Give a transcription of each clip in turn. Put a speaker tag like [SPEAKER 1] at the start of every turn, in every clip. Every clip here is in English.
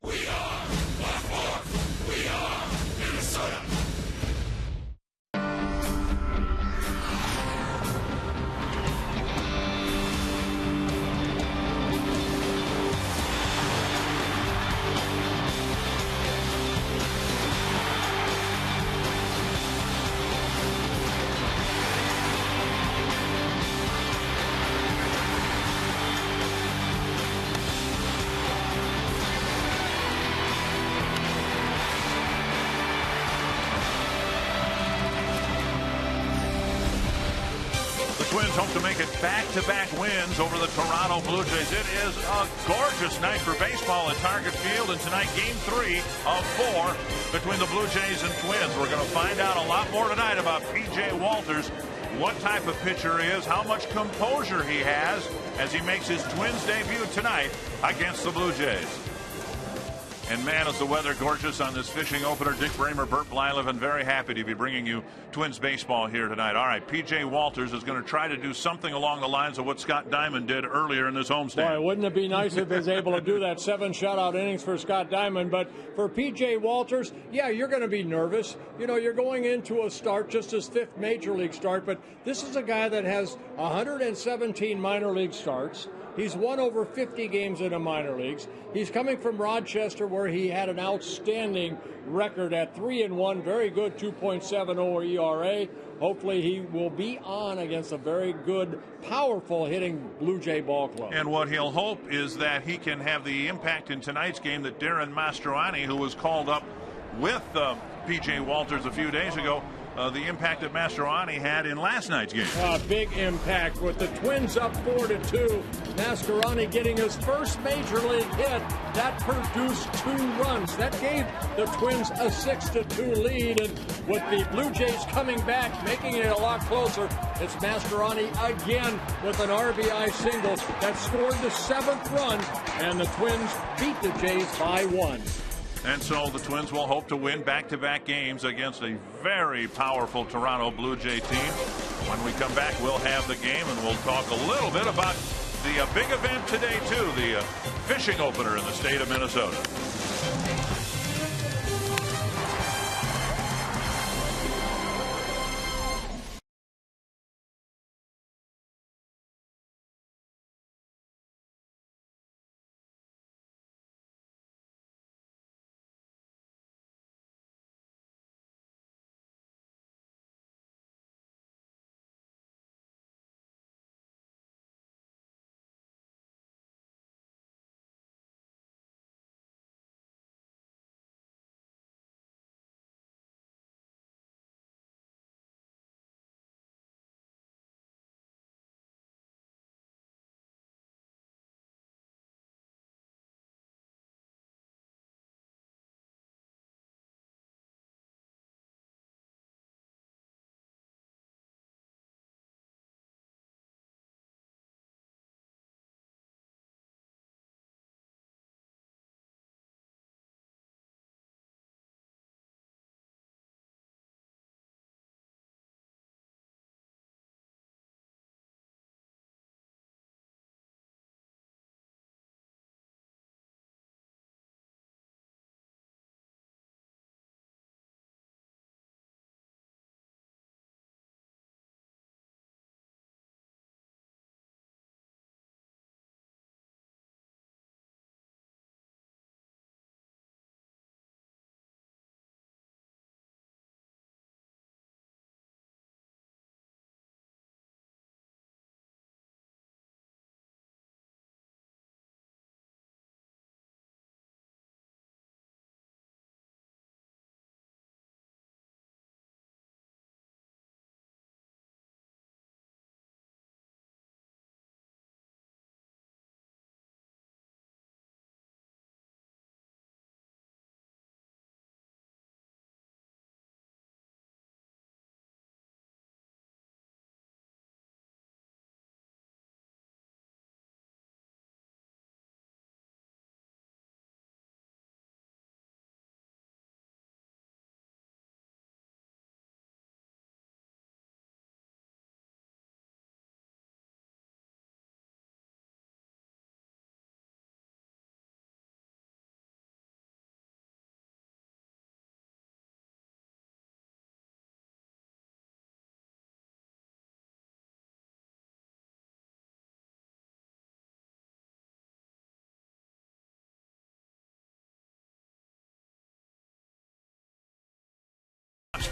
[SPEAKER 1] We are Blackboard. We are Minnesota.
[SPEAKER 2] Twins hope to make it back-to-back wins over the Toronto Blue Jays. It is a gorgeous night for baseball at Target Field, and tonight Game 3 of 4 between the Blue Jays and Twins. We're going to find out a lot more tonight about P.J. Walters, what type of pitcher he is, how much composure he has as he makes his Twins debut tonight against the Blue Jays. And man, is the weather gorgeous on this fishing opener. Dick Bramer, Bert Blyleven, very happy to be bringing you Twins baseball here tonight. All right, P.J. Walters is going to try to do something along the lines of what Scott Diamond did earlier in this homestand.
[SPEAKER 3] Boy, wouldn't it be nice if he was able to do that 7 shutout innings for Scott Diamond? But for P.J. Walters, yeah, you're going to be nervous. You know, you're going into a start, just his 5th major league start. But this is a guy that has 117 minor league starts. He's won over 50 games in the minor leagues. He's coming from Rochester, where he had an outstanding record at 3-1, very good 2.70 ERA. Hopefully he will be on against a very good, powerful hitting Blue Jay ball club.
[SPEAKER 2] And what he'll hope is that he can have the impact in tonight's game that Darren Mastroianni, who was called up with P.J. Walters a few days ago, the impact that Mastroianni had in last night's game.
[SPEAKER 3] Big impact with the Twins up 4-2. Mastroianni getting his first major league hit. That produced 2 runs. That gave the Twins a 6-2 lead. And with the Blue Jays coming back, making it a lot closer, it's Mastroianni again with an RBI single that scored the 7th run. And the Twins beat the Jays by 1.
[SPEAKER 2] And so the Twins will hope to win back-to-back games against a very powerful Toronto Blue Jay team. When we come back, we'll have the game, and we'll talk a little bit about the big event today, too, the fishing opener in the state of Minnesota.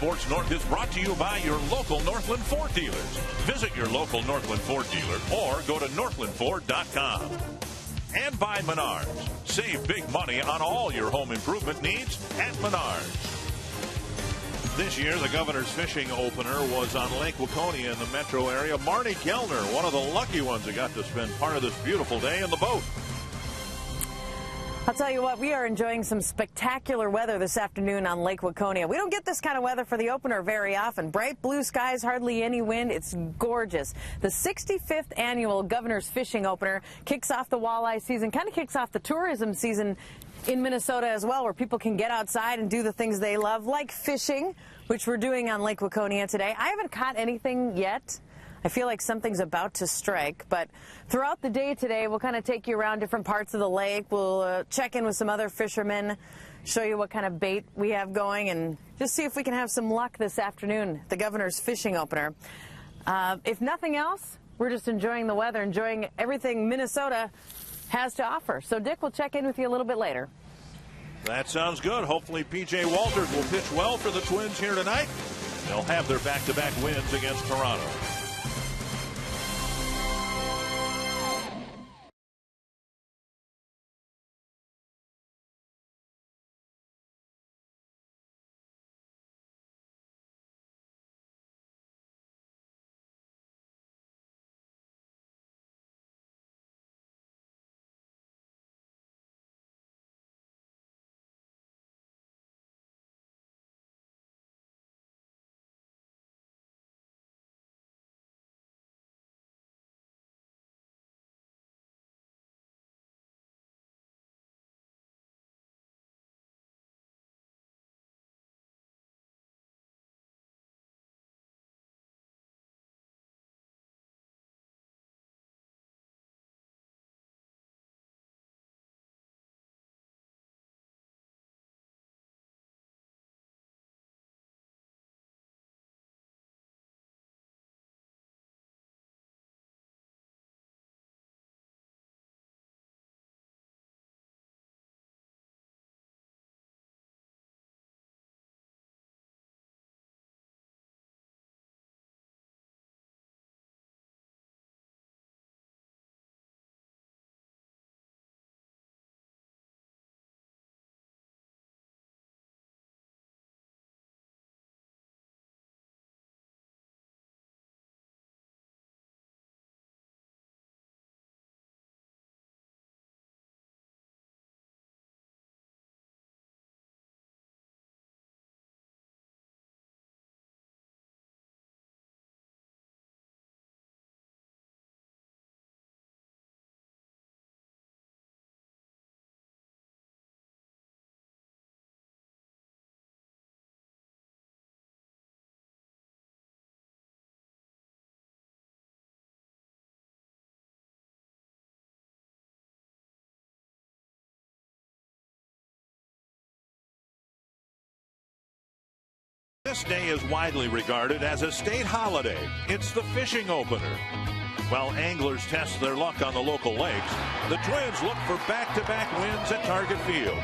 [SPEAKER 2] Sports North is brought to you by your local Northland Ford dealers. Visit your local Northland Ford dealer or go to northlandford.com. And by Menards. Save big money on all your home improvement needs at Menards. This year, the Governor's Fishing Opener was on Lake Waconia in the metro area. Marnie Kellner, one of the lucky ones that got to spend part of this beautiful day in the boat.
[SPEAKER 4] I'll tell you what, we are enjoying some spectacular weather this afternoon on Lake Waconia. We don't get this kind of weather for the opener very often. Bright blue skies, hardly any wind. It's gorgeous. The 65th annual Governor's Fishing Opener kicks off the walleye season, kind of kicks off the tourism season in Minnesota as well, where people can get outside and do the things they love, like fishing, which we're doing on Lake Waconia today. I haven't caught anything yet. I feel like something's about to strike, but throughout the day today, we'll kind of take you around different parts of the lake. We'll check in with some other fishermen, show you what kind of bait we have going, and just see if we can have some luck this afternoon, the Governor's Fishing Opener. If nothing else, we're just enjoying the weather, enjoying everything Minnesota has to offer. So, Dick, we'll check in with you a little bit later.
[SPEAKER 2] That sounds good. Hopefully P.J. Walters will pitch well for the Twins here tonight. They'll have their back-to-back wins against Toronto. This day is widely regarded as a state holiday. It's the fishing opener. While anglers test their luck on the local lakes, the Twins look for back-to-back wins at Target Field.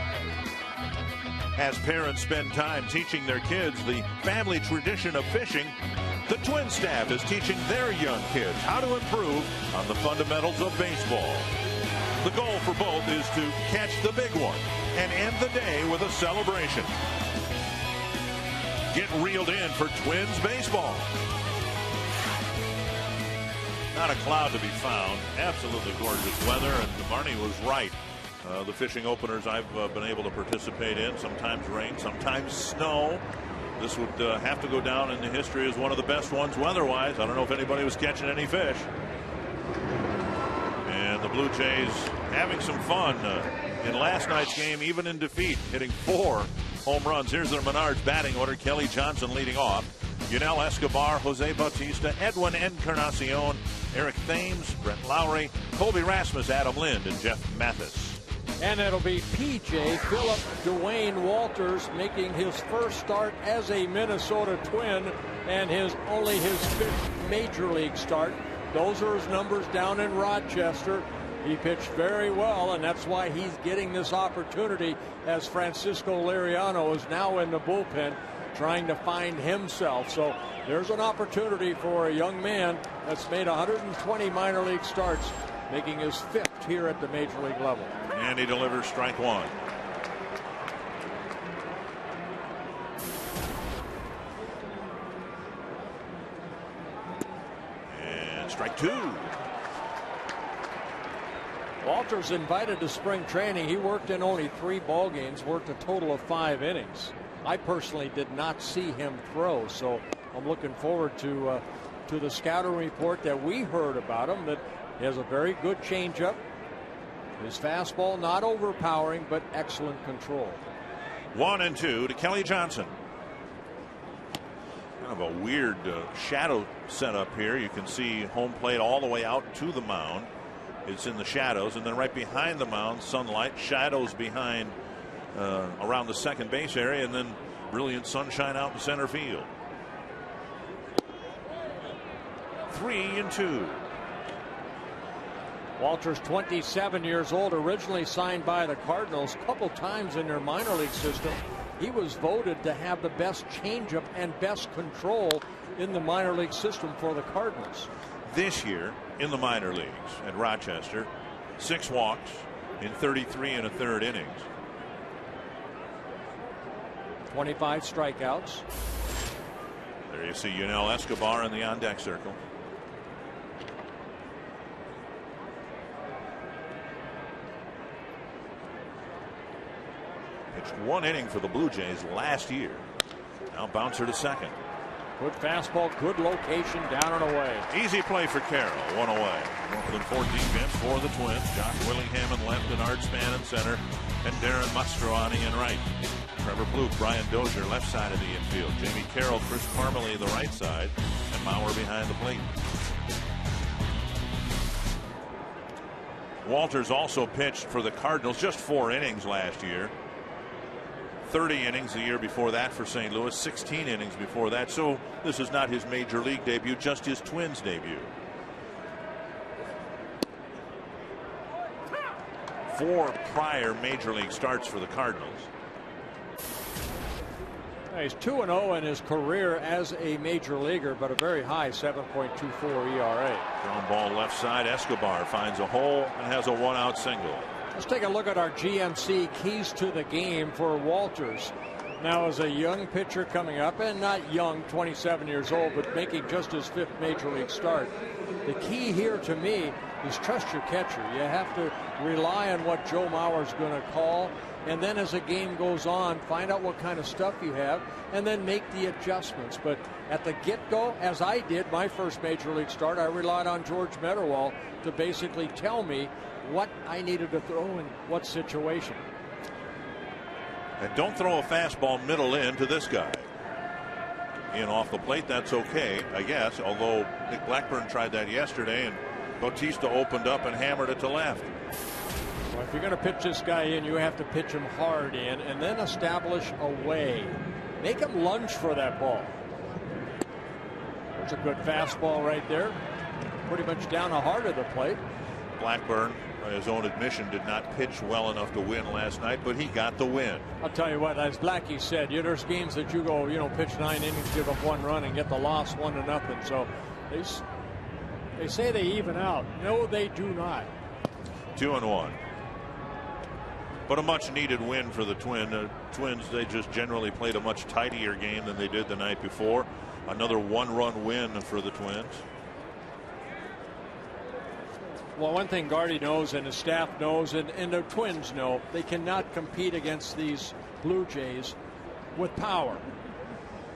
[SPEAKER 2] As parents spend time teaching their kids the family tradition of fishing, the Twin staff is teaching their young kids how to improve on the fundamentals of baseball. The goal for both is to catch the big one and end the day with a celebration. Get reeled in for Twins baseball. Not a cloud to be found. Absolutely gorgeous weather, and Marnie was right. The fishing openers I've been able to participate in, sometimes rain, sometimes snow. This would have to go down in the history as one of the best ones weather-wise. I don't know if anybody was catching any fish. And the Blue Jays having some fun in last night's game, even in defeat, hitting 4 home runs. Here's their Menards batting order. Kelly Johnson leading off. Yunel Escobar, Jose Bautista, Edwin Encarnacion, Eric Thames, Brett Lowry, Colby Rasmus, Adam Lind, and Jeff Mathis.
[SPEAKER 3] And it'll be P.J. Philip Dwayne Walters making his first start as a Minnesota Twin and only his 5th major league start. Those are his numbers down in Rochester. He pitched very well, and that's why he's getting this opportunity as Francisco Liriano is now in the bullpen. trying to find himself. So there's an opportunity for a young man that's made 120 minor league starts, making his 5th here at the major league level.
[SPEAKER 2] And he delivers strike 1. And strike 2.
[SPEAKER 3] Walters invited to spring training. He worked in only 3 ball games, worked a total of 5 innings. I personally did not see him throw, so I'm looking forward to the scouting report that we heard about him, that he has a very good changeup. His fastball not overpowering, but excellent control.
[SPEAKER 2] 1-2 to Kelly Johnson. Kind of a weird shadow setup here. You can see home plate all the way out to the mound. It's in the shadows, and then right behind the mound, sunlight, shadows behind around the second base area, and then brilliant sunshine out in center field. 3-2.
[SPEAKER 3] Walters, 27 years old, originally signed by the Cardinals a couple times in their minor league system. He was voted to have the best changeup and best control in the minor league system for the Cardinals.
[SPEAKER 2] This year in the minor leagues at Rochester, 6 walks in 33 1/3 innings.
[SPEAKER 3] 25 strikeouts.
[SPEAKER 2] There you see Yunel Escobar in the on-deck circle. Pitched 1 inning for the Blue Jays last year. Now bouncer to second.
[SPEAKER 3] Good fastball, good location, down and away.
[SPEAKER 2] Easy play for Carroll, 1 away. More than 4 defense for the Twins. Josh Willingham in left and Art Span in center, and Darren Mastroianni in right. Trevor Plouffe, Brian Dozier left side of the infield. Jamie Carroll, Chris Parmalee the right side, and Mauer behind the plate. Walters also pitched for the Cardinals, just 4 innings last year. 30 innings the year before that for St. Louis, 16 innings before that. So this is not his major league debut, just his Twins debut. 4 prior major league starts for the Cardinals.
[SPEAKER 3] He's 2-0 in his career as a major leaguer, but a very high 7.24 ERA.
[SPEAKER 2] Ground ball left side. Escobar finds a hole and has a 1-out single.
[SPEAKER 3] Let's take a look at our GMC keys to the game for Walters. Now, as a young pitcher coming up, and not young, 27 years old, but making just his 5th major league start. The key here to me is trust your catcher. You have to rely on what Joe Mauer's going to call, and then as the game goes on, find out what kind of stuff you have, and then make the adjustments. But at the get-go, as I did my first major league start, I relied on George Meadowall to basically tell me what I needed to throw in what situation.
[SPEAKER 2] And don't throw a fastball middle in to this guy. In off the plate, that's okay, I guess, although Nick Blackburn tried that yesterday, and Bautista opened up and hammered it to left.
[SPEAKER 3] Well, if you're going to pitch this guy in, you have to pitch him hard in and then establish a way. Make him lunge for that ball. There's a good fastball right there. Pretty much down the heart of the plate.
[SPEAKER 2] Blackburn, by his own admission, did not pitch well enough to win last night, but he got the win.
[SPEAKER 3] I'll tell you what, as Blackie said, there's games that you go, pitch 9 innings, give up 1 run, and get the loss 1-0. So they say they even out. No, they do not.
[SPEAKER 2] 2-1. But a much needed win for the Twins. They just generally played a much tidier game than they did the night before. Another 1-run win for the Twins.
[SPEAKER 3] Well, one thing Gardy knows and his staff knows and the Twins know, they cannot compete against these Blue Jays with power.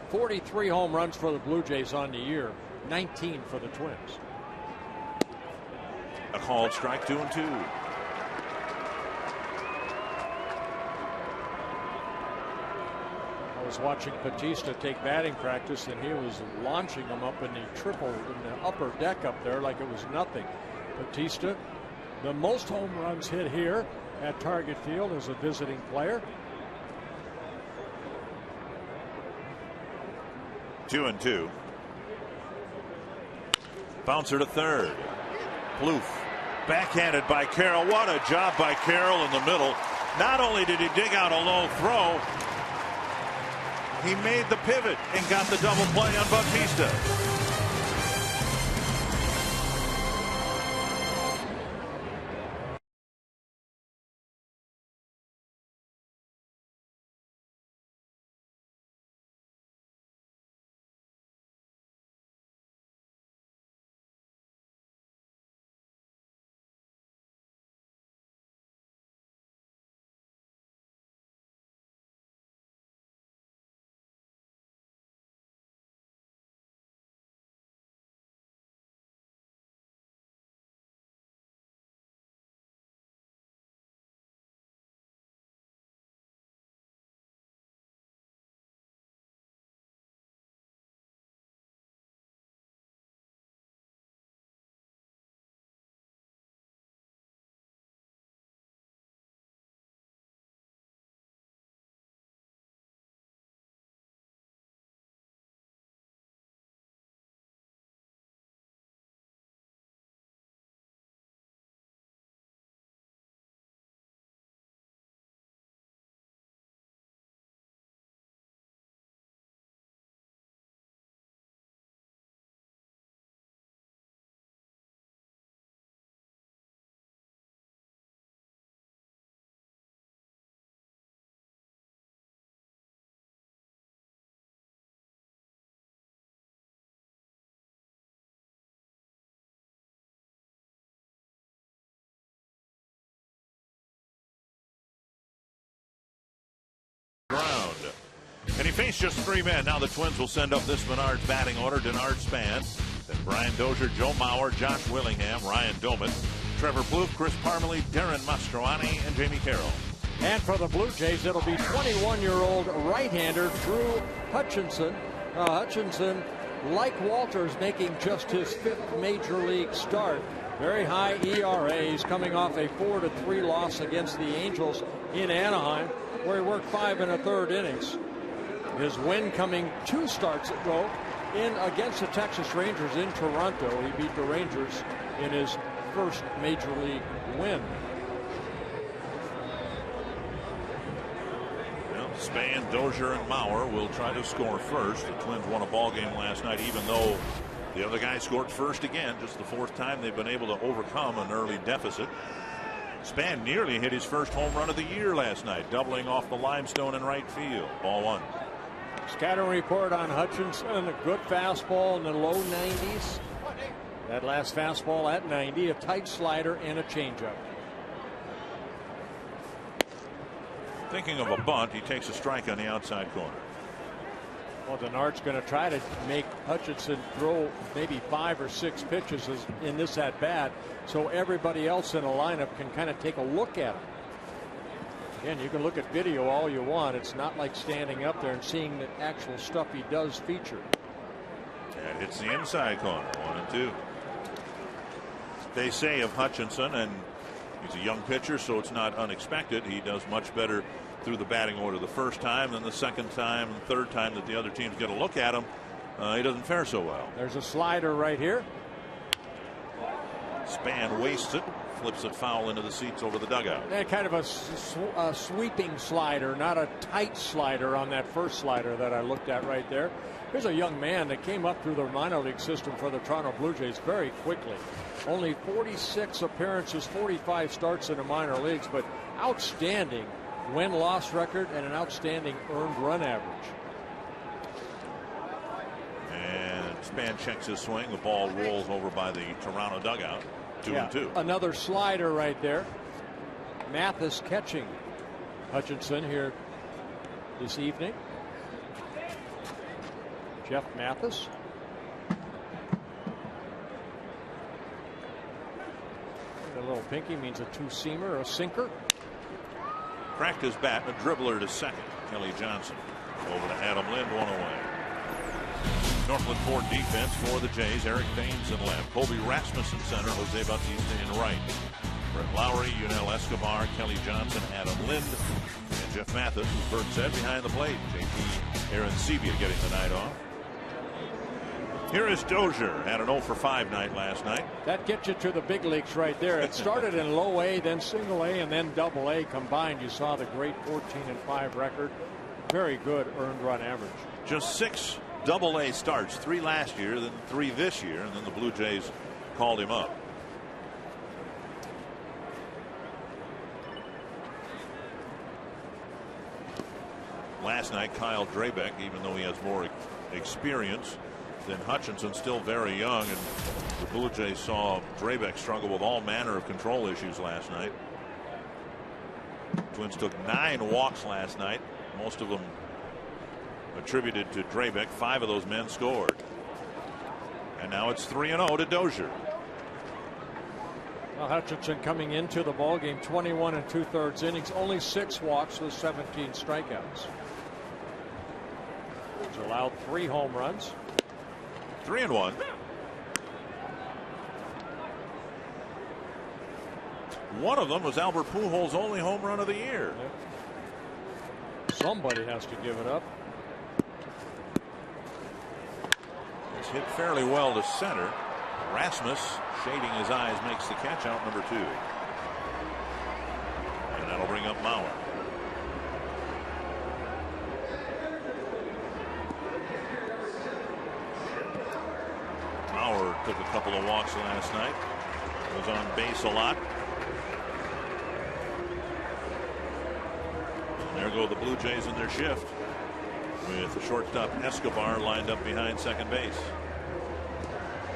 [SPEAKER 3] 43 home runs for the Blue Jays on the year, 19 for the Twins.
[SPEAKER 2] A called strike, 2-2.
[SPEAKER 3] I was watching Bautista take batting practice, and he was launching them up in the upper deck up there like it was nothing. Bautista, the most home runs hit here at Target Field as a visiting player.
[SPEAKER 2] 2-2. Bouncer to third. Plouffe backhanded by Carroll. What a job by Carroll in the middle. Not only did he dig out a low throw, He made the pivot and got the double play on Bautista. Ground. And he faced just 3 men. Now the Twins will send up this Menards batting order. Denard Span, then Brian Dozier, Joe Mauer, Josh Willingham, Ryan Doman, Trevor Plouffe, Chris Parmelee, Darren Mastroianni, and Jamie Carroll.
[SPEAKER 3] And for the Blue Jays, it'll be 21-year-old right-hander Drew Hutchinson. Hutchinson, like Walters, making just his 5th major league start. Very high ERA. He's coming off a 4-3 loss against the Angels in Anaheim, where he worked 5 1/3 innings. His win coming 2 starts ago against the Texas Rangers in Toronto. He beat the Rangers in his first major league win.
[SPEAKER 2] Well, Span, Dozier, and Mauer will try to score first. The Twins won a ball game last night, even though the other guy scored first again. Just the 4th time they've been able to overcome an early deficit. Span nearly hit his first home run of the year last night, doubling off the limestone in right field. Ball 1.
[SPEAKER 3] Scattering report on Hutchinson. A good fastball in the low 90s. That last fastball at 90, a tight slider and a changeup.
[SPEAKER 2] Thinking of a bunt, he takes a strike on the outside corner.
[SPEAKER 3] Well, Denard's going to try to make Hutchinson throw maybe 5 or 6 pitches in this at bat, so everybody else in the lineup can kind of take a look at him. Again, you can look at video all you want. It's not like standing up there and seeing the actual stuff he does feature.
[SPEAKER 2] And hits the inside corner. 1-2. They say of Hutchinson, and he's a young pitcher, so it's not unexpected, he does much better through the batting order the first time, then the second time and third time that the other teams get a look at him, he doesn't fare so well.
[SPEAKER 3] There's a slider right here.
[SPEAKER 2] Span wastes it, flips it foul into the seats over the dugout.
[SPEAKER 3] And kind of a sweeping slider, not a tight slider on that first slider that I looked at right there. Here's a young man that came up through the minor league system for the Toronto Blue Jays very quickly. Only 46 appearances, 45 starts in the minor leagues, but outstanding win-loss record and an outstanding earned run average.
[SPEAKER 2] And Span checks his swing. The ball rolls over by the Toronto dugout. 2-2.
[SPEAKER 3] Another slider right there. Mathis catching Hutchinson here this evening. Jeff Mathis. A little pinky means a 2-seamer, a sinker.
[SPEAKER 2] Cracked his bat, a dribbler to second. Kelly Johnson over to Adam Lind, 1 away. Northland Ford defense for the Jays. Eric Baines in left. Colby Rasmussen center. Jose Bautista in right. Brett Lowry, Yunel Escobar, Kelly Johnson, Adam Lind, and Jeff Mathis, as Bert said, behind the plate. JP Arancibia getting the night off. Here is Dozier. Had an 0 for 5 night last night.
[SPEAKER 3] That gets you to the big leagues right there. It started in low A, then single A, and then double A combined. You saw the great 14-5 record. very good earned run average.
[SPEAKER 2] Just 6 Double-A starts, 3 last year, then 3 this year, and then the Blue Jays called him up. Last night, Kyle Drabek, even though he has more experience than Hutchinson, still very young, and the Blue Jays saw Drabek struggle with all manner of control issues last night. Twins took 9 walks last night, most of them attributed to Drabek. 5 of those men scored. And now it's 3-0 to Dozier.
[SPEAKER 3] Well, Hutchinson coming into the ballgame 21 2/3 innings, only 6 walks with 17 strikeouts. He's allowed 3 home runs.
[SPEAKER 2] 3-1. One of them was Albert Pujols' only home run of the year.
[SPEAKER 3] Somebody has to give it up.
[SPEAKER 2] It's hit fairly well to center. Rasmus, shading his eyes, makes the catch, out number 2. And that'll bring up Mauer. Mauer took a couple of walks last night. Was on base a lot. And there go the Blue Jays in their shift, with the shortstop Escobar lined up behind second base.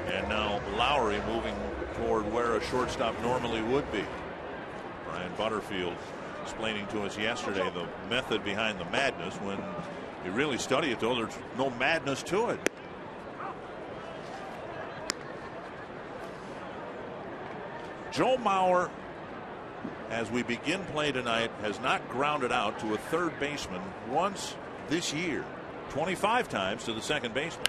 [SPEAKER 2] And now Lowry moving toward where a shortstop normally would be. Brian Butterfield explaining to us yesterday the method behind the madness. When you really study it, though, there's no madness to it. Joe Mauer, as we begin play tonight, has not grounded out to a third baseman once this year. 25 times to the second baseman.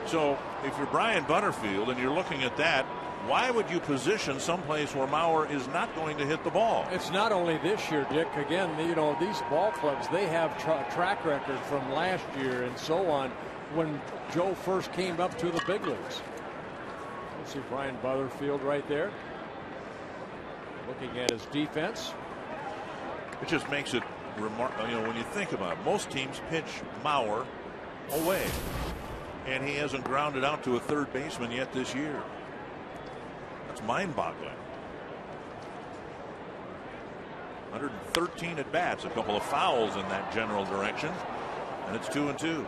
[SPEAKER 2] So if you're Brian Butterfield and you're looking at that, why would you position someplace where Mauer is not going to hit the ball?
[SPEAKER 3] It's not only this year, Dick. Again, you know, these ball clubs, they have track record from last year and so on when Joe first came up to the big leagues. Let's see Brian Butterfield right there. Looking at his defense.
[SPEAKER 2] It just makes it remarkable. You know, when you think about it, most teams pitch Mauer away, and he hasn't grounded out to a third baseman yet this year. That's mind-boggling. 113 at bats, a couple of fouls in that general direction, and it's 2-2.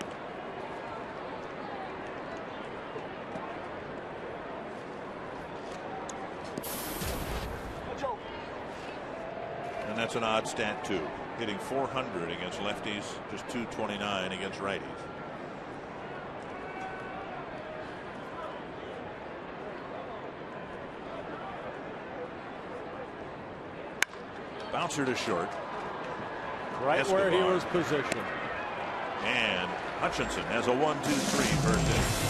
[SPEAKER 2] And that's an odd stat too. Hitting .400 against lefties, just .229 against righties. Bouncer to short.
[SPEAKER 3] Right
[SPEAKER 2] Escobar.
[SPEAKER 3] where he was positioned.
[SPEAKER 2] And Hutchinson has a 1-2-3 first inning.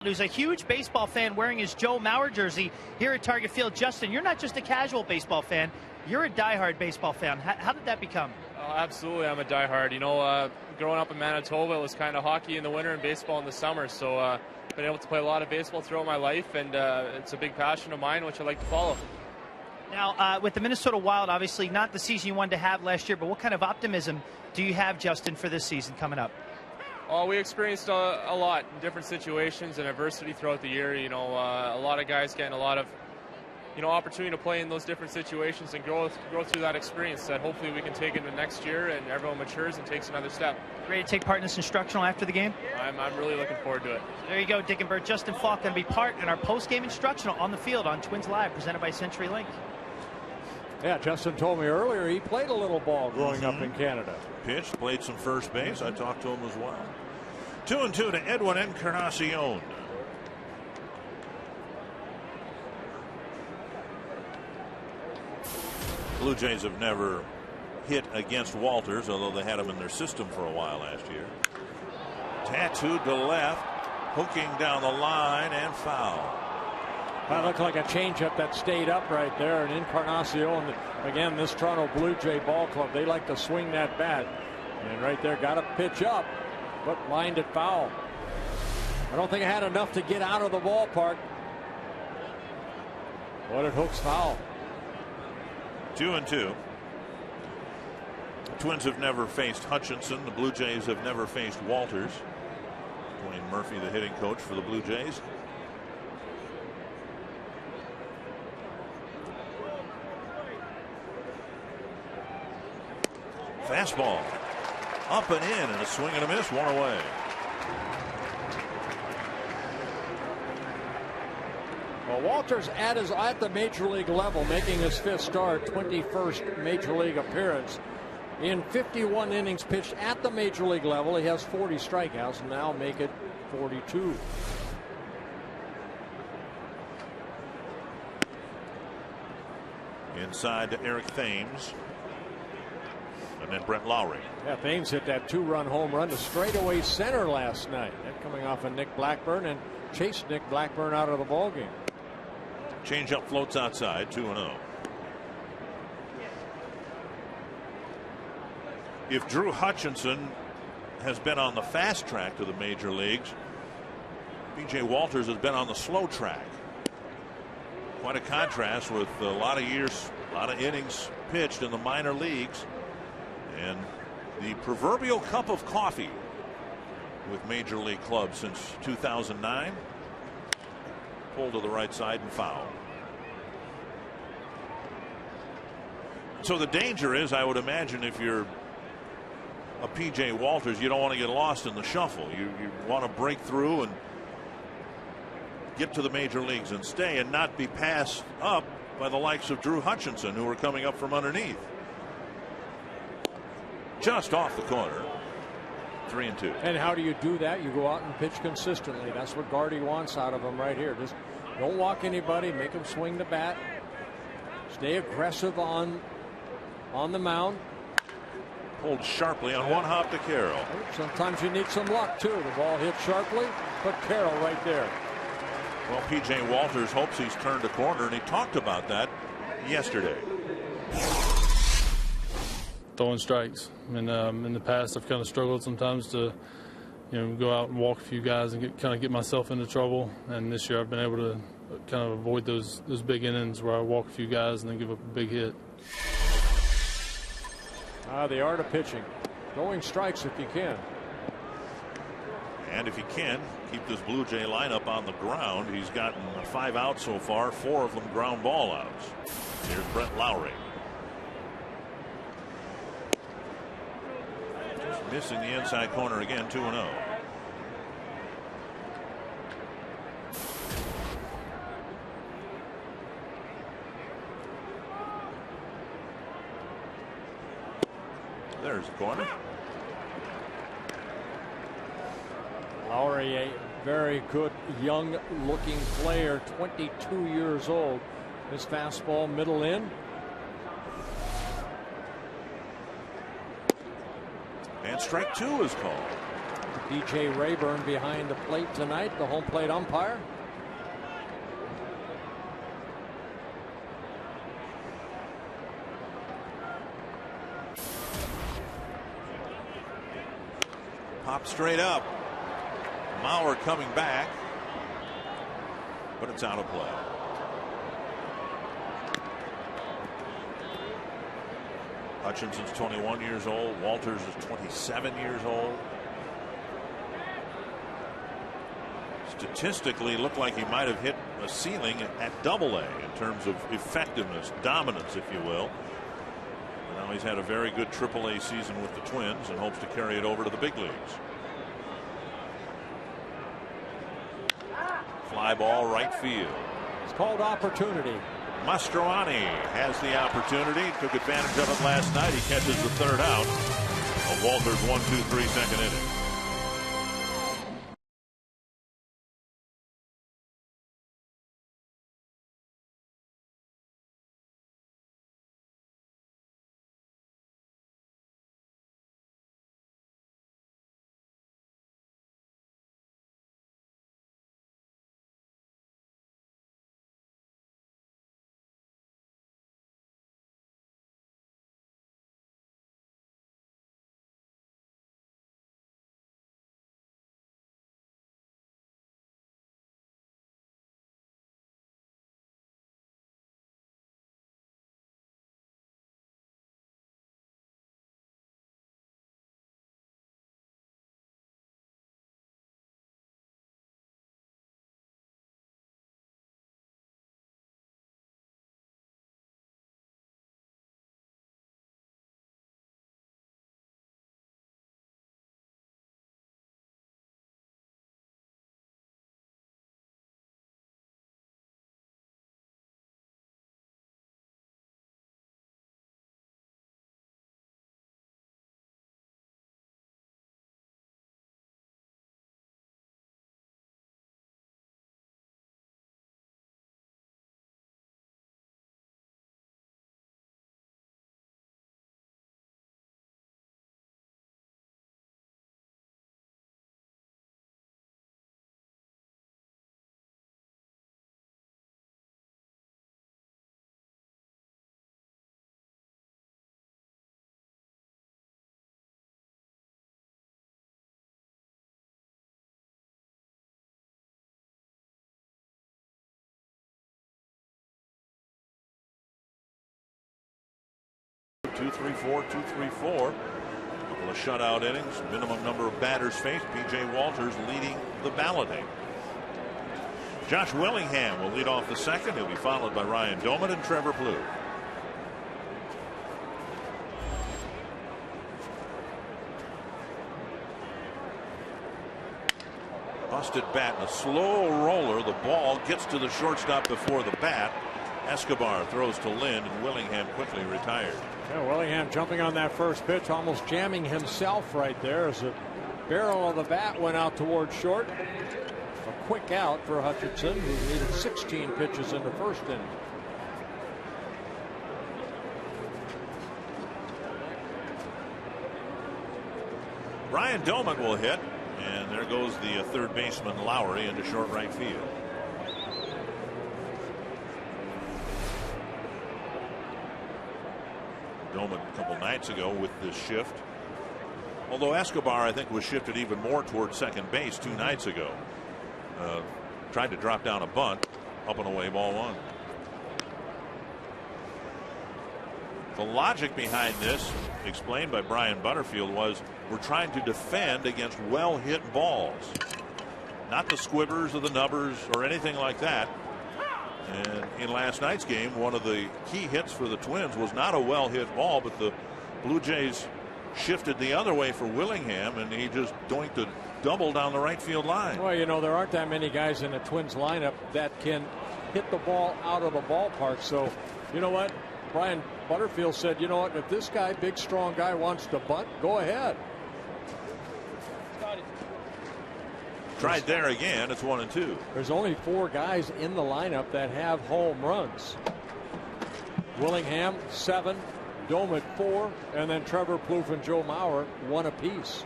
[SPEAKER 5] who's a huge baseball fan wearing his Joe Mauer jersey here at Target Field. Justin, you're not just a casual baseball fan, you're a diehard baseball fan. How did that become?
[SPEAKER 6] Absolutely, I'm a diehard. You know, growing up in Manitoba, it was kind of hockey in the winter and baseball in the summer. So I've been able to play a lot of baseball throughout my life, and it's a big passion of mine, which I like to follow.
[SPEAKER 5] Now, with the Minnesota Wild, obviously not the season you wanted to have last year, but what kind of optimism do you have, Justin, for this season coming up?
[SPEAKER 6] We experienced a lot in different situations and adversity throughout the year. You know, a lot of guys getting a lot of, opportunity to play in those different situations and grow through that experience that hopefully we can take into next year and everyone matures and takes another step.
[SPEAKER 5] Ready to take part in this instructional after the game?
[SPEAKER 6] I'm really looking forward to it.
[SPEAKER 5] So there you go, Dick and Bert. Justin Falk going to be part in our post-game instructional on the field on Twins Live, presented by CenturyLink.
[SPEAKER 3] Yeah, Justin told me earlier he played a little ball growing up in Canada.
[SPEAKER 2] Pitched, played some first base. I talked to him as well. 2-2 to Edwin Encarnacion. Blue Jays have never hit against Walters, although they had him in their system for a while last year. Tattooed to left, hooking down the line and foul.
[SPEAKER 3] That looked like a changeup that stayed up right there. And Encarnacion, again, this Toronto Blue Jay ball club, they like to swing that bat. And right there, got a pitch up, but lined it foul. I don't think I had enough to get out of the ballpark. But it hooks foul.
[SPEAKER 2] 2-2. The Twins have never faced Hutchinson. The Blue Jays have never faced Walters. Dwayne Murphy, the hitting coach for the Blue Jays. Fastball up and in, and a swing and a miss, one away.
[SPEAKER 3] Well, Walters at the major league level, making his fifth start, 21st major league appearance. In 51 innings pitched at the major league level, he has 40 strikeouts, and now make it 42.
[SPEAKER 2] Inside to Eric Thames. And then Brett Lowry.
[SPEAKER 3] Yeah, Thames hit that 2-run home run to straightaway center last night. That coming off of Nick Blackburn, and chased Nick Blackburn out of the ballgame.
[SPEAKER 2] Changeup floats outside, 2-0. If Drew Hutchinson has been on the fast track to the major leagues, B.J. Walters has been on the slow track. Quite a contrast with a lot of years, a lot of innings pitched in the minor leagues. And the proverbial cup of coffee with major league clubs since 2009. Pulled to the right side and foul. So the danger is, I would imagine, if you're a P.J. Walters, you don't want to get lost in the shuffle. You want to break through and get to the major leagues and stay, and not be passed up by the likes of Drew Hutchinson, who are coming up from underneath. Just off the corner. 3-2.
[SPEAKER 3] And how do you do that? You go out and pitch consistently. That's what Gardy wants out of him right here. Just don't walk anybody, make him swing the bat, stay aggressive on the mound.
[SPEAKER 2] Pulled sharply on one hop to Carroll.
[SPEAKER 3] Sometimes you need some luck too. The ball hit sharply, but Carroll right there.
[SPEAKER 2] Well, P.J. Walters hopes he's turned a corner, and he talked about that yesterday.
[SPEAKER 7] Throwing strikes. And in the past, I've kind of struggled sometimes to, go out and walk a few guys and get myself into trouble. And this year, I've been able to kind of avoid those big innings where I walk a few guys and then give up a big hit.
[SPEAKER 3] The art of pitching, throwing strikes if you can.
[SPEAKER 2] And if he can keep this Blue Jay lineup on the ground, he's gotten 5 outs so far, 4 of them ground ball outs. Here's Brett Lowry. Just missing the inside corner again, 2-0. There's the corner.
[SPEAKER 3] Lowry, a very good young looking player, 22 years old. His fastball middle in.
[SPEAKER 2] And strike 2 is called.
[SPEAKER 3] P.J. Rayburn behind the plate tonight, the home plate umpire.
[SPEAKER 2] Pop straight up. Mauer coming back, but it's out of play. Hutchinson's 21 years old. Walters is 27 years old. Statistically, looked like he might have hit a ceiling at Double-A in terms of effectiveness, dominance, if you will. Now he's had a very good Triple-A season with the Twins and hopes to carry it over to the big leagues. Fly ball right field.
[SPEAKER 3] It's called opportunity.
[SPEAKER 2] Mastroianni has the opportunity. Took advantage of it last night. He catches the third out of Walters' 1-2-3 second inning. Two, 3-4, 2-3-4. A couple of shutout innings. Minimum number of batters faced. P.J. Walters leading the balloting. Josh Willingham will lead off the second. He'll be followed by Ryan Doman and Trevor Plouffe. Busted bat and a slow roller. The ball gets to the shortstop before the bat. Escobar throws to Lind, and Willingham quickly retired.
[SPEAKER 3] Yeah, Willingham jumping on that first pitch, almost jamming himself right there as the barrel of the bat went out towards short. A quick out for Hutchinson, who needed 16 pitches in the first inning.
[SPEAKER 2] Ryan Doman will hit, and there goes the third baseman Lowry into short right field. Doman a couple nights ago with this shift. Although Escobar, I think, was shifted even more towards second base 2 nights ago. Tried to drop down a bunt. Up and away, ball 1. The logic behind this, explained by Brian Butterfield, was we're trying to defend against well-hit balls. Not the squibbers or the nubbers or anything like that. And in last night's game, one of the key hits for the Twins was not a well-hit ball, but the Blue Jays shifted the other way for Willingham, and he just doinked a double down the right field line.
[SPEAKER 3] Well, you know, there aren't that many guys in the Twins lineup that can hit the ball out of the ballpark. So, you know what? Brian Butterfield said, you know what, if this guy, big, strong guy, wants to bunt, go ahead.
[SPEAKER 2] Tried there again. It's 1-2.
[SPEAKER 3] There's only 4 guys in the lineup that have home runs. Willingham 7, Doman 4, and then Trevor Plouffe and Joe Mauer 1 apiece.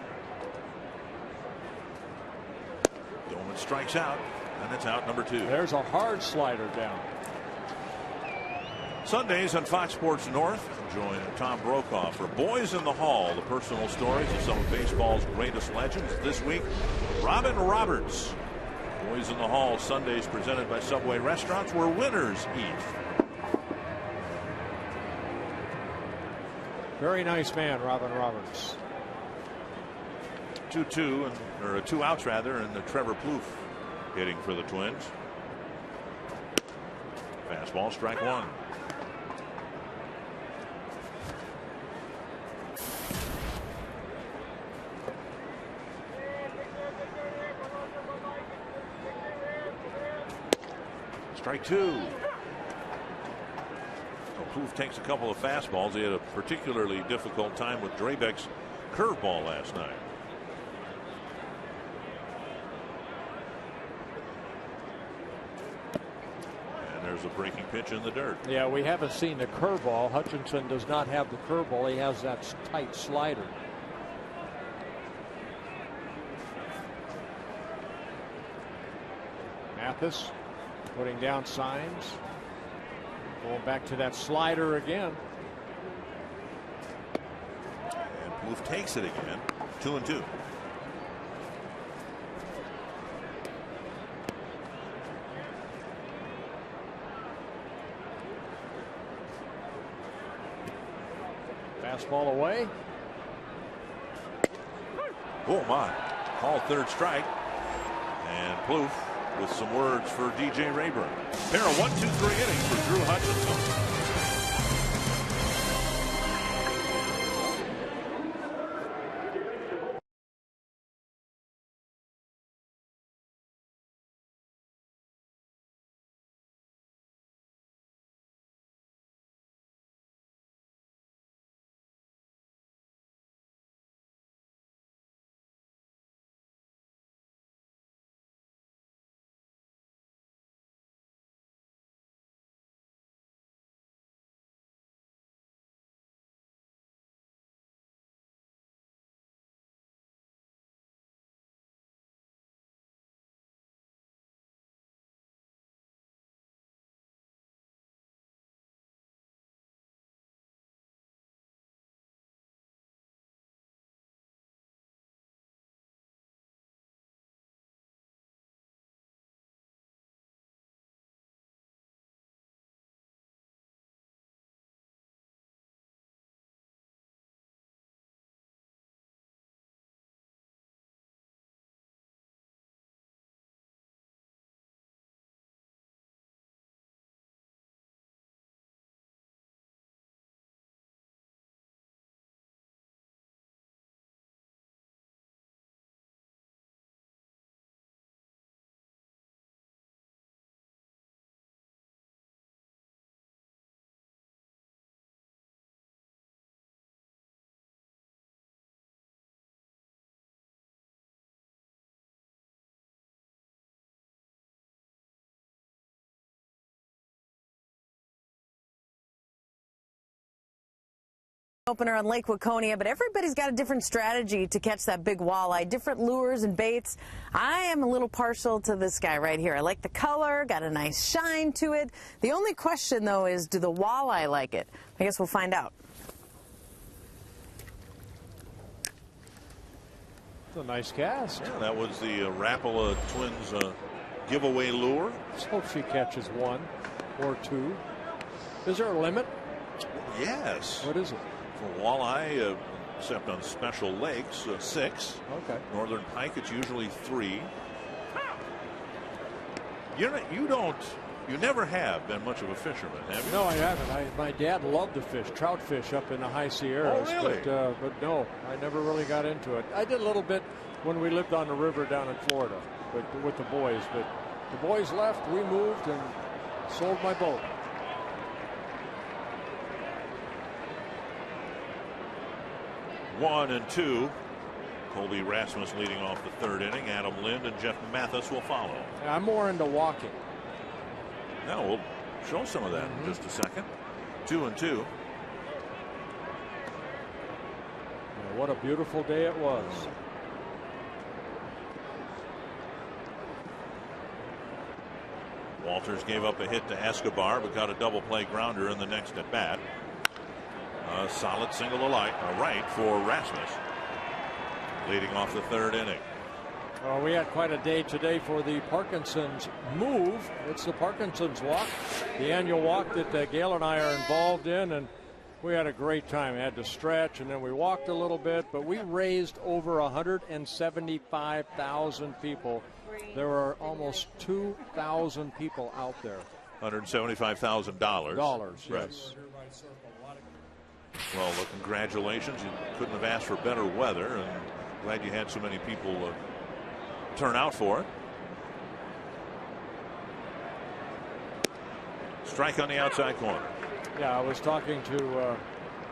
[SPEAKER 2] strikes out, and it's out number 2.
[SPEAKER 3] There's a hard slider down.
[SPEAKER 2] Sundays on Fox Sports North. Join Tom Brokaw for Boys in the Hall, the personal stories of some of baseball's greatest legends. This week, Robin Roberts. Boys in the Hall, Sundays presented by Subway Restaurants, where winners eat.
[SPEAKER 3] Very nice man, Robin Roberts.
[SPEAKER 2] 2-2, or 2 outs rather, and Trevor Plouffe hitting for the Twins. Fastball, strike 1. Strike 2. Plouffe takes a couple of fastballs. He had a particularly difficult time with Drabek's curveball last night. And there's a breaking pitch in the dirt.
[SPEAKER 3] Yeah, we haven't seen the curveball. Hutchinson does not have the curveball. He has that tight slider. Mathis putting down signs. Going back to that slider again.
[SPEAKER 2] And Plouffe takes it again. 2-2.
[SPEAKER 3] Fastball away.
[SPEAKER 2] Oh my. Call third strike. And Plouffe with some words for DJ Rayburn. Pair of 1, 2, 3 innings for Drew Hutchinson.
[SPEAKER 4] Opener on Lake Waconia, but everybody's got a different strategy to catch that big walleye, different lures and baits. I am a little partial to this guy right here. I like the color, got a nice shine to it. The only question, though, is do the walleye like it? I guess we'll find out.
[SPEAKER 3] It's a nice cast.
[SPEAKER 2] Yeah, that was the Rapala Twins giveaway lure.
[SPEAKER 3] Let's hope she catches 1 or 2. Is there a limit?
[SPEAKER 2] Yes.
[SPEAKER 3] What is it?
[SPEAKER 2] For walleye, except on special lakes, 6.
[SPEAKER 3] Okay.
[SPEAKER 2] Northern pike, it's usually 3. You never have been much of a fisherman, have you?
[SPEAKER 3] No, I haven't. My dad loved to fish, trout fish up in the high Sierras.
[SPEAKER 2] Oh, really?
[SPEAKER 3] But no, I never really got into it. I did a little bit when we lived on the river down in Florida, but with the boys. But the boys left, we moved and sold my boat.
[SPEAKER 2] One and 2. Colby Rasmus leading off the 3rd inning. Adam Lind and Jeff Mathis will follow.
[SPEAKER 3] I'm more into walking.
[SPEAKER 2] Now we'll show some of that in just a second. 2 and 2.
[SPEAKER 3] What a beautiful day it was.
[SPEAKER 2] Walters gave up a hit to Escobar, but got a double play grounder in the next at bat. A solid single right for Rasmus, leading off the third inning.
[SPEAKER 3] Well, we had quite a day today for the Parkinson's move. It's the Parkinson's walk, the annual walk that Gail and I are involved in, and we had a great time. We had to stretch, and then we walked a little bit, but we raised over 175,000 people. There were almost 2,000 people out there.
[SPEAKER 2] $175,000.
[SPEAKER 3] Dollars,
[SPEAKER 2] right.
[SPEAKER 3] Yes.
[SPEAKER 2] Well, congratulations. You couldn't have asked for better weather, and glad you had so many people turn out for it. Strike on the outside corner.
[SPEAKER 3] Yeah, I was talking to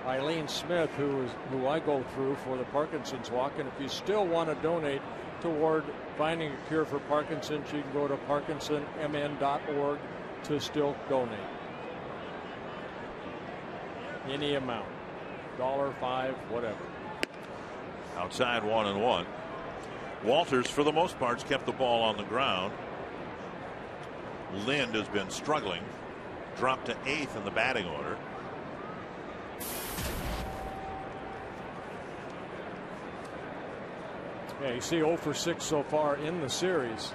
[SPEAKER 3] Eileen Smith, who I go through for the Parkinson's walk, and if you still want to donate toward finding a cure for Parkinson's, you can go to parkinsonmn.org to still donate. Any amount, $1, $5, whatever.
[SPEAKER 2] Outside 1-1. Walters, for the most part, kept the ball on the ground. Lind has been struggling. Dropped to 8th in the batting order.
[SPEAKER 3] Yeah, you see 0 for 6 so far in the series.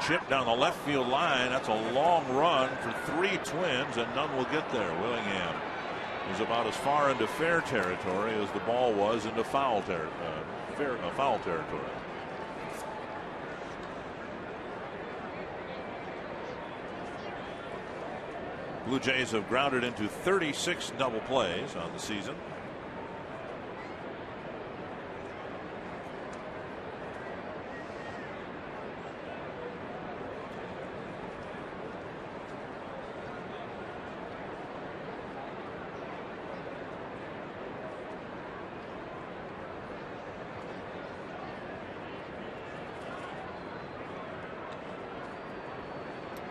[SPEAKER 2] Chip down the left field line. That's a long run for 3 Twins, and none will get there. Willingham was about as far into fair territory as the ball was into foul territory. Blue Jays have grounded into 36 double plays on the season.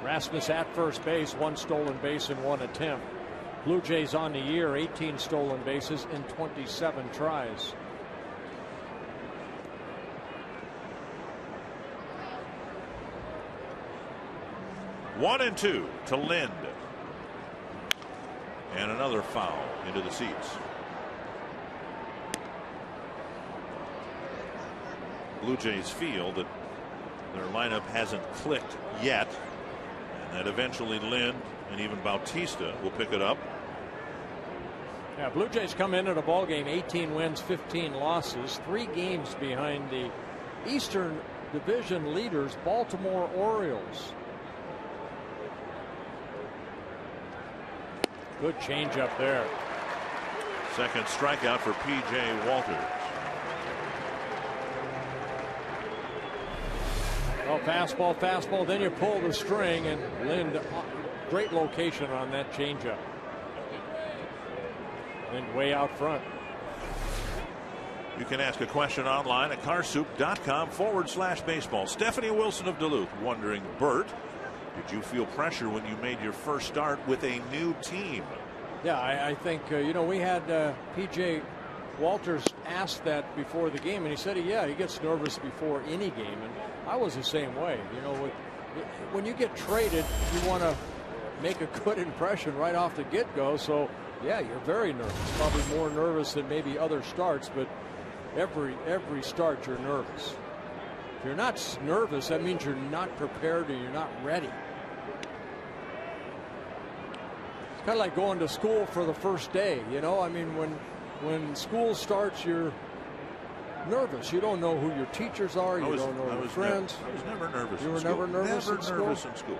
[SPEAKER 3] Rasmus at first base, 1 stolen base in 1 attempt. Blue Jays on the year, 18 stolen bases in 27 tries.
[SPEAKER 2] One and 2 to Lind. And another foul into the seats. Blue Jays feel that their lineup hasn't clicked yet, and that eventually Lind and even Bautista will pick it up.
[SPEAKER 3] Yeah, Blue Jays come into the ball game 18 wins, 15 losses, 3 games behind the Eastern Division leaders, Baltimore Orioles. Good changeup there.
[SPEAKER 2] Second strikeout for P.J. Walters.
[SPEAKER 3] Well, fastball, then you pull the string, and Lind, great location on that changeup. Lind way out front.
[SPEAKER 2] You can ask a question online at carsoup.com/baseball. Stephanie Wilson of Duluth wondering, Bert, did you feel pressure when you made your first start with a new team?
[SPEAKER 3] Yeah, I think, we had P.J. Walters asked that before the game, and he said, he gets nervous before any game, and I was the same way. When you get traded, you want to make a good impression right off the get-go, so yeah, you're very nervous, probably more nervous than maybe other starts, but every start you're nervous. If you're not nervous, that means you're not prepared or you're not ready. It's kind of like going to school for the first day. I mean, when school starts, you're nervous. You don't know who your teachers are. You don't know your friends.
[SPEAKER 2] I was never nervous.
[SPEAKER 3] You were never nervous in school?
[SPEAKER 2] Never nervous in school.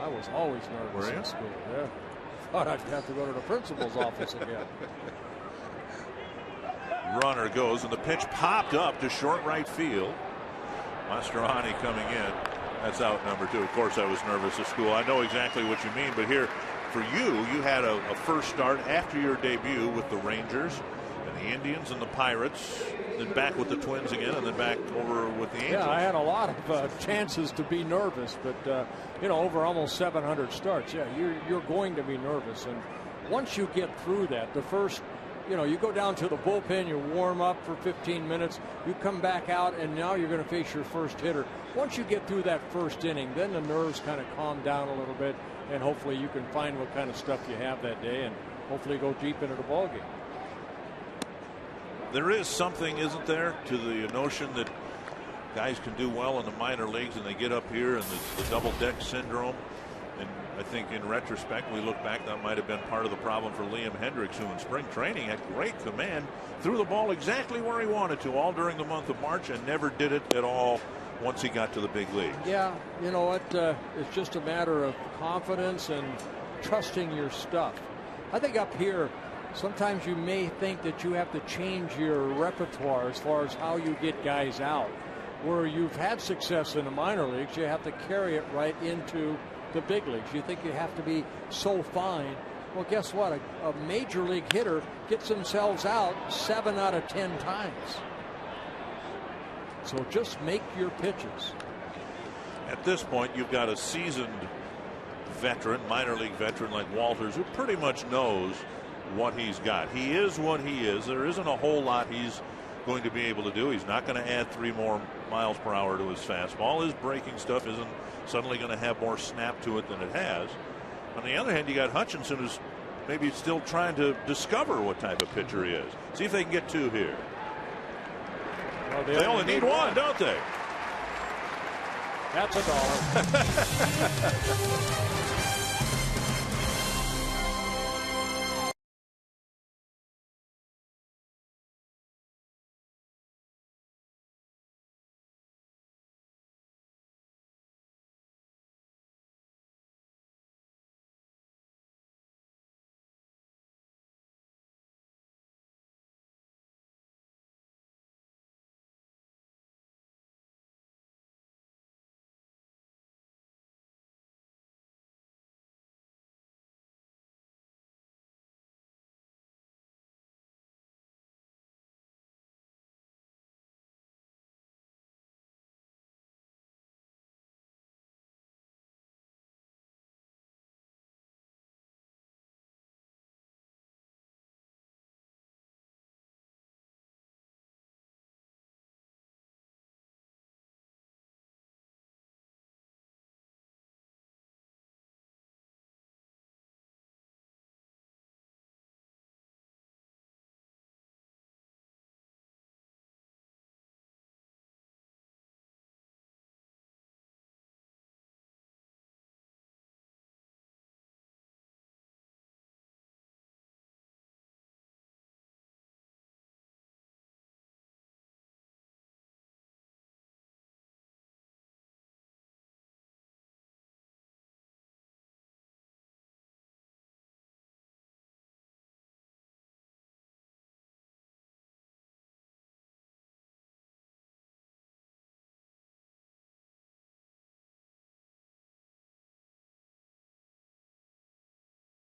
[SPEAKER 3] I was always nervous in school. Yeah. Thought I'd have to go to the principal's office again.
[SPEAKER 2] Runner goes, and the pitch popped up to short right field. Mastroianni coming in. That's out number 2. Of course, I was nervous at school. I know exactly what you mean, but here, for you had a first start after your debut with the Rangers and the Indians and the Pirates, then back with the Twins again, and then back over with the Angels.
[SPEAKER 3] Yeah, I had a lot of chances to be nervous, but over almost 700 starts. Yeah, you're going to be nervous, and once you get through that, the first you know, you go down to the bullpen, you warm up for 15 minutes, you come back out, and now you're going to face your first hitter. Once you get through that first inning, then the nerves kind of calm down a little bit, and hopefully you can find what kind of stuff you have that day and hopefully go deep into the ballgame.
[SPEAKER 2] There is something, isn't there, to the notion that guys can do well in the minor leagues and they get up here and the double deck syndrome. And I think in retrospect, we look back, that might have been part of the problem for Liam Hendricks, who in spring training had great command, threw the ball exactly where he wanted to all during the month of March and never did it at all once he got to the big league.
[SPEAKER 3] Yeah, you know what? It's just a matter of confidence and trusting your stuff. I think up here, sometimes you may think that you have to change your repertoire as far as how you get guys out. Where you've had success in the minor leagues, you have to carry it right into the big leagues. You think you have to be so fine. Well, guess what? A major league hitter gets themselves out 7 out of 10 times. So just make your pitches.
[SPEAKER 2] At this point, you've got a seasoned veteran, minor league veteran like Walters, who pretty much knows what he's got. He is what he is. There isn't a whole lot he's going to be able to do. He's not going to add 3 more miles per hour to his fastball. His breaking stuff isn't suddenly going to have more snap to it than it has. On the other hand, you got Hutchinson, who's maybe still trying to discover what type of pitcher he is. See if they can get 2 here.
[SPEAKER 3] Well,
[SPEAKER 2] they only need one, don't they?
[SPEAKER 3] That's $1.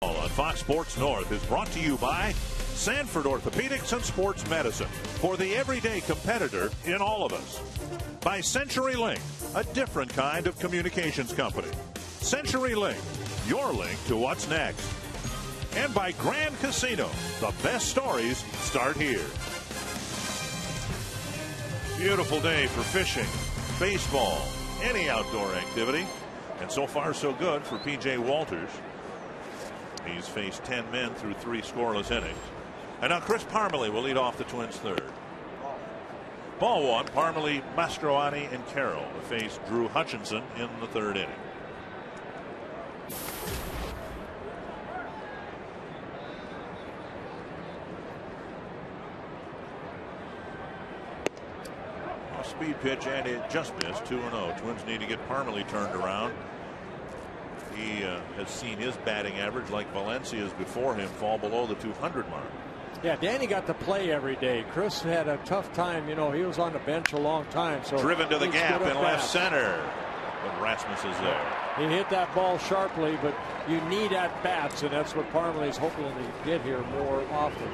[SPEAKER 2] On Fox Sports North is brought to you by Sanford Orthopedics and Sports Medicine, for the everyday competitor in all of us. By CenturyLink, a different kind of communications company. CenturyLink, your link to what's next. And by Grand Casino, the best stories start here. Beautiful day for fishing, baseball, any outdoor activity. And so far so good for P.J. Walters. He's faced 10 men through 3 scoreless innings. And now Chris Parmelee will lead off the Twins' third. Ball 1, Parmelee, Mastroianni, and Carroll face Drew Hutchinson in the 3rd inning. A speed pitch, and it just missed. 2-0. Twins need to get Parmelee turned around. He has seen his batting average, like Valencia's before him, fall below the 200 mark.
[SPEAKER 3] Yeah, Danny got to play every day. Chris had a tough time. You know, he was on the bench a long time. So
[SPEAKER 2] driven to the gap in left center. But Rasmus is there.
[SPEAKER 3] He hit that ball sharply, but you need at-bats, and that's what Parmelee's hoping to get here more often.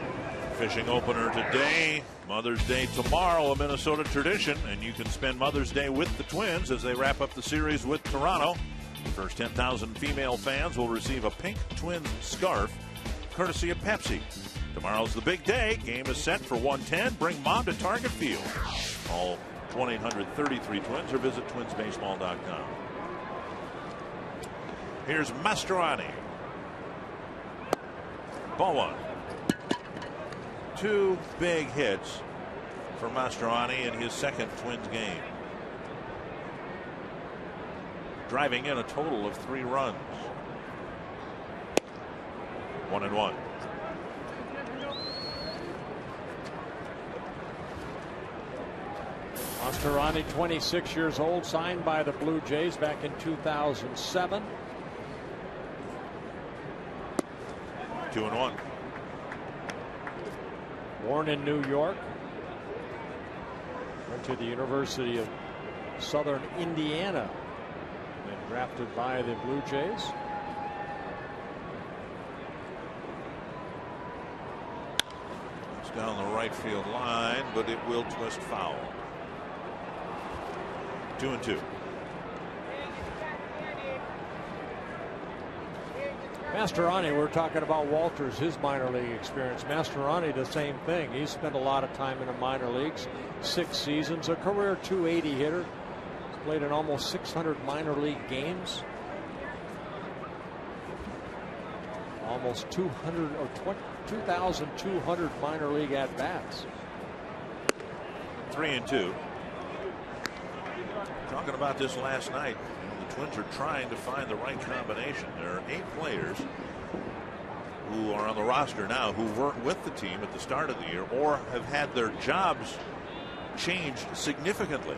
[SPEAKER 2] Fishing opener today. Mother's Day tomorrow, a Minnesota tradition. And you can spend Mother's Day with the Twins as they wrap up the series with Toronto. The first 10,000 female fans will receive a pink Twins scarf, courtesy of Pepsi. Tomorrow's the big day. Game is set for 1:10. Bring Mom to Target Field. Call 1-800-33-TWINS or visit twinsbaseball.com. Here's Mastroianni. Ball one. Two big hits for Mastroianni in his second Twins game, driving in a total of 3 runs. 1-1.
[SPEAKER 3] Mastroianni, 26 years old, signed by the Blue Jays back in 2007.
[SPEAKER 2] 2-1.
[SPEAKER 3] Born in New York. Went to the University of Southern Indiana. And drafted by the Blue Jays.
[SPEAKER 2] It's down the right field line, but it will twist foul. 2-2.
[SPEAKER 3] Mastroianni, we're talking about Walters, his minor league experience. Mastroianni, the same thing. He spent a lot of time in the minor leagues, 6 seasons, a career .280 hitter. He's played in almost 600 minor league games. Almost 2,200 minor league at bats.
[SPEAKER 2] 3-2. Talking about this last night. The Twins are trying to find the right combination. There are 8 players who are on the roster now who weren't with the team at the start of the year or have had their jobs changed significantly.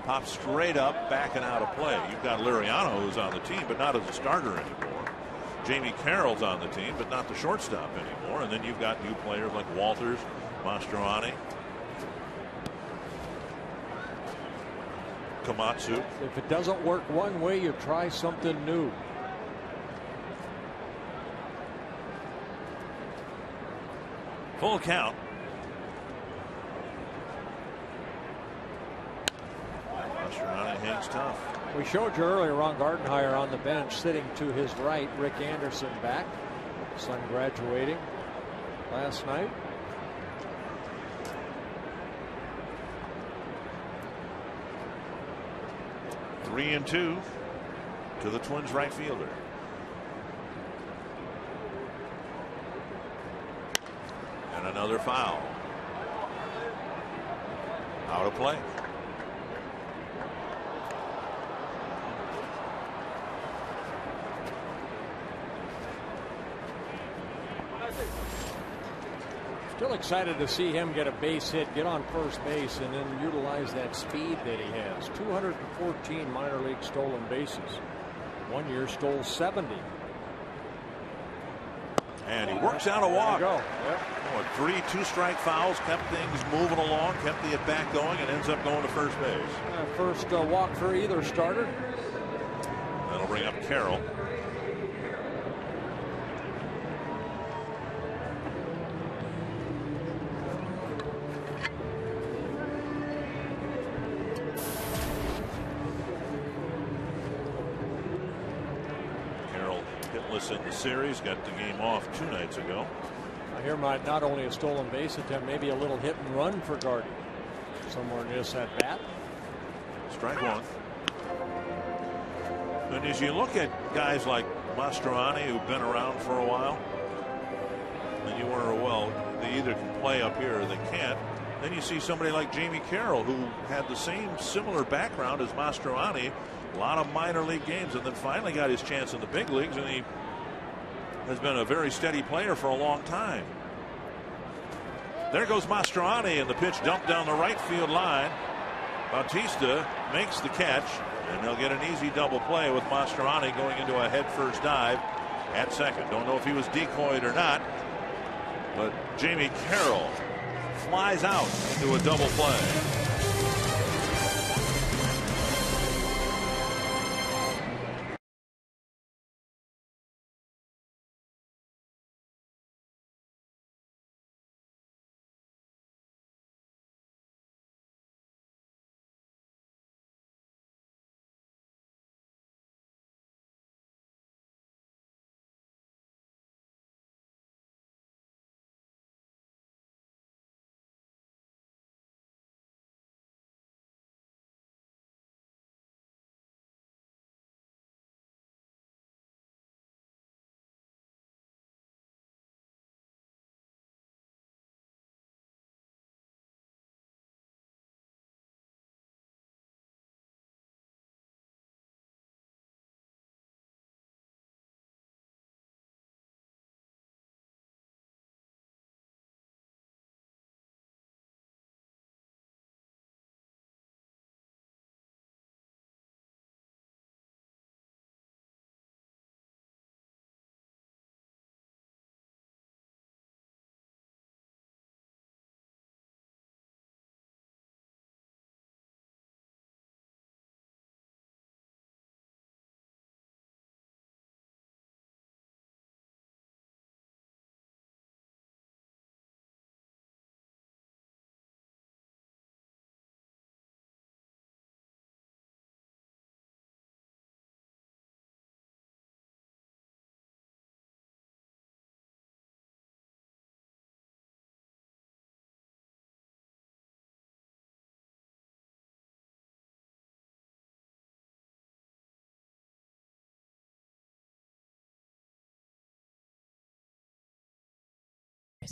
[SPEAKER 2] Pop straight up, backing out of play. You've got Liriano, who's on the team, but not as a starter anymore. Jamie Carroll's on the team, but not the shortstop anymore. And then you've got new players like Walters, Mastroianni, Komatsu.
[SPEAKER 3] If it doesn't work one way, you try something new.
[SPEAKER 2] Full count. Mastroianni hangs tough.
[SPEAKER 3] We showed you earlier Ron Gardenhire on the bench sitting to his right. Rick Anderson back. Son graduating last night.
[SPEAKER 2] Three and 2 to the Twins right fielder. And another foul. Out of play.
[SPEAKER 3] Still excited to see him get a base hit, get on first base, and then utilize that speed that he has. 214 minor league stolen bases. 1 year stole 70.
[SPEAKER 2] And he works out a walk.
[SPEAKER 3] There you go. Yep.
[SPEAKER 2] 3 2-strike fouls, kept things moving along, kept the at bat going, and ends up going to first base.
[SPEAKER 3] First walk for either starter.
[SPEAKER 2] That'll bring up Carroll. In the series, got the game off 2 nights ago.
[SPEAKER 3] I hear not only a stolen base attempt, maybe a little hit and run for Garden somewhere near this at bat.
[SPEAKER 2] Strike one. And as you look at guys like Mastroianni, who've been around for a while, and you wonder, well, they either can play up here or they can't. Then you see somebody like Jamie Carroll, who had the same similar background as Mastroianni, a lot of minor league games, and then finally got his chance in the big leagues, and he has been a very steady player for a long time. There goes Mastroianni, and the pitch dumped down the right field line. Bautista makes the catch, and they'll get an easy double play with Mastroianni going into a head-first dive at second. Don't know if he was decoyed or not, but Jamie Carroll flies out into a double play.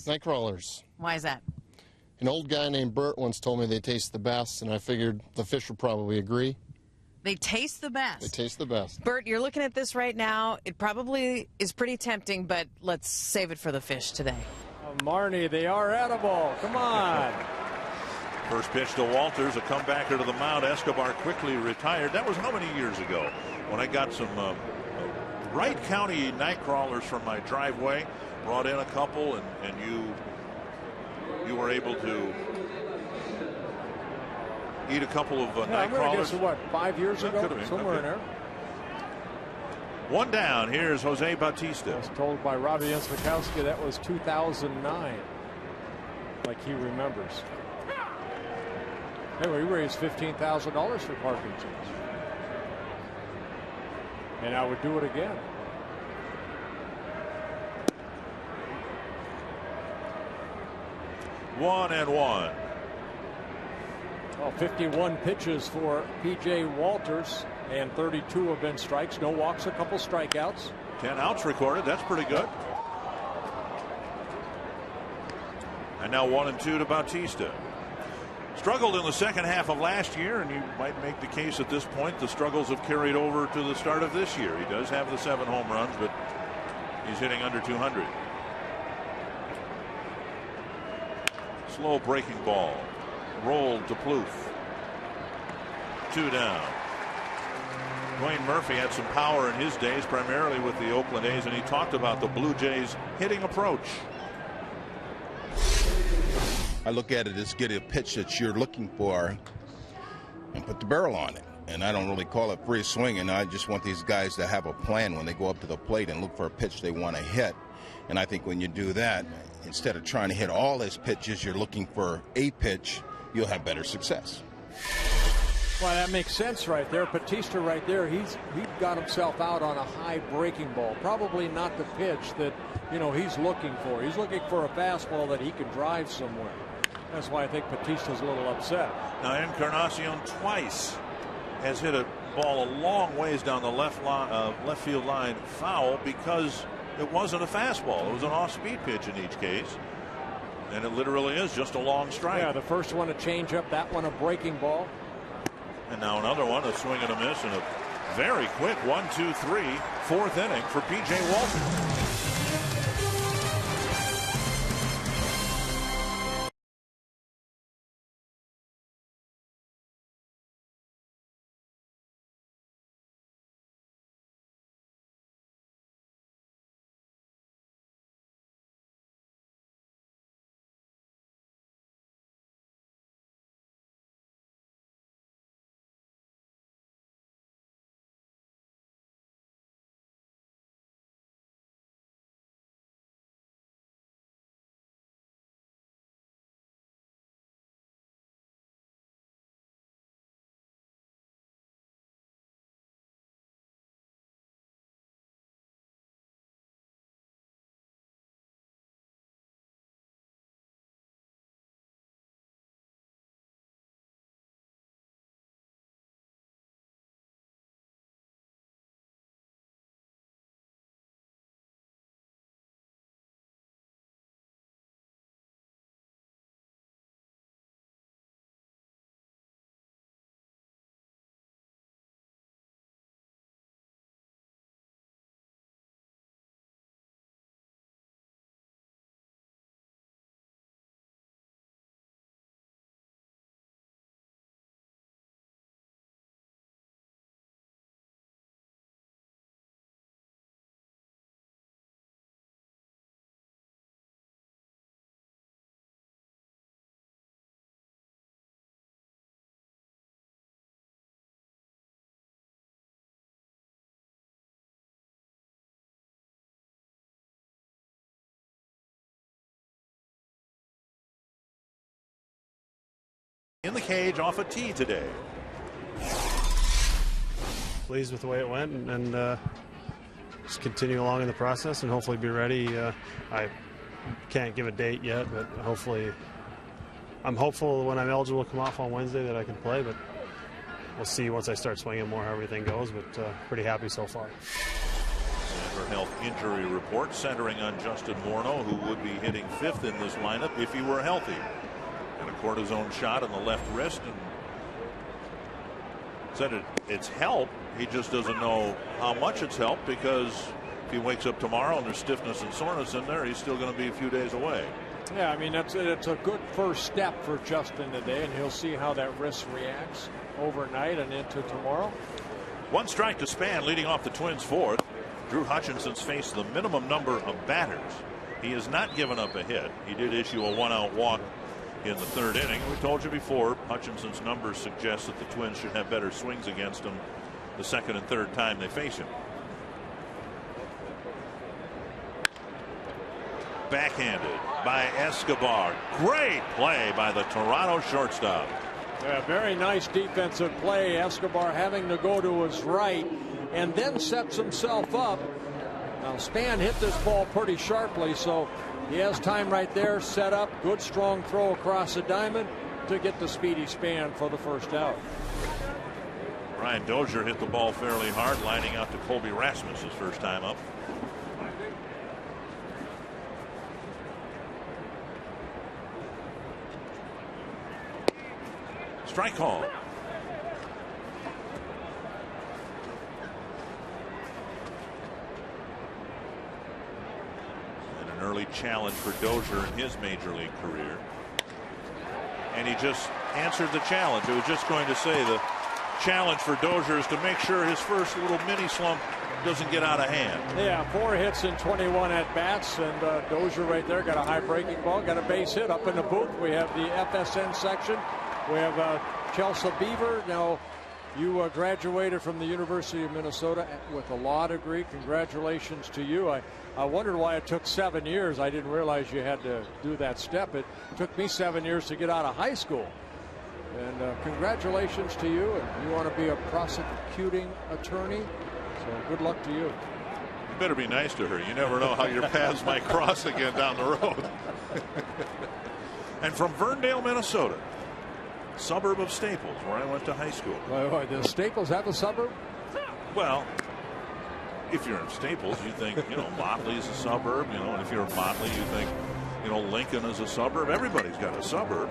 [SPEAKER 8] Night crawlers.
[SPEAKER 4] Why is that?
[SPEAKER 8] An old guy named Bert once told me they taste the best, and I figured the fish would probably agree.
[SPEAKER 4] They taste the best.
[SPEAKER 8] They taste the best.
[SPEAKER 4] Bert, you're looking at this right now. It probably is pretty tempting, but let's save it for the fish today.
[SPEAKER 3] Marnie, they are edible. Come on.
[SPEAKER 2] First pitch to Walters, a comebacker to the mound. Escobar quickly retired. That was how many years ago? When I got some Wright County night crawlers from my driveway, brought in a couple, and you were able to eat a couple of night crawlers.
[SPEAKER 3] Guess what, 5 years ago? Somewhere in there.
[SPEAKER 2] One down. Here's Jose Bautista.
[SPEAKER 3] I was told by Robbie Ensmikowski that was 2009. Like he remembers. Anyway, he raised $15,000 for Parkinson's. And I would do it again.
[SPEAKER 2] One and one.
[SPEAKER 3] Well, 51 pitches for P.J. Walters, and 32 have been strikes. No walks, a couple strikeouts.
[SPEAKER 2] 10 outs recorded. That's pretty good. And now 1-2 to Bautista. Struggled in the second half of last year, and you might make the case at this point the struggles have carried over to the start of this year. He does have the 7 home runs, but he's hitting under 200. Slow breaking ball. Rolled to Plouffe. 2 down. Dwayne Murphy had some power in his days, primarily with the Oakland A's, and he talked about the Blue Jays' hitting approach.
[SPEAKER 9] I look at it as get a pitch that you're looking for and put the barrel on it. And I don't really call it free swinging. I just want these guys to have a plan when they go up to the plate and look for a pitch they want to hit. And I think when you do that, instead of trying to hit all his pitches, you're looking for a pitch, you'll have better success.
[SPEAKER 3] Well, that makes sense right there. Bautista right there, he got himself out on a high breaking ball. Probably not the pitch that, he's looking for. He's looking for a fastball that he can drive somewhere. That's why I think Bautista's a little upset.
[SPEAKER 2] Now, Encarnacion twice has hit a ball a long ways down the left field line foul because it wasn't a fastball. It was an off-speed pitch in each case. And it literally is just a long strike.
[SPEAKER 3] Yeah, the first one a changeup, that one a breaking ball.
[SPEAKER 2] And now another one, a swing and a miss, and a very quick 1-2-3 fourth inning for P.J. Walters. In the cage off a tee today.
[SPEAKER 10] Pleased with the way it went, and just continue along in the process and hopefully be ready. I can't give a date yet, but hopefully I'm hopeful when I'm eligible to come off on Wednesday that I can play, but we'll see once I start swinging more how everything goes, but pretty happy so far.
[SPEAKER 2] and her health injury report centering on Justin Morneau, who would be hitting 5th in this lineup if he were healthy. And a cortisone shot on the left wrist, and said it's helped. He just doesn't know how much it's helped, because if he wakes up tomorrow and there's stiffness and soreness in there, he's still going to be a few days away.
[SPEAKER 3] Yeah, I mean, it's a good first step for Justin today, and he'll see how that wrist reacts overnight and into tomorrow.
[SPEAKER 2] 1 strike to Span, leading off the Twins' 4th. Drew Hutchinson's faced the minimum number of batters. He has not given up a hit. He did issue a 1-out walk in the 3rd inning. We told you before, Hutchinson's numbers suggest that the Twins should have better swings against him the 2nd and 3rd time they face him. Backhanded by Escobar. Great play by the Toronto shortstop.
[SPEAKER 3] Yeah, very nice defensive play. Escobar having to go to his right and then sets himself up. Now Span hit this ball pretty sharply, so he has time right there. Set up, good strong throw across the diamond to get the speedy Span for the 1st out.
[SPEAKER 2] Brian Dozier hit the ball fairly hard, lining out to Colby Rasmus his 1st time up. Strike call. And an early challenge for Dozier in his major league career. And he just answered the challenge. I was just going to say the challenge for Dozier is to make sure his first little mini slump doesn't get out of hand.
[SPEAKER 3] Yeah, 4 hits in 21 at bats, and Dozier right there got a high breaking ball, got a base hit. Up in the booth we have the FSN section. We have Chelsea Beaver. Now, you graduated from the University of Minnesota with a law degree. Congratulations to you. I wondered why it took 7 years. I didn't realize you had to do that step. It took me 7 years to get out of high school. And congratulations to you. And you want to be a prosecuting attorney, so good luck to you.
[SPEAKER 2] You better be nice to her. You never know how your paths might cross again down the road. And from Ferndale, Minnesota, suburb of Staples, where I went to high school.
[SPEAKER 3] Does Staples have a suburb?
[SPEAKER 2] Well, if you're in Staples, you think, Motley is a suburb, and if you're in Motley, you think, Lincoln is a suburb. Everybody's got a suburb.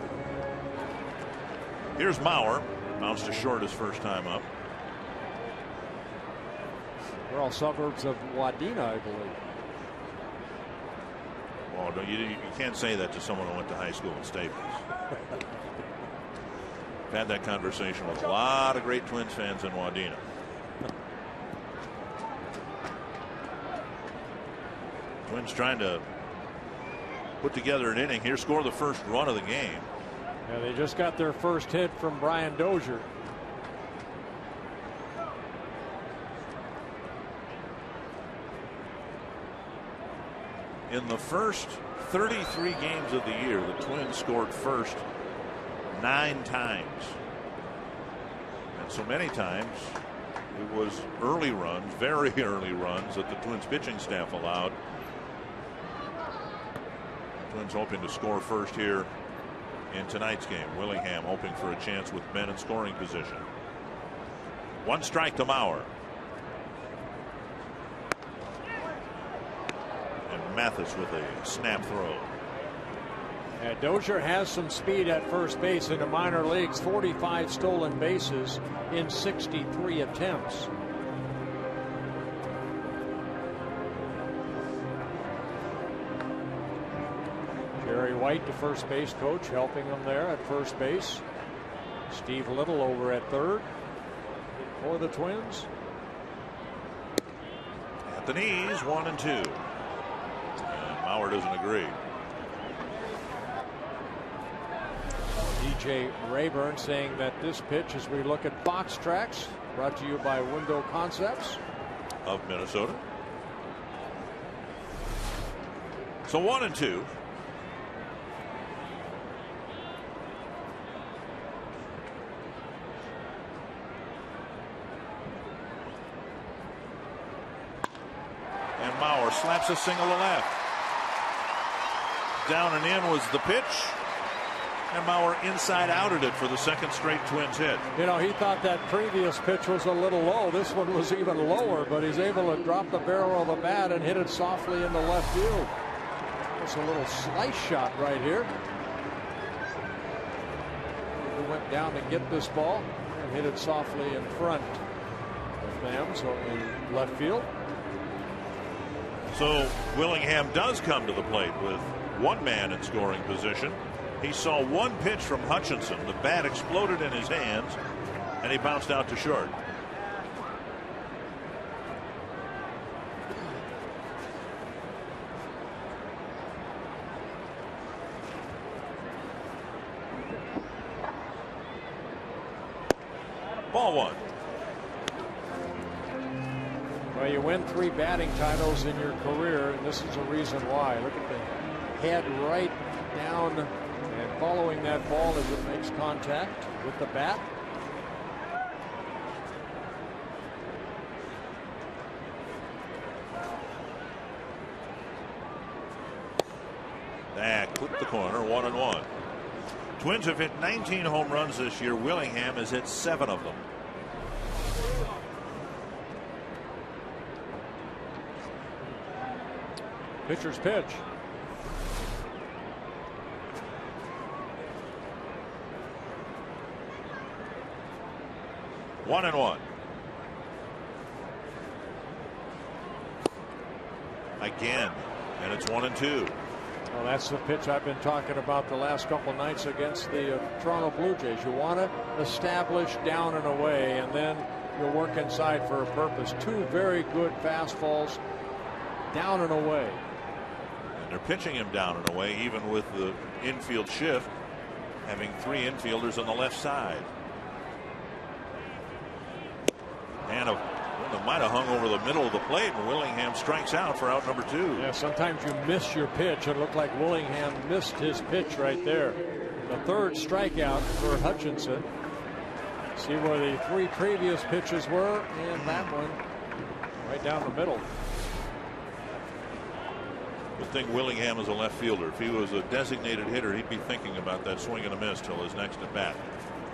[SPEAKER 2] Here's Mauer. Bounced to short his 1st time up.
[SPEAKER 3] They're all suburbs of Wadena, I believe.
[SPEAKER 2] Well, you can't say that to someone who went to high school in Staples. Had that conversation with a lot of great Twins fans in Wadena. Twins trying to put together an inning here, score the 1st run of the game.
[SPEAKER 3] Yeah, they just got their 1st hit from Brian Dozier.
[SPEAKER 2] In the first 33 games of the year, the Twins scored first 9 times. And so many times it was early runs, very early runs, that the Twins pitching staff allowed. Twins hoping to score first here in tonight's game. Willingham hoping for a chance with men in scoring position. 1 strike to Mauer. And Mathis with a snap throw.
[SPEAKER 3] Yeah, Dozier has some speed at first base in the minor leagues. 45 stolen bases in 63 attempts. Jerry White, the first base coach, helping him there at first base. Steve Little over at 3rd for the Twins.
[SPEAKER 2] At the knees, 1 and 2. And Mauer doesn't agree.
[SPEAKER 3] DJ Rayburn saying that this pitch, as we look at box tracks, brought to you by Window Concepts
[SPEAKER 2] of Minnesota. So 1 and 2. And Mauer slaps a single to left. Down and in was the pitch. And Mauer inside-outed it for the second straight Twins hit.
[SPEAKER 3] You know, he thought that previous pitch was a little low. This one was even lower, but he's able to drop the barrel of the bat and hit it softly into left field. It's a little slice shot right here. He went down to get this ball and hit it softly in front of them, so in left field.
[SPEAKER 2] So Willingham does come to the plate with one man in scoring position. He saw one pitch from Hutchinson. The bat exploded in his hands, and he bounced out to short. Ball one.
[SPEAKER 3] Well, you win 3 batting titles in your career, and this is a reason why. Look at the head right down and following that ball as it makes contact with the bat.
[SPEAKER 2] That clipped the corner, 1-1. Twins have hit 19 home runs this year. Willingham has hit 7 of them.
[SPEAKER 3] Pitcher's pitch.
[SPEAKER 2] One and one. Again, and it's 1-2.
[SPEAKER 3] Well, that's the pitch I've been talking about the last couple nights against the Toronto Blue Jays. You want to establish down and away, and then you'll work inside for a purpose. 2 very good fastballs down and away.
[SPEAKER 2] And they're pitching him down and away, even with the infield shift, having 3 infielders on the left side. And it might have hung over the middle of the plate, and Willingham strikes out for out number 2.
[SPEAKER 3] Yeah, sometimes you miss your pitch. It looked like Willingham missed his pitch right there. The 3rd strikeout for Hutchinson. See where the 3 previous pitches were, and that one right down the middle.
[SPEAKER 2] Good thing Willingham is a left fielder. If he was a designated hitter, he'd be thinking about that swing and a miss till his next at bat.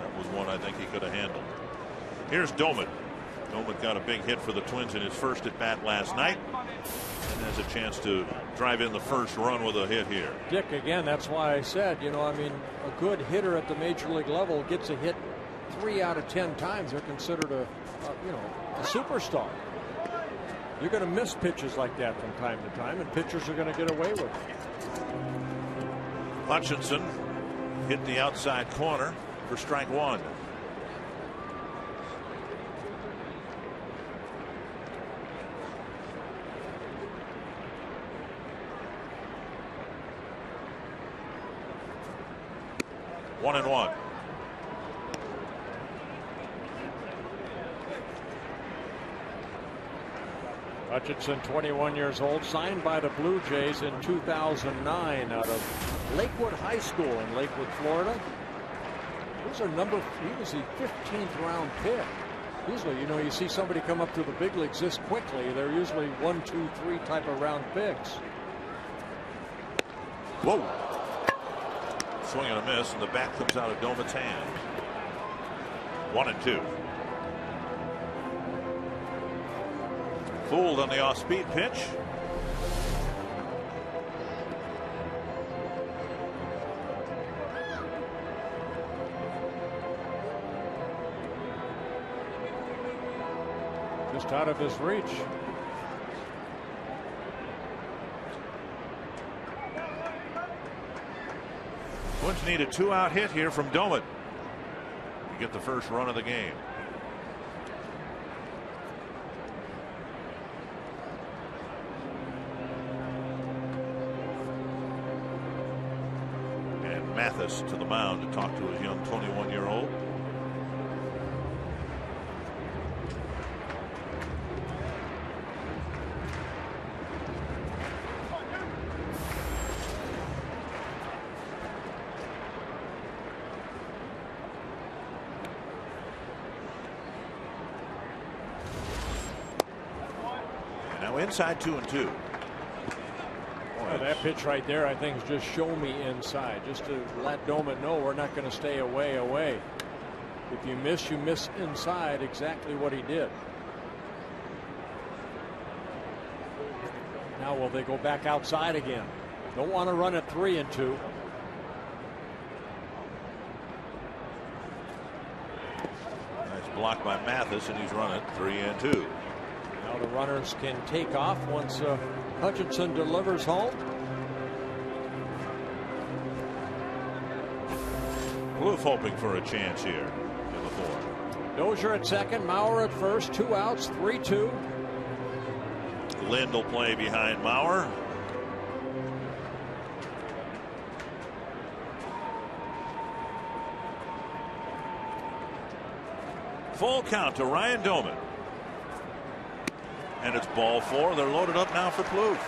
[SPEAKER 2] That was one I think he could have handled. Here's Doman. Doman got a big hit for the Twins in his first at bat last night, and has a chance to drive in the first run with a hit here.
[SPEAKER 3] Dick, again, that's why I said, you know, I mean, a good hitter at the major league level gets a hit 3 out of 10 times. They're considered a superstar. You're going to miss pitches like that from time to time, and pitchers are going to get away with it.
[SPEAKER 2] Hutchinson hit the outside corner for strike 1. One and one.
[SPEAKER 3] Hutchinson, 21 years old, signed by the Blue Jays in 2009 out of Lakewood High School in Lakewood, Florida. He was the 15th round pick. Usually, you know, you see somebody come up to the big leagues this quickly, they're usually 1, 2, 3 type of round picks.
[SPEAKER 2] Whoa. Swing and a miss, and the bat comes out of Doman's hand. 1-2. Fooled on the off-speed pitch.
[SPEAKER 3] Just out of his reach.
[SPEAKER 2] Twins need a 2-out hit here from Doman to get the first run of the game. And Mathis to the mound to talk to his young 21-year-old. Inside 2-2. Boy,
[SPEAKER 3] that pitch right there, I think, is just show me inside, just to let Domet know we're not going to stay away. If you miss inside. Exactly what he did. Now will they go back outside again? Don't want to run at 3-2.
[SPEAKER 2] Nice block by Mathis, and he's run it 3-2.
[SPEAKER 3] Now the runners can take off once Hutchinson delivers home.
[SPEAKER 2] Plouffe hoping for a chance here in the 4th.
[SPEAKER 3] Dozier at second, Maurer at first, 2 outs, 3-2.
[SPEAKER 2] Lind will play behind Maurer. Full count to Ryan Domet. And it's ball 4. They're loaded up now for Plouffe.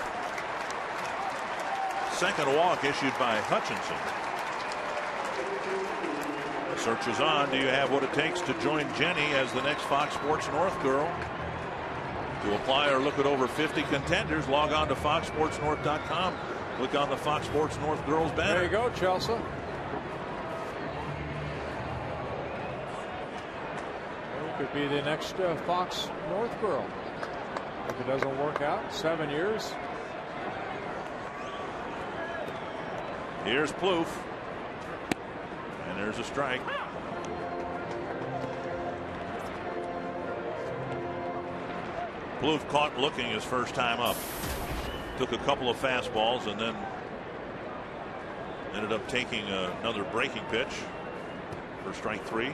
[SPEAKER 2] Second walk issued by Hutchinson. The search is on. Do you have what it takes to join Jenny as the next Fox Sports North girl? To apply or look at over 50 contenders, log on to foxsportsnorth.com. Click on the Fox Sports North girls banner.
[SPEAKER 3] There you go, Chelsea. Could be the next Fox North girl. If it doesn't work out, 7 years.
[SPEAKER 2] Here's Plouffe. And there's a strike. Plouffe caught looking his first time up. Took a couple of fastballs and then ended up taking another breaking pitch for strike 3.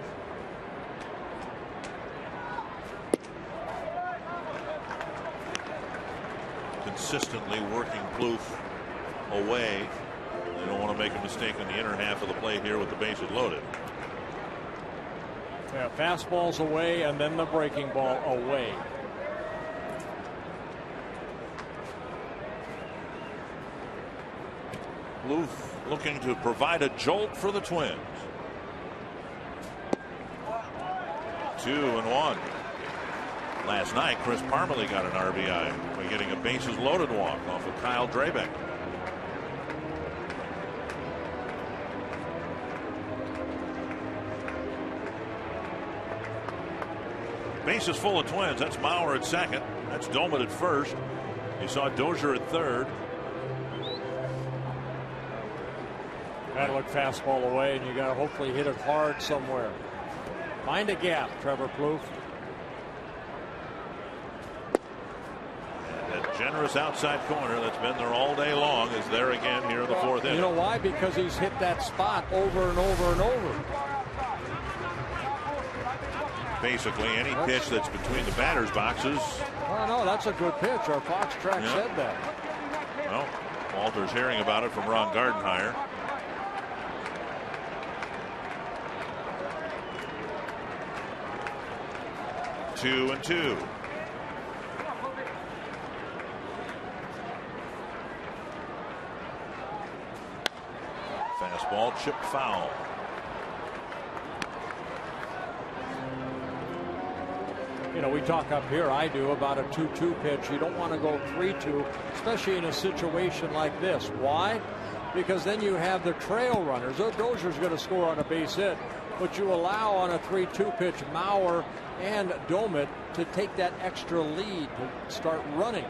[SPEAKER 2] Consistently working Plouffe away. They don't want to make a mistake on the inner half of the plate here with the bases loaded.
[SPEAKER 3] Yeah, fastballs away and then the breaking ball away.
[SPEAKER 2] Plouffe looking to provide a jolt for the Twins. 2-1. Last night, Chris Parmalee got an RBI by getting a bases loaded walk off of Kyle Drabeck. Bases full of Twins. That's Maurer at second. That's Domet at first. You saw Dozier at third.
[SPEAKER 3] Got to look fastball away, and you got to hopefully hit it hard somewhere. Find a gap, Trevor Plouffe.
[SPEAKER 2] That generous outside corner that's been there all day long is there again here in the 4th inning.
[SPEAKER 3] You know why? Because he's hit that spot over and over and over.
[SPEAKER 2] Basically any pitch that's between the batter's boxes.
[SPEAKER 3] Oh no, that's a good pitch. Our Fox track said that.
[SPEAKER 2] Well, Walter's hearing about it from Ron Gardenhire. Two and 2. Fastball chipped foul.
[SPEAKER 3] You know, we talk up here, I do, about a 2-2 pitch. You don't want to go 3-2, especially in a situation like this. Why? Because then you have the trail runners. Dozier's going to score on a base hit, but you allow on a 3-2 pitch Maurer and Domet to take that extra lead to start running.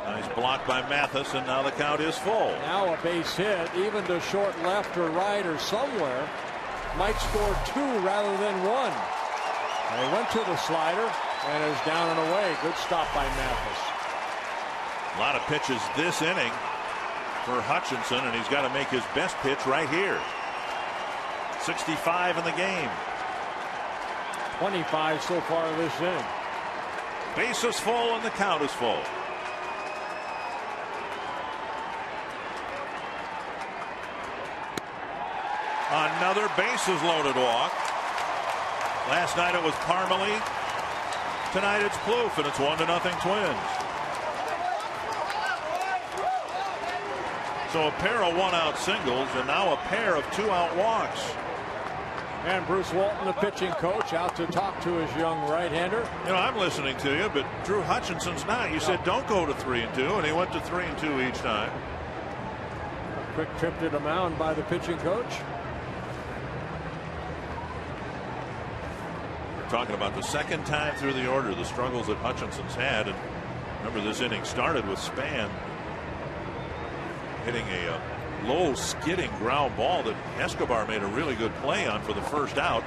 [SPEAKER 2] Nice block by Mathis, and now the count is full.
[SPEAKER 3] Now a base hit, even to short left or right or somewhere, might score 2 rather than 1. And he went to the slider and is down and away. Good stop by Mathis.
[SPEAKER 2] A lot of pitches this inning for Hutchinson, and he's got to make his best pitch right here. 65 in the game.
[SPEAKER 3] 25 so far this inning.
[SPEAKER 2] Base is full and the count is full. Another bases loaded walk. Last night it was Parmalee. Tonight it's Plouffe, and it's 1-0 Twins. So a pair of 1-out singles and now a pair of 2-out walks.
[SPEAKER 3] And Bruce Walton, the pitching coach, out to talk to his young right-hander.
[SPEAKER 2] You know, I'm listening to you, but Drew Hutchinson's not. You said don't go to 3-2, and he went to 3-2 each time.
[SPEAKER 3] A quick trip to the mound by the pitching coach.
[SPEAKER 2] We're talking about the second time through the order, the struggles that Hutchinson's had. And remember, this inning started with Span hitting a low skidding ground ball that Escobar made a really good play on for the first out.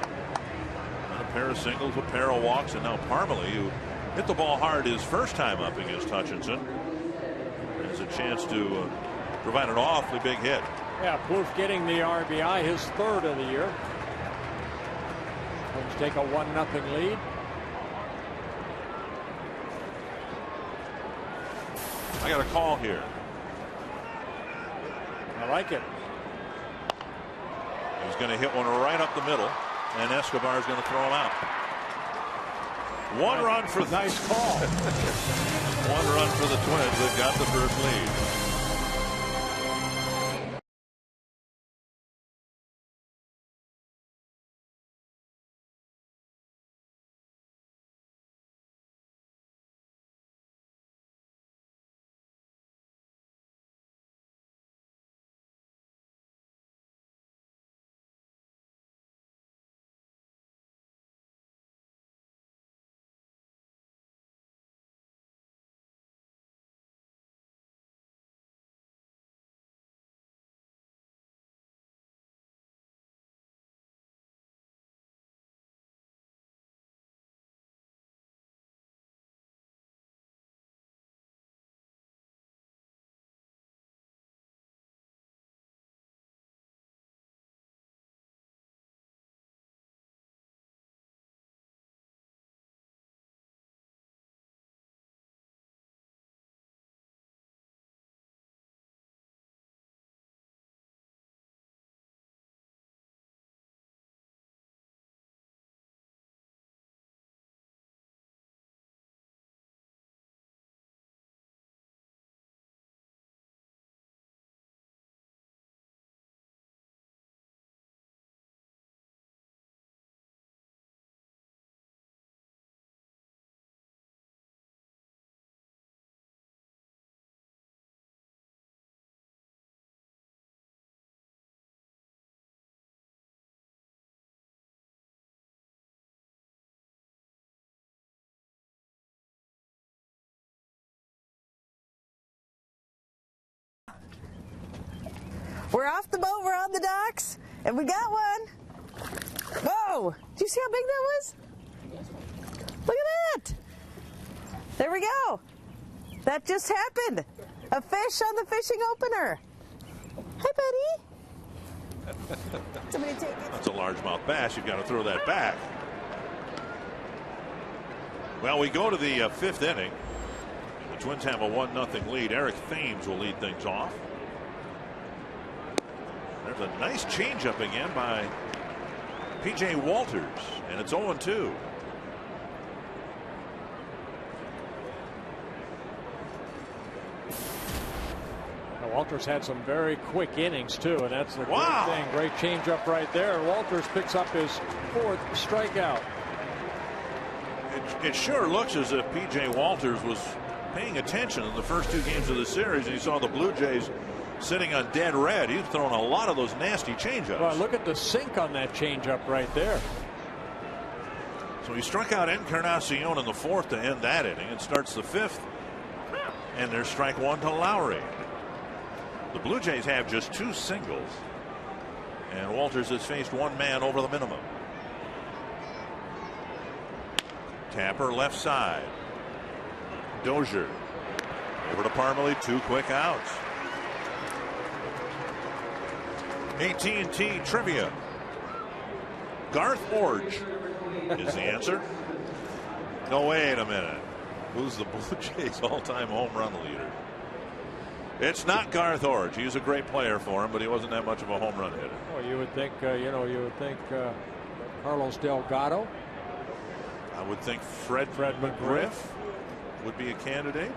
[SPEAKER 2] And a pair of singles, a pair of walks, and now Parmalee, who hit the ball hard his first time up against Hutchinson, has a chance to provide an awfully big hit.
[SPEAKER 3] Yeah, Plouffe getting the RBI, his third of the year. Let's take a 1-0 lead.
[SPEAKER 2] I got a call here.
[SPEAKER 3] I like it.
[SPEAKER 2] He's going to hit one right up the middle, and Escobar is going to throw him out. One run for
[SPEAKER 3] nice call.
[SPEAKER 2] 1 run for the Twins that got the first lead.
[SPEAKER 4] We're off the boat, we're on the docks, and we got one. Whoa! Do you see how big that was? Look at that! There we go. That just happened. A fish on the fishing opener. Hi, buddy. Somebody take it.
[SPEAKER 2] That's a largemouth bass. You've got to throw that back. Well, we go to the fifth inning. The Twins have a 1-0 lead. Eric Thames will lead things off. There's a nice changeup again by P.J. Walters, and it's 0-2.
[SPEAKER 3] Walters had some very quick innings too, and that's the great thing. Great changeup right there. Walters picks up his 4th strikeout.
[SPEAKER 2] It sure looks as if P.J. Walters was paying attention in the first 2 games of the series, and he saw the Blue Jays sitting on dead red. He's throwing a lot of those nasty changeups.
[SPEAKER 3] Well, look at the sink on that changeup right there.
[SPEAKER 2] So he struck out Encarnacion in the 4th to end that inning, and starts the 5th. And there's strike 1 to Lowry. The Blue Jays have just 2 singles, and Walters has faced 1 man over the minimum. Tapper left side. Dozier over to Parmalee. 2 quick outs. AT&T trivia. Garth Orge is the answer. No, wait a minute. Who's the Blue Jays all-time home run leader? It's not Garth Orge. He was a great player for him, but he wasn't that much of a home run hitter.
[SPEAKER 3] Well, you would think, Carlos Delgado.
[SPEAKER 2] I would think Fred McGriff would be a candidate.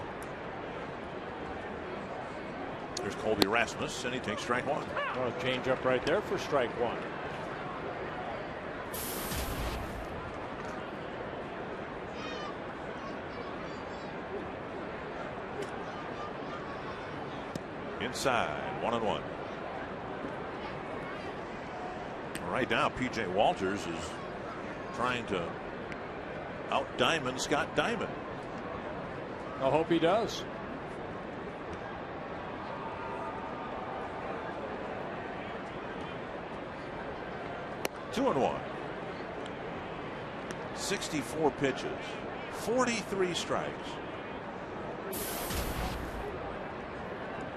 [SPEAKER 2] There's Colby Rasmus, and he takes strike 1.
[SPEAKER 3] Oh, change up right there for strike 1.
[SPEAKER 2] inside. 1-1. Right now, P.J. Walters is trying to out-diamond Scott Diamond.
[SPEAKER 3] I hope he does.
[SPEAKER 2] Two and one. 64 pitches, 43 strikes.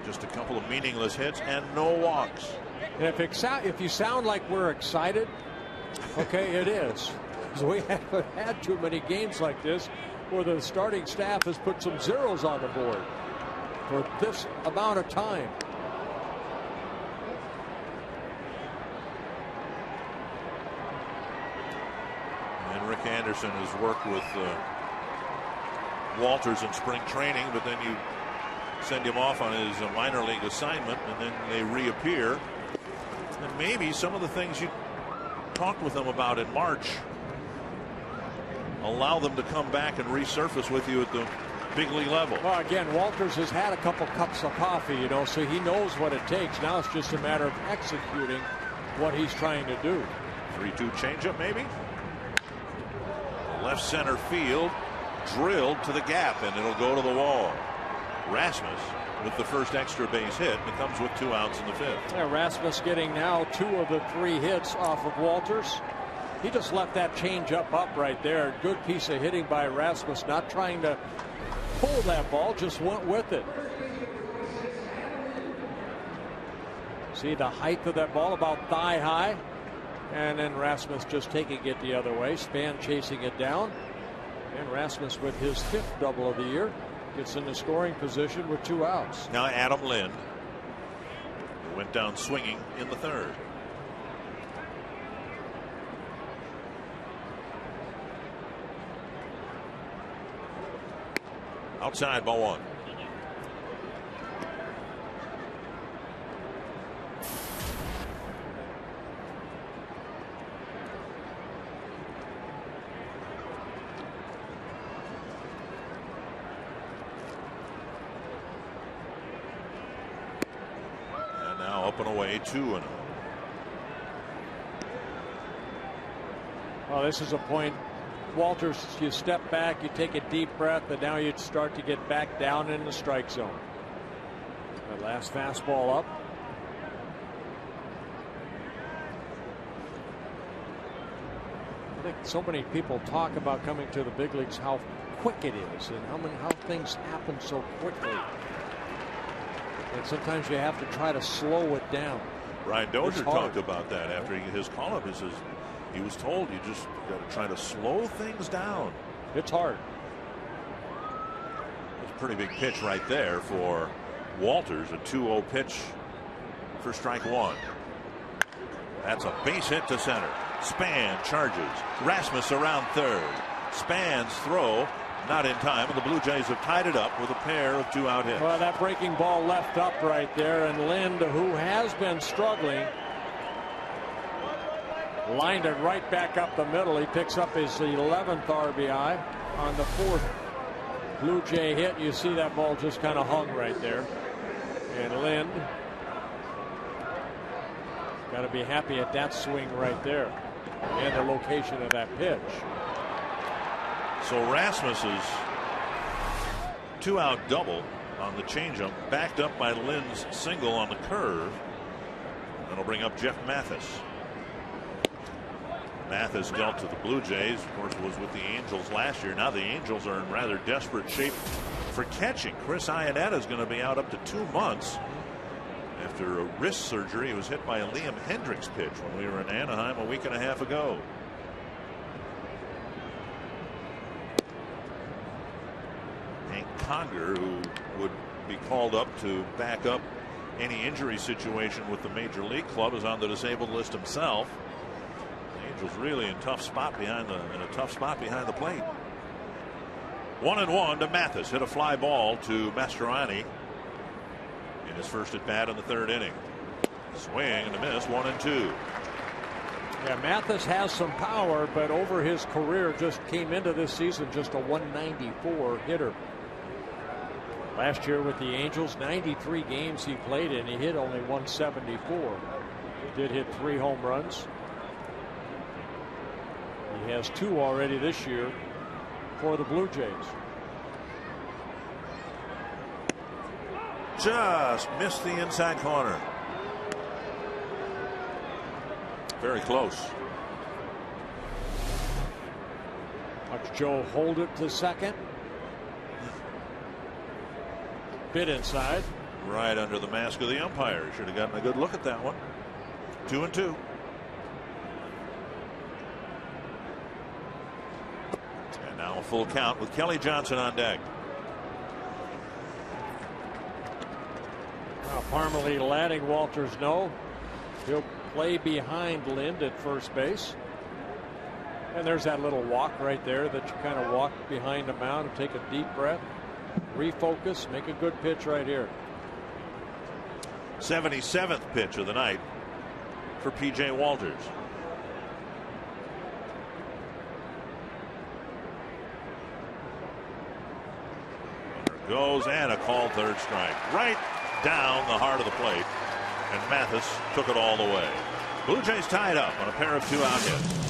[SPEAKER 2] Just a couple of meaningless hits and no walks.
[SPEAKER 3] And if you sound like we're excited, okay, it is. Because we haven't had too many games like this where the starting staff has put some zeros on the board for this amount of time.
[SPEAKER 2] And Rick Anderson has worked with Walters in spring training, but then you send him off on his minor league assignment, and then they reappear. And maybe some of the things you talked with them about in March, allow them to come back and resurface with you at the big league level.
[SPEAKER 3] Well, again, Walters has had a couple cups of coffee, you know, so he knows what it takes. Now it's just a matter of executing what he's trying to do.
[SPEAKER 2] 3-2 changeup, maybe. Left center field, drilled to the gap, and it'll go to the wall. Rasmus with the first extra base hit, and it comes with 2 outs in the 5th.
[SPEAKER 3] Yeah, Rasmus getting now 2 of the 3 hits off of Walters. He just left that changeup up right there. Good piece of hitting by Rasmus, not trying to pull that ball, just went with it. See the height of that ball, about thigh high. And then Rasmus just taking it the other way. Span chasing it down. And Rasmus with his 5th double of the year gets in the scoring position with 2 outs.
[SPEAKER 2] Now Adam Lind went down swinging in the 3rd. Outside, ball 1. And now up and away, 2-0.
[SPEAKER 3] Well, this is a point. Walters, you step back, you take a deep breath, and now you start to get back down in the strike zone. That last fastball up. I think so many people talk about coming to the big leagues, how quick it is, and how things happen so quickly. And sometimes you have to try to slow it down.
[SPEAKER 2] Ryan Dozier talked about that after his call up. He says he was told you just got to try to slow things down.
[SPEAKER 3] It's hard.
[SPEAKER 2] It's a pretty big pitch right there for Walters, a 2-0 pitch for strike 1. That's a base hit to center. Span charges. Rasmus around 3rd. Span's throw not in time, and the Blue Jays have tied it up with a pair of 2-out hits.
[SPEAKER 3] Well, that breaking ball left up right there, and Lind, who has been struggling, lined it right back up the middle. He picks up his 11th RBI on the 4th Blue Jay hit. You see that ball just kind of hung right there. And Lind got to be happy at that swing right there and the location of that pitch.
[SPEAKER 2] So Rasmus's 2-out double on the changeup, backed up by Lind's single on the curve. That'll bring up Jeff Mathis. Mathis dealt to the Blue Jays, of course, was with the Angels last year. Now the Angels are in rather desperate shape for catching. Chris Iannetta is going to be out up to 2 months after a wrist surgery. He was hit by a Liam Hendricks pitch when we were in Anaheim a week and a half ago. Hank Conger, who would be called up to back up any injury situation with the major league club, is on the disabled list himself. Angels really in a tough spot behind the plate. 1-1 to Mathis. Hit a fly ball to Mastroianni in his first at bat in the 3rd inning. Swing and a miss. 1-2.
[SPEAKER 3] Yeah, Mathis has some power, but over his career just came into this season just a 194 hitter. Last year with the Angels, 93 games he played in, he hit only 174. He did hit 3 home runs. He has 2 already this year for the Blue Jays.
[SPEAKER 2] Just missed the inside corner. Very close.
[SPEAKER 3] Watch Joe hold it to second. Bit inside.
[SPEAKER 2] Right under the mask of the umpire. Should have gotten a good look at that one. 2-2. And now a full count with Kelly Johnson on deck.
[SPEAKER 3] Now Parmalee letting Walters know he'll play behind Lind at first base. And there's that little walk right there that you kind of walk behind the mound and take a deep breath, refocus, make a good pitch right here.
[SPEAKER 2] 77th pitch of the night for P.J. Walters. There goes, and a called third strike. Right down the heart of the plate. And Mathis took it all the way. Blue Jays tied up on a pair of 2-out hits.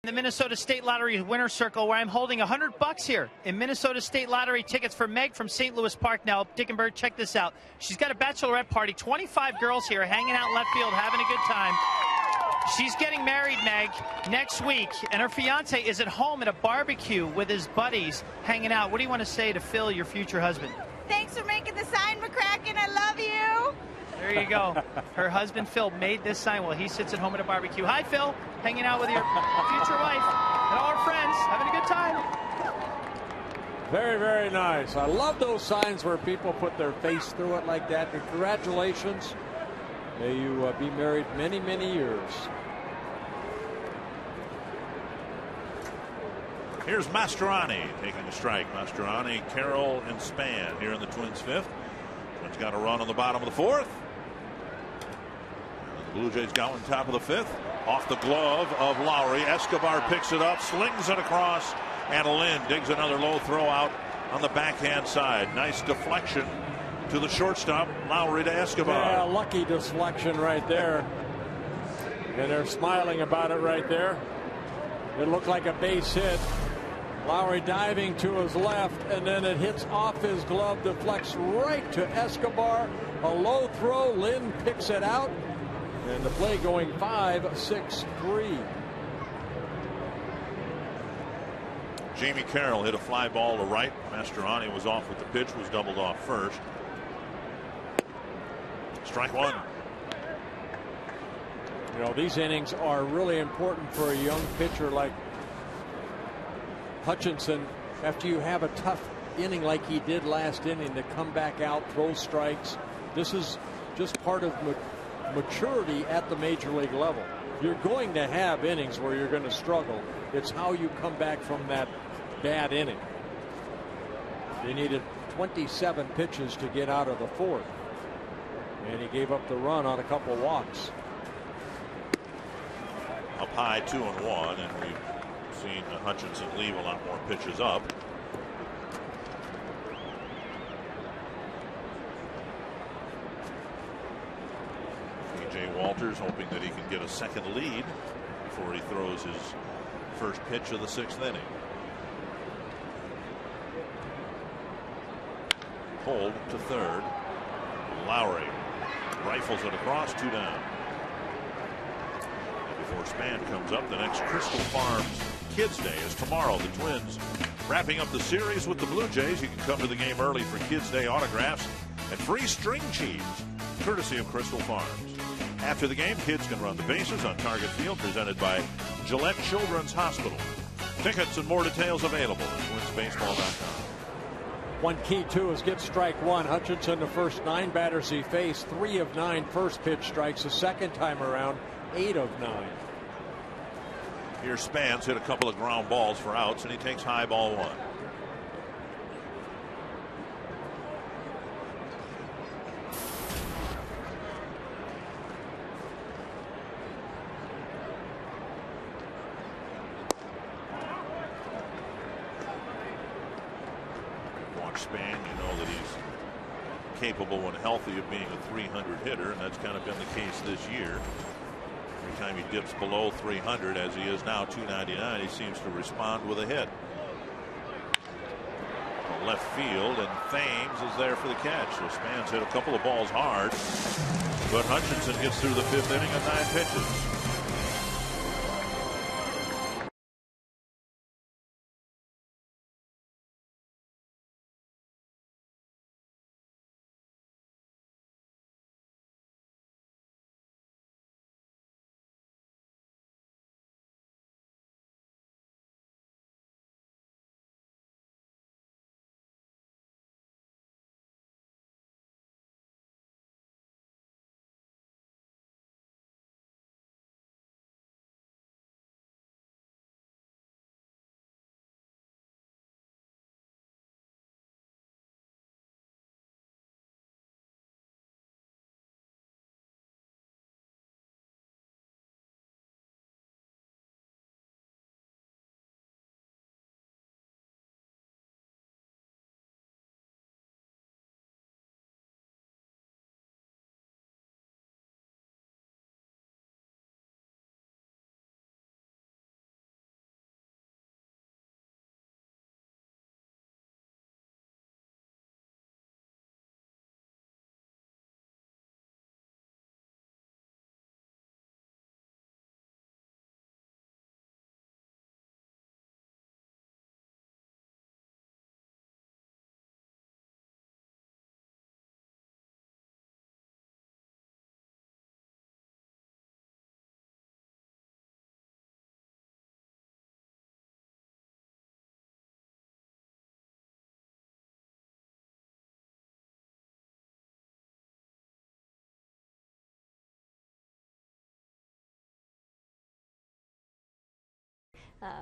[SPEAKER 5] The Minnesota State Lottery winner circle, where I'm holding $100 here in Minnesota State Lottery tickets for Meg from St. Louis Park. Now, Dickenberg, check this out. She's got a bachelorette party. 25 girls here hanging out in left field, having a good time. She's getting married, Meg, next week, and her fiance is at home at a barbecue with his buddies hanging out. What do you want to say to Phil, your future husband?
[SPEAKER 11] Thanks for making the sign, McCracken. I love you.
[SPEAKER 5] There you go. Her husband, Phil, made this sign while he sits at home at a barbecue. Hi, Phil. Hanging out with your future wife and all her friends. Having a good time.
[SPEAKER 3] Very, very nice. I love those signs where people put their face through it like that. Congratulations. May you be married many, many years.
[SPEAKER 2] Here's Mastroianni taking a strike. Mastroianni, Carroll, and Span here in the Twins' fifth. Twins got a run on the bottom of the fourth. The Blue Jays got one top of the fifth. Off the glove of Lowry. Escobar picks it up, slings it across, and Lynn digs another low throw out on the backhand side. Nice deflection to the shortstop, Lowry to Escobar.
[SPEAKER 3] Yeah, lucky deflection right there. And they're smiling about it right there. It looked like a base hit. Lowry diving to his left, and then it hits off his glove, deflects right to Escobar. A low throw, Lynn picks it out, and the play going 5-6-3.
[SPEAKER 2] Jamie Carroll hit a fly ball to right. Mastroianni was off with the pitch, was doubled off first. Strike one.
[SPEAKER 3] You know, these innings are really important for a young pitcher like Hutchinson, after you have a tough inning like he did last inning, to come back out, throw strikes. This is just part of maturity at the major league level. You're going to have innings where you're going to struggle. It's how you come back from that bad inning. He needed 27 pitches to get out of the fourth, and he gave up the run on a couple walks.
[SPEAKER 2] Up high 2-1, and we've seen Hutchinson leave a lot more pitches up. P.J. Walters hoping that he can get a second lead before he throws his first pitch of the 6th inning. Hold to third. Lowry rifles it across, 2 down. Before Span comes up, the next Crystal Farms Kids Day is tomorrow. The Twins wrapping up the series with the Blue Jays. You can come to the game early for Kids Day autographs and free string cheese, courtesy of Crystal Farms. After the game, kids can run the bases on Target Field, presented by Gillette Children's Hospital. Tickets and more details available at twinsbaseball.com.
[SPEAKER 3] One key, too, is get strike one. Hutchinson, the first 9 batters he faced, 3 of 9 first pitch strikes. The second time around, 8 of 9.
[SPEAKER 2] Here Spans hit a couple of ground balls for outs, and he takes high ball 1. Watch Span, you know that he's capable when healthy of being a 300 hitter, and that's kind of been the case this year. Every time he dips below 300, as he is now 299, he seems to respond with a hit. Left field, and Thames is there for the catch. So Spans hit a couple of balls hard, but Hutchinson gets through the 5th inning of 9 pitches.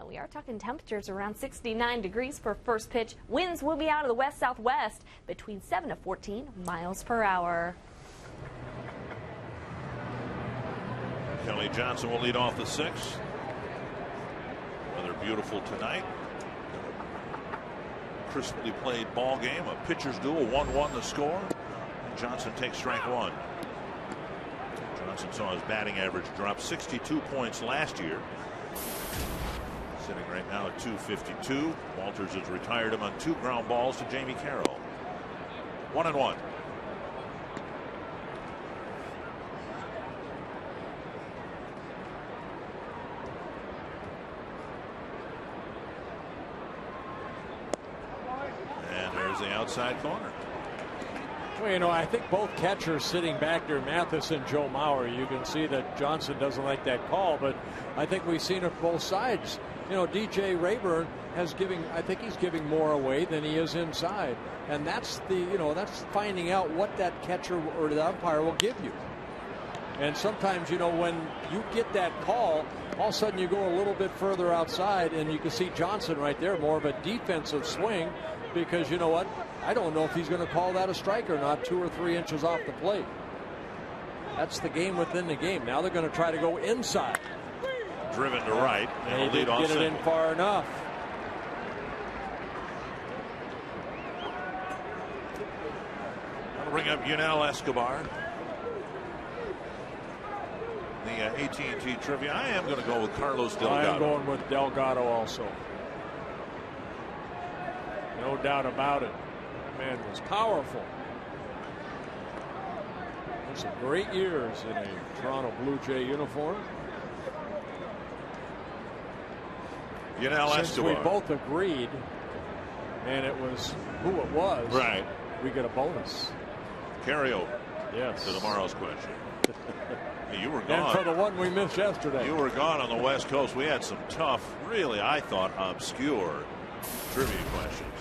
[SPEAKER 12] We are talking temperatures around 69 degrees for first pitch. Winds will be out of the west-southwest between 7 to 14 miles per hour.
[SPEAKER 2] Kelly Johnson will lead off the 6th. Weather beautiful tonight. Crisply played ball game. A pitcher's duel, 1-1 the score. And Johnson takes strike 1. Johnson saw his batting average drop 62 points last year. Sitting right now at 252. Walters has retired him on 2 ground balls to Jamie Carroll. 1-1. And there's the outside corner.
[SPEAKER 3] Well, you know, I think both catchers sitting back there, Mathis and Joe Mauer, you can see that Johnson doesn't like that call, but I think we've seen it both sides. you know, DJ Rayburn I think he's giving more away than he is inside. And that's that's finding out what that catcher or the umpire will give you. And sometimes, you know, when you get that call, all of a sudden you go a little bit further outside, and you can see Johnson right there, more of a defensive swing, because you know what? I don't know if he's going to call that a strike or not, 2 or 3 inches off the plate. That's the game within the game. Now they're going to try to go inside.
[SPEAKER 2] Driven to right, and
[SPEAKER 3] he didn't get it in far enough.
[SPEAKER 2] I'll bring up Yunel Escobar. The AT&T trivia. I am going to go with Carlos Delgado.
[SPEAKER 3] I am going with Delgado also. No doubt about it. That man was powerful. Had some great years in a Toronto Blue Jay uniform.
[SPEAKER 2] Yunel
[SPEAKER 3] Since
[SPEAKER 2] Escobar.
[SPEAKER 3] we both agreed, and it was who it was,
[SPEAKER 2] right?
[SPEAKER 3] We get a bonus.
[SPEAKER 2] Carryover.
[SPEAKER 3] Yes.
[SPEAKER 2] To tomorrow's question. You were
[SPEAKER 3] And
[SPEAKER 2] gone.
[SPEAKER 3] for the one we missed yesterday.
[SPEAKER 2] You were gone on the West Coast. We had some tough, really, I thought, obscure trivia questions.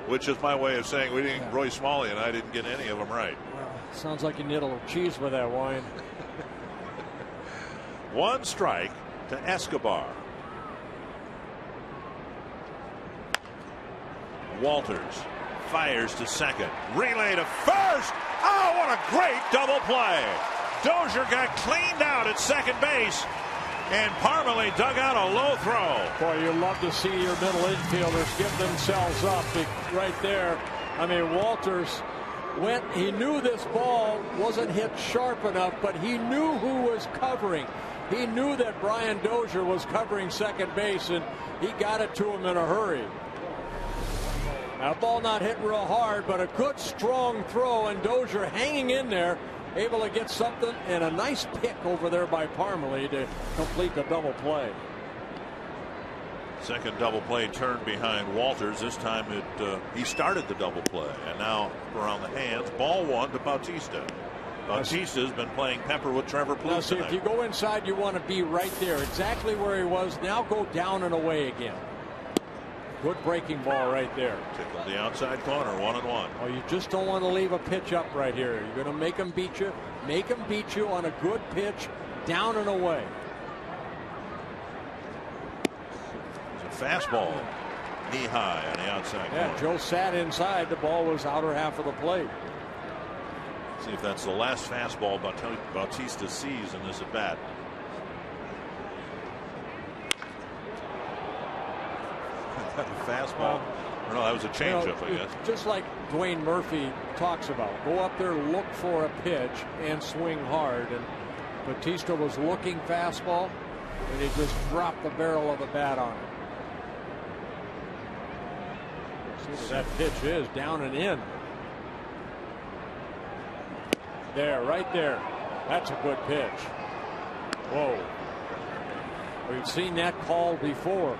[SPEAKER 2] Which is my way of saying we didn't. Roy Smalley and I didn't get any of them right.
[SPEAKER 3] Well, sounds like you need a little cheese with that wine.
[SPEAKER 2] 1 strike to Escobar. Walters fires to second. Relay to first. Oh, what a great double play. Dozier got cleaned out at second base, and Parmalee dug out a low throw.
[SPEAKER 3] Boy, you love to see your middle infielders give themselves up right there. I mean, Walters he knew this ball wasn't hit sharp enough, but he knew who was covering. He knew that Brian Dozier was covering second base, and he got it to him in a hurry. Now, ball not hit real hard, but a good strong throw, and Dozier hanging in there, able to get something, and a nice pick over there by Parmalee to complete the double play.
[SPEAKER 2] Second double play turned behind Walters. This time he started the double play, and now around the hands. Ball 1 to Bautista. Bautista's been playing pepper with Trevor Plouffe
[SPEAKER 3] tonight. If you go inside, you want to be right there, exactly where he was. Now go down and away again. Good breaking ball right there.
[SPEAKER 2] Tickled the outside corner, 1-1.
[SPEAKER 3] Oh, you just don't want to leave a pitch up right here. You're going to make them beat you. Make them beat you on a good pitch, down and away.
[SPEAKER 2] It's a fastball, knee high on the outside corner.
[SPEAKER 3] Yeah, Joe sat inside. The ball was outer half of the plate.
[SPEAKER 2] See if that's the last fastball Bautista sees in this at bat. A fastball. No, that was a changeup, I guess.
[SPEAKER 3] Just like Dwayne Murphy talks about. Go up there, look for a pitch, and swing hard. And Bautista was looking fastball, and he just dropped the barrel of the bat on it. See what that pitch is, down and in. There, right there. That's a good pitch. Whoa. We've seen that call before.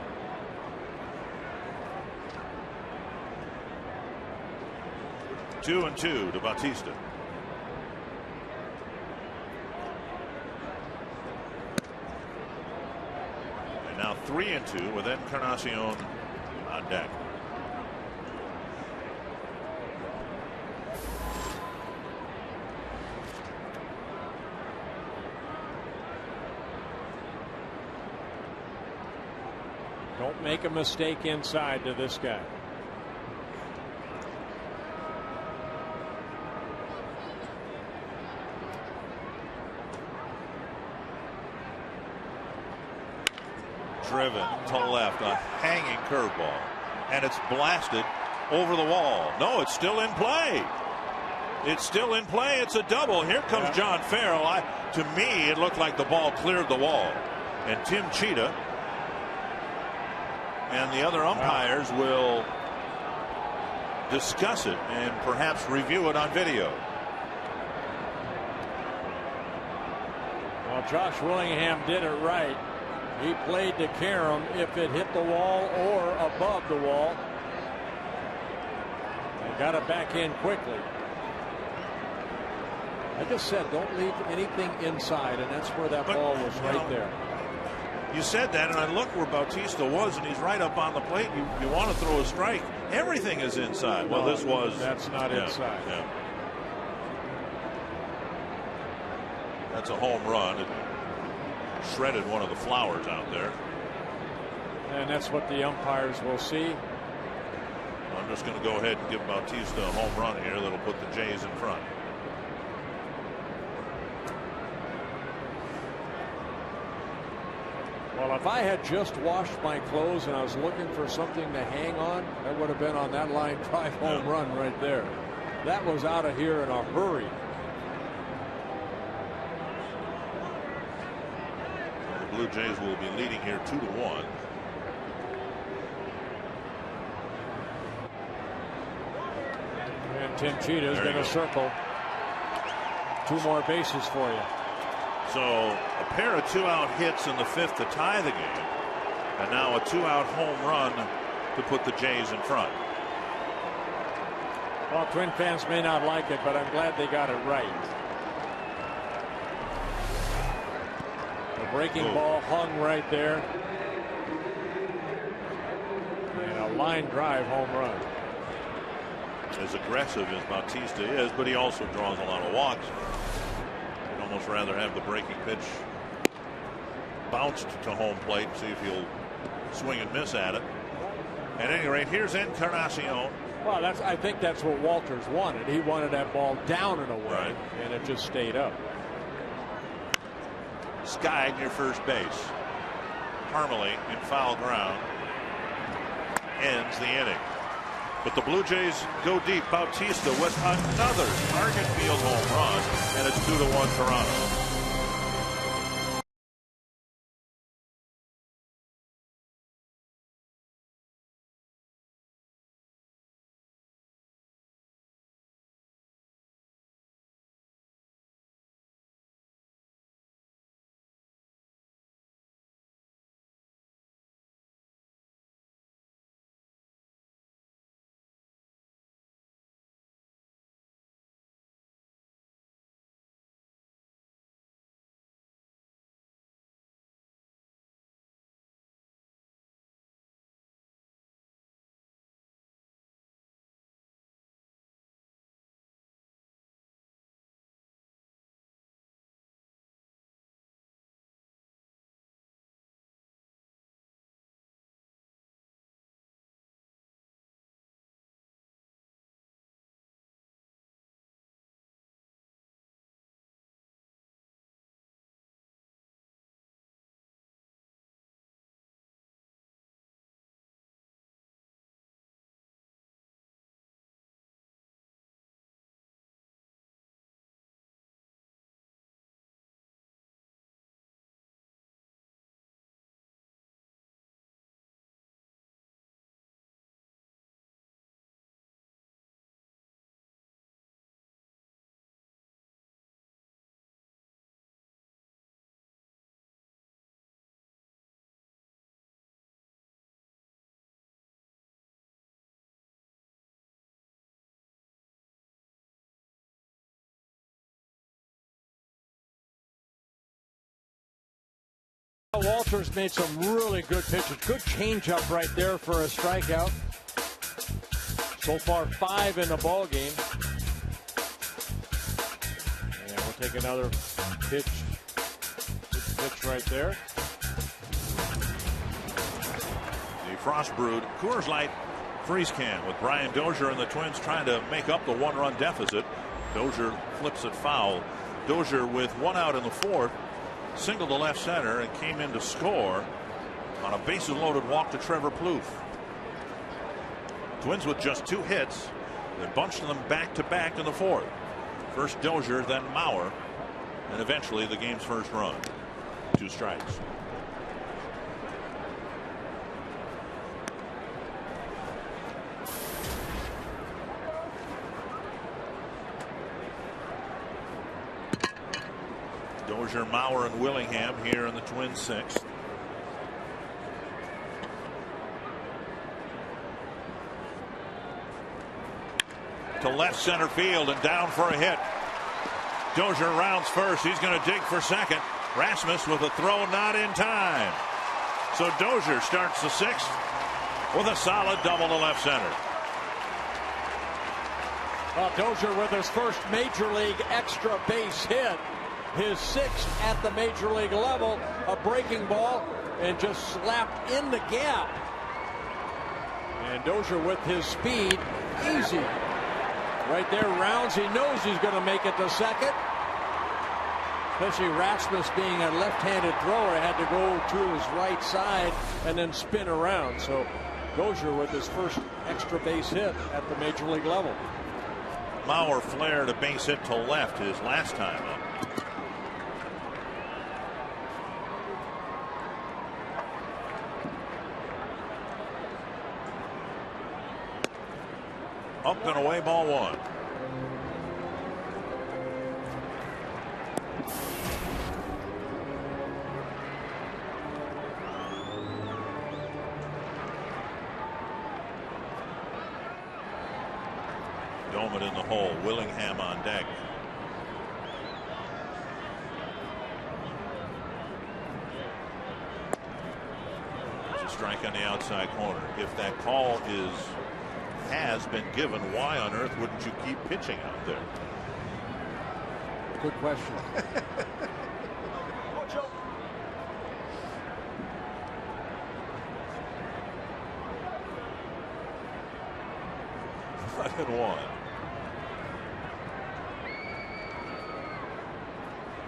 [SPEAKER 2] Two and 2 to Bautista. And now 3 and 2 with Encarnacion on deck.
[SPEAKER 3] Don't make a mistake inside to this guy.
[SPEAKER 2] Driven to left, a hanging curveball, and it's blasted over the wall. No, it's still in play. It's still in play. It's a double. Here comes John Farrell. To me, it looked like the ball cleared the wall. And Tim Cheetah and the other umpires will discuss it and perhaps review it on video.
[SPEAKER 3] Well, Josh Willingham did it right. He played to Karam if it hit the wall or above the wall. And got it back in quickly. I just said don't leave anything inside, and that's where that ball was right there.
[SPEAKER 2] You said that, and I looked where Bautista was, and he's right up on the plate. You want to throw a strike. Everything is inside. Well, this was.
[SPEAKER 3] That's not inside.
[SPEAKER 2] Yeah. That's a home run. It shredded one of the flowers out there.
[SPEAKER 3] And that's what the umpires will see.
[SPEAKER 2] I'm just going to go ahead and give Bautista a home run here that'll put the Jays in front.
[SPEAKER 3] Well, if I had just washed my clothes and I was looking for something to hang on, that would have been on that line drive home run right there. That was out of here in a hurry.
[SPEAKER 2] Well, the Blue Jays will be leading here 2-1.
[SPEAKER 3] And Tim Cheetah's going to circle 2 more bases for you.
[SPEAKER 2] So a pair of 2-out hits in the 5th to tie the game, and now a 2-out home run to put the Jays in front.
[SPEAKER 3] Well, Twin fans may not like it, but I'm glad they got it right. The breaking ball hung right there, and a line drive home run.
[SPEAKER 2] As aggressive as Bautista is, but he also draws a lot of walks. I'd almost rather have the breaking pitch bounced to home plate, see if he'll swing and miss at it. At any rate, here's Encarnacion.
[SPEAKER 3] Well, I think that's what Walters wanted. He wanted that ball down and away, and it just stayed up.
[SPEAKER 2] Sky near first base. Harmony in foul ground ends the inning. But the Blue Jays go deep. Bautista with another target field home run, and it's 2-1 Toronto.
[SPEAKER 3] Walters made some really good pitches. Good changeup right there for a strikeout. So far, 5 in the ball game. And we'll take another pitch. Good pitch right there.
[SPEAKER 2] The Frost Brewed Coors Light freeze can with Brian Dozier and the Twins trying to make up the 1-run deficit. Dozier flips it foul. Dozier with 1 out in the 4th. Singled to left center and came in to score on a bases loaded walk to Trevor Plouffe. Twins with just 2 hits. They bunched them back to back in the 4th. First Dozier, then Mauer, and eventually the game's first run. 2 strikes. Dozier, Mauer, and Willingham here in the Twins' 6th. To left center field and down for a hit. Dozier rounds first. He's going to dig for second. Rasmus with a throw not in time. So Dozier starts the 6th with a solid double to left center.
[SPEAKER 3] Well, Dozier with his first major league extra base hit, his 6th at the major league level, a breaking ball, and just slapped in the gap. And Dozier with his speed, easy. Right there, rounds. He knows he's going to make it to second. Especially Rasmus being a left-handed thrower, had to go to his right side and then spin around. So Dozier with his first extra base hit at the major league level.
[SPEAKER 2] Mauer flared a base hit to left his last time up. Up and away, ball 1. Dome it in the hole. Willingham on deck. There's a strike on the outside corner. If that call has been given, why on earth wouldn't you keep pitching out there?
[SPEAKER 3] Good question.
[SPEAKER 2] And 1.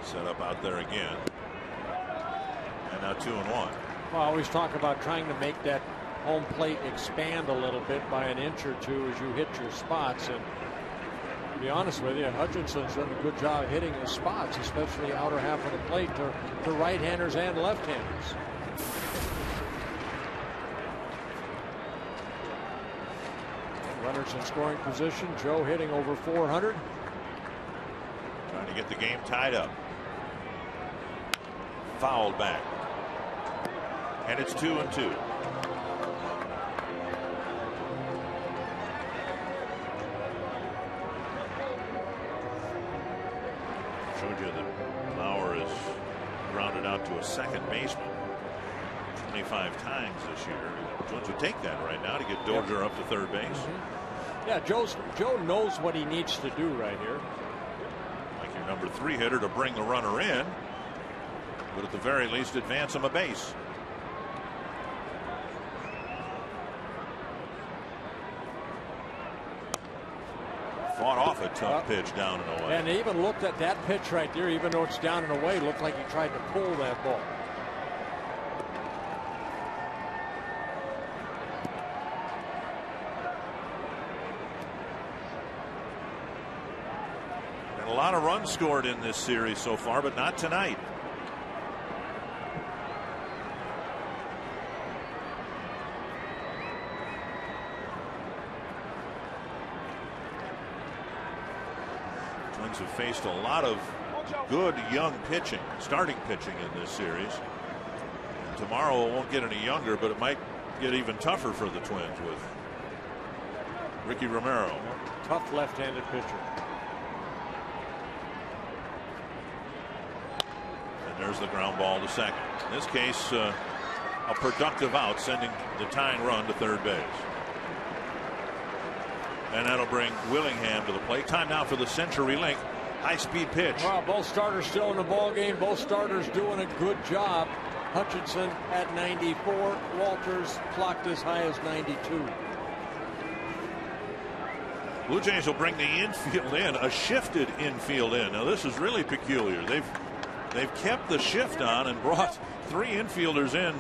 [SPEAKER 2] Set up out there again. And now 2-1.
[SPEAKER 3] Well, I always talk about trying to make that home plate expand a little bit by an inch or two as you hit your spots. And to be honest with you, Hutchinson's done a good job hitting the spots, especially outer half of the plate to right-handers and left-handers. Runners in scoring position. Joe hitting over 400.
[SPEAKER 2] Trying to get the game tied up. Fouled back. And it's 2-2. Showed you that Mauer is grounded out to a second baseman 25 times this year. Jones would take that right now to get Dozier up to third base.
[SPEAKER 3] Yeah, Joe knows what he needs to do right here.
[SPEAKER 2] Like your number 3 hitter to bring the runner in, but at the very least advance him a base. Fought off a tough pitch down and away.
[SPEAKER 3] And he even looked at that pitch right there, even though it's down and away, looked like he tried to pull that ball.
[SPEAKER 2] A lot of runs scored in this series so far, but not tonight. Twins have faced a lot of good young pitching, starting pitching in this series. And tomorrow it won't get any younger, but it might get even tougher for the Twins with Ricky Romero.
[SPEAKER 3] Tough left-handed pitcher.
[SPEAKER 2] There's the ground ball to second. In this case, a productive out, sending the tying run to third base. And that'll bring Willingham to the plate. Time now for the CenturyLink high-speed pitch.
[SPEAKER 3] Well, both starters still in the ball game. Both starters doing a good job. Hutchinson at 94. Walters clocked as high as 92.
[SPEAKER 2] Blue Jays will bring the infield in, a shifted infield in. Now this is really peculiar. They've kept the shift on and brought 3 infielders in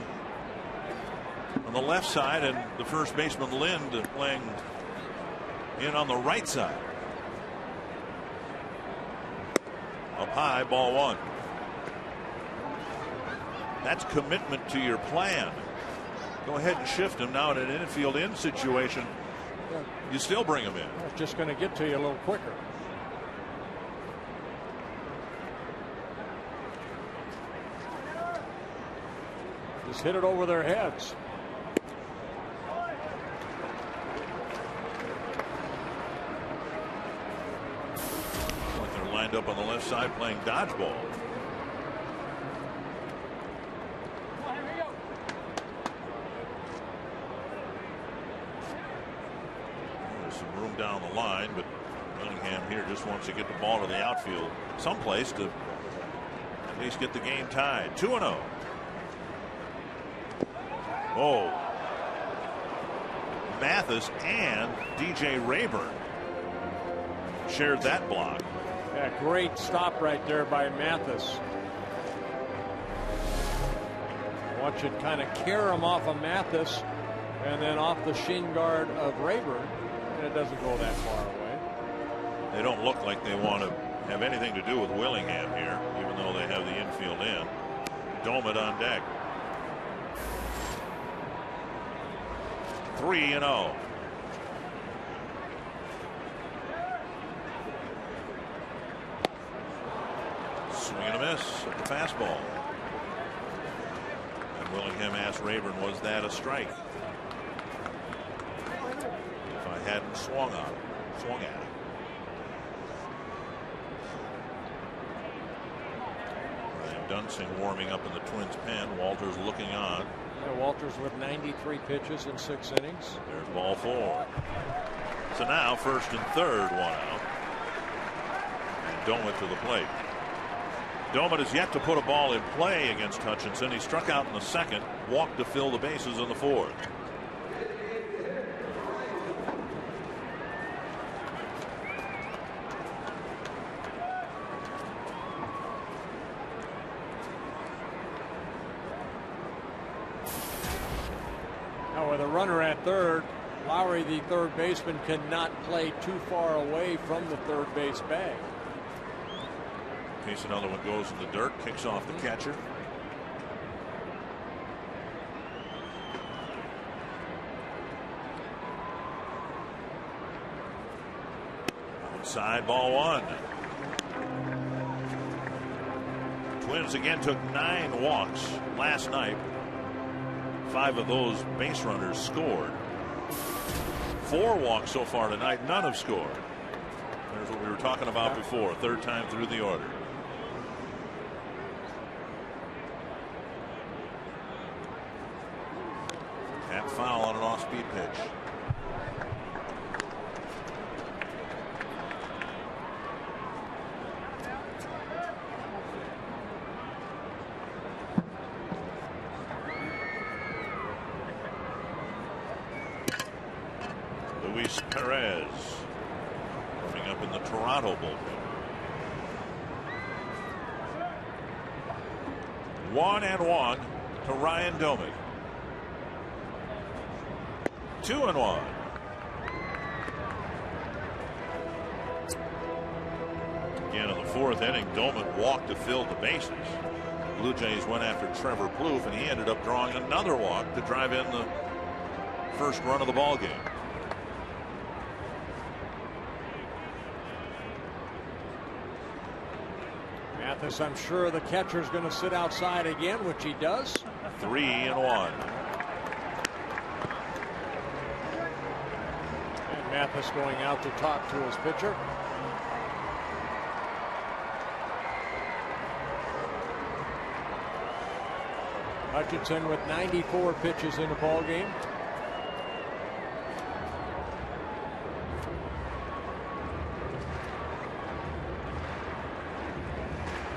[SPEAKER 2] on the left side, and the first baseman Lind playing in on the right side. Up high, ball 1. That's commitment to your plan. Go ahead and shift him now in an infield in situation. You still bring him in.
[SPEAKER 3] It's just going to get to you a little quicker. Just hit it over their heads.
[SPEAKER 2] Like they're lined up on the left side playing dodgeball. Willingham here just wants to get the ball to the outfield someplace to at least get the game tied. 2-0. Oh. Mathis and DJ Rayburn shared that block.
[SPEAKER 3] Yeah, great stop right there by Mathis. Watch it kind of carry him off of Mathis and then off the shin guard of Rayburn, and it doesn't go that far away.
[SPEAKER 2] They don't look like they want to have anything to do with Willingham here, even though they have the infield in. Domit on deck. 3-0. Swing and a miss at the fastball. And Willingham asked Rayburn, was that a strike? If I hadn't swung at it. Dunsing warming up in the Twins pen. Walters looking on.
[SPEAKER 3] Yeah, Walters with 93 pitches in 6 innings.
[SPEAKER 2] There's ball 4. So now first and third, 1 out. And Domit to the plate. Domit has yet to put a ball in play against Hutchinson. He struck out in the second, walked to fill the bases in the fourth.
[SPEAKER 3] With a runner at third, Lowry, the third baseman, cannot play too far away from the third base bag.
[SPEAKER 2] In case another one goes in the dirt, kicks off the catcher. Outside, ball 1. Twins again took 9 walks last night. 5 of those base runners scored. 4 walks so far tonight. None have scored. There's what we were talking about before. Third time through the order. Tap foul on an off-speed pitch. Perez coming up in the Toronto bullpen. 1-1 to Ryan Domit. 2-1. Again in the fourth inning, Domit walked to fill the bases. Blue Jays went after Trevor Plouffe, and he ended up drawing another walk to drive in the first run of the ball game.
[SPEAKER 3] Mathis, I'm sure the catcher's going to sit outside again, which he does.
[SPEAKER 2] 3-1.
[SPEAKER 3] And Mathis going out to talk to his pitcher. Hutchinson with 94 pitches in the ball game.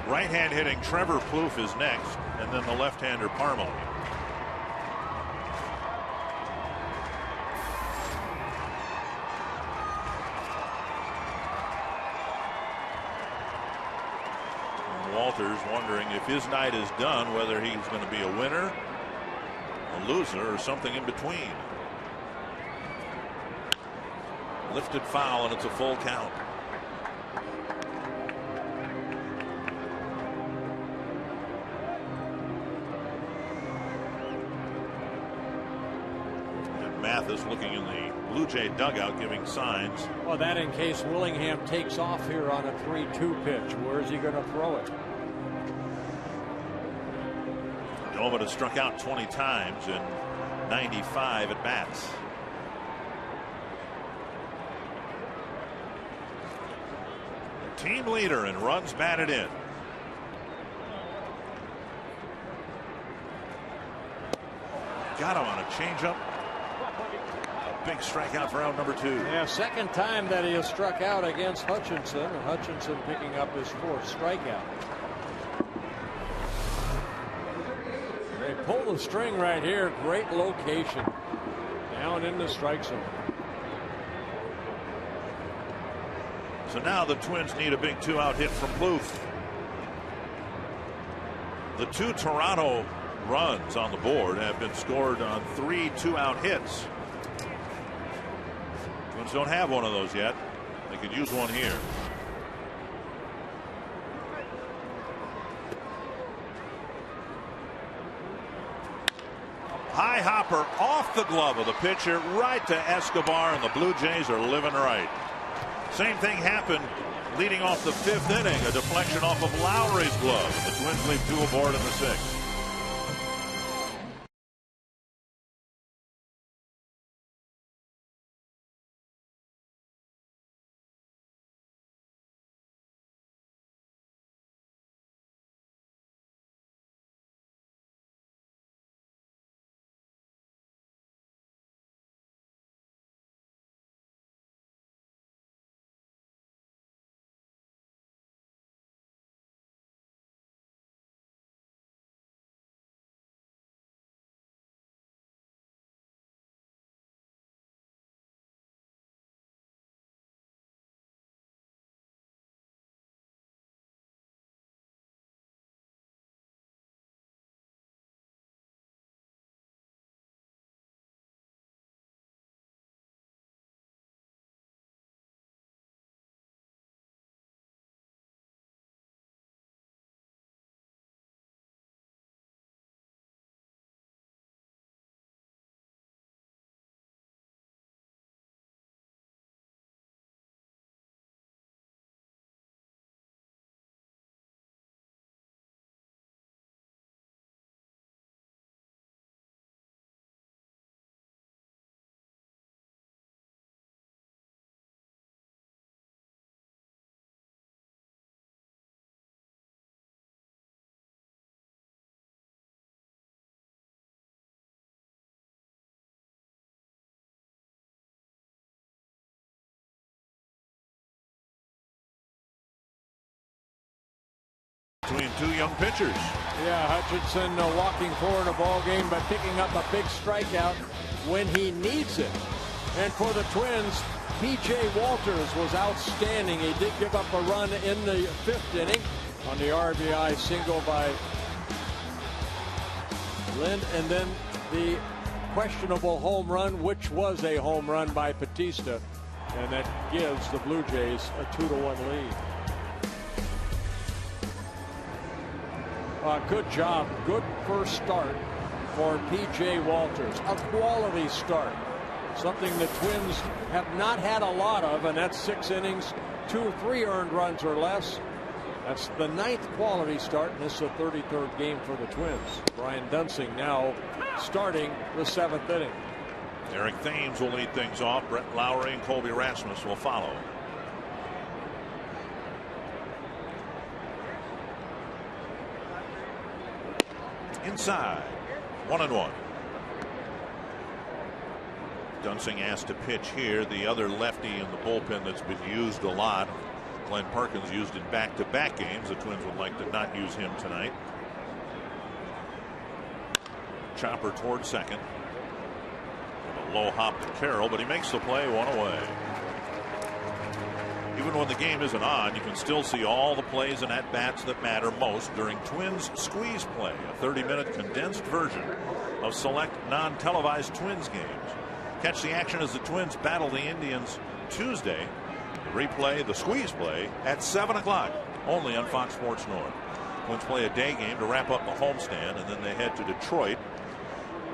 [SPEAKER 2] Right-hand hitting Trevor Plouffe is next, and then the left-hander Parmo. And Walters wondering if his night is done, whether he's going to be a winner, a loser, or something in between. Lifted foul, and it's a full count. Mathis looking in the Blue Jay dugout, giving signs.
[SPEAKER 3] Well, that in case Willingham takes off here on a 3-2 pitch. Where is he going to throw it?
[SPEAKER 2] Domit has struck out 20 times in 95 at bats. Team leader in runs batted in. Got him on a changeup. big strikeout for out number 2.
[SPEAKER 3] Yeah, second time that he has struck out against Hutchinson. Hutchinson picking up his 4th strikeout. They pull the string right here. Great location. Down in the strike zone.
[SPEAKER 2] So now the Twins need a big 2-out hit from Plouffe. The 2 Toronto runs on the board have been scored on 3 2-out hits. Twins don't have one of those yet. They could use one here. High hopper off the glove of the pitcher right to Escobar, and the Blue Jays are living right. Same thing happened leading off the 5th inning. A deflection off of Lowry's glove. The Twins leave 2 aboard in the 6th. Between 2 young pitchers.
[SPEAKER 3] Yeah, Hutchinson walking forward a ball game, but picking up a big strikeout when he needs it. And for the Twins, P.J. Walters was outstanding. He did give up a run in the 5th inning on the RBI single by Lind, and then the questionable home run, which was a home run by Batista, and that gives the Blue Jays a 2-1 lead. Good job. Good first start for P.J. Walters. A quality start. Something the Twins have not had a lot of, and that's 6 innings, 2-3 earned runs or less. That's the 9th quality start, and this is the 33rd game for the Twins. Brian Dunsing now starting the 7th inning.
[SPEAKER 2] Eric Thames will lead things off. Brett Lowry and Colby Rasmus will follow. Inside, 1-1. Dunsing asked to pitch here. The other lefty in the bullpen that's been used a lot. Glenn Perkins used in back-to-back games. The Twins would like to not use him tonight. Chopper toward second. And a low hop to Carroll, but he makes the play, 1 away. Even when the game isn't on, you can still see all the plays and at-bats that matter most during Twins Squeeze Play, a 30-minute condensed version of select non-televised Twins games. Catch the action as the Twins battle the Indians Tuesday. Replay the Squeeze Play at 7 o'clock, only on Fox Sports North. Twins play a day game to wrap up the homestand, and then they head to Detroit.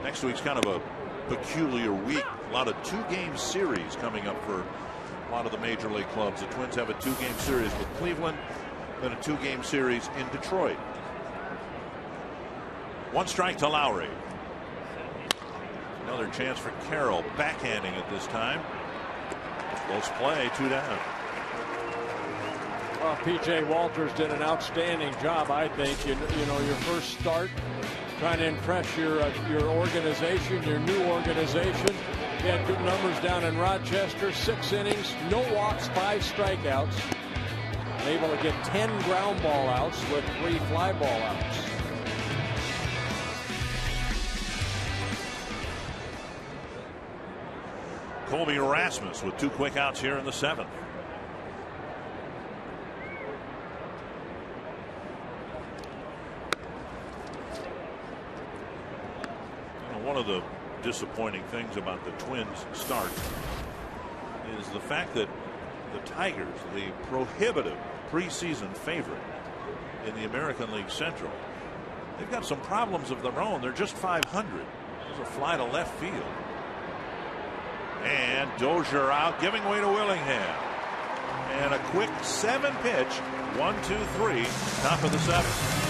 [SPEAKER 2] Next week's kind of a peculiar week. A lot of 2-game series coming up for a lot of the major league clubs. The Twins have a 2-game series with Cleveland, then a 2-game series in Detroit. 1 strike to Lowry. Another chance for Carroll, backhanding it this time. Close play, 2 down.
[SPEAKER 3] Well, P.J. Walters did an outstanding job, I think. You know, your first start, trying to impress your organization, your new organization. He had good numbers down in Rochester. 6 innings, no walks, 5 strikeouts. Able to get 10 ground ball outs with 3 fly ball outs.
[SPEAKER 2] Colby Rasmus with 2 quick outs here in the 7th. One of the disappointing things about the Twins' start is the fact that the Tigers, the prohibitive preseason favorite in the American League Central, they've got some problems of their own. They're just 500. There's a fly to left field. And Dozier out, giving way to Willingham. And a quick 7-pitch, 1-2-3, top of the 7th.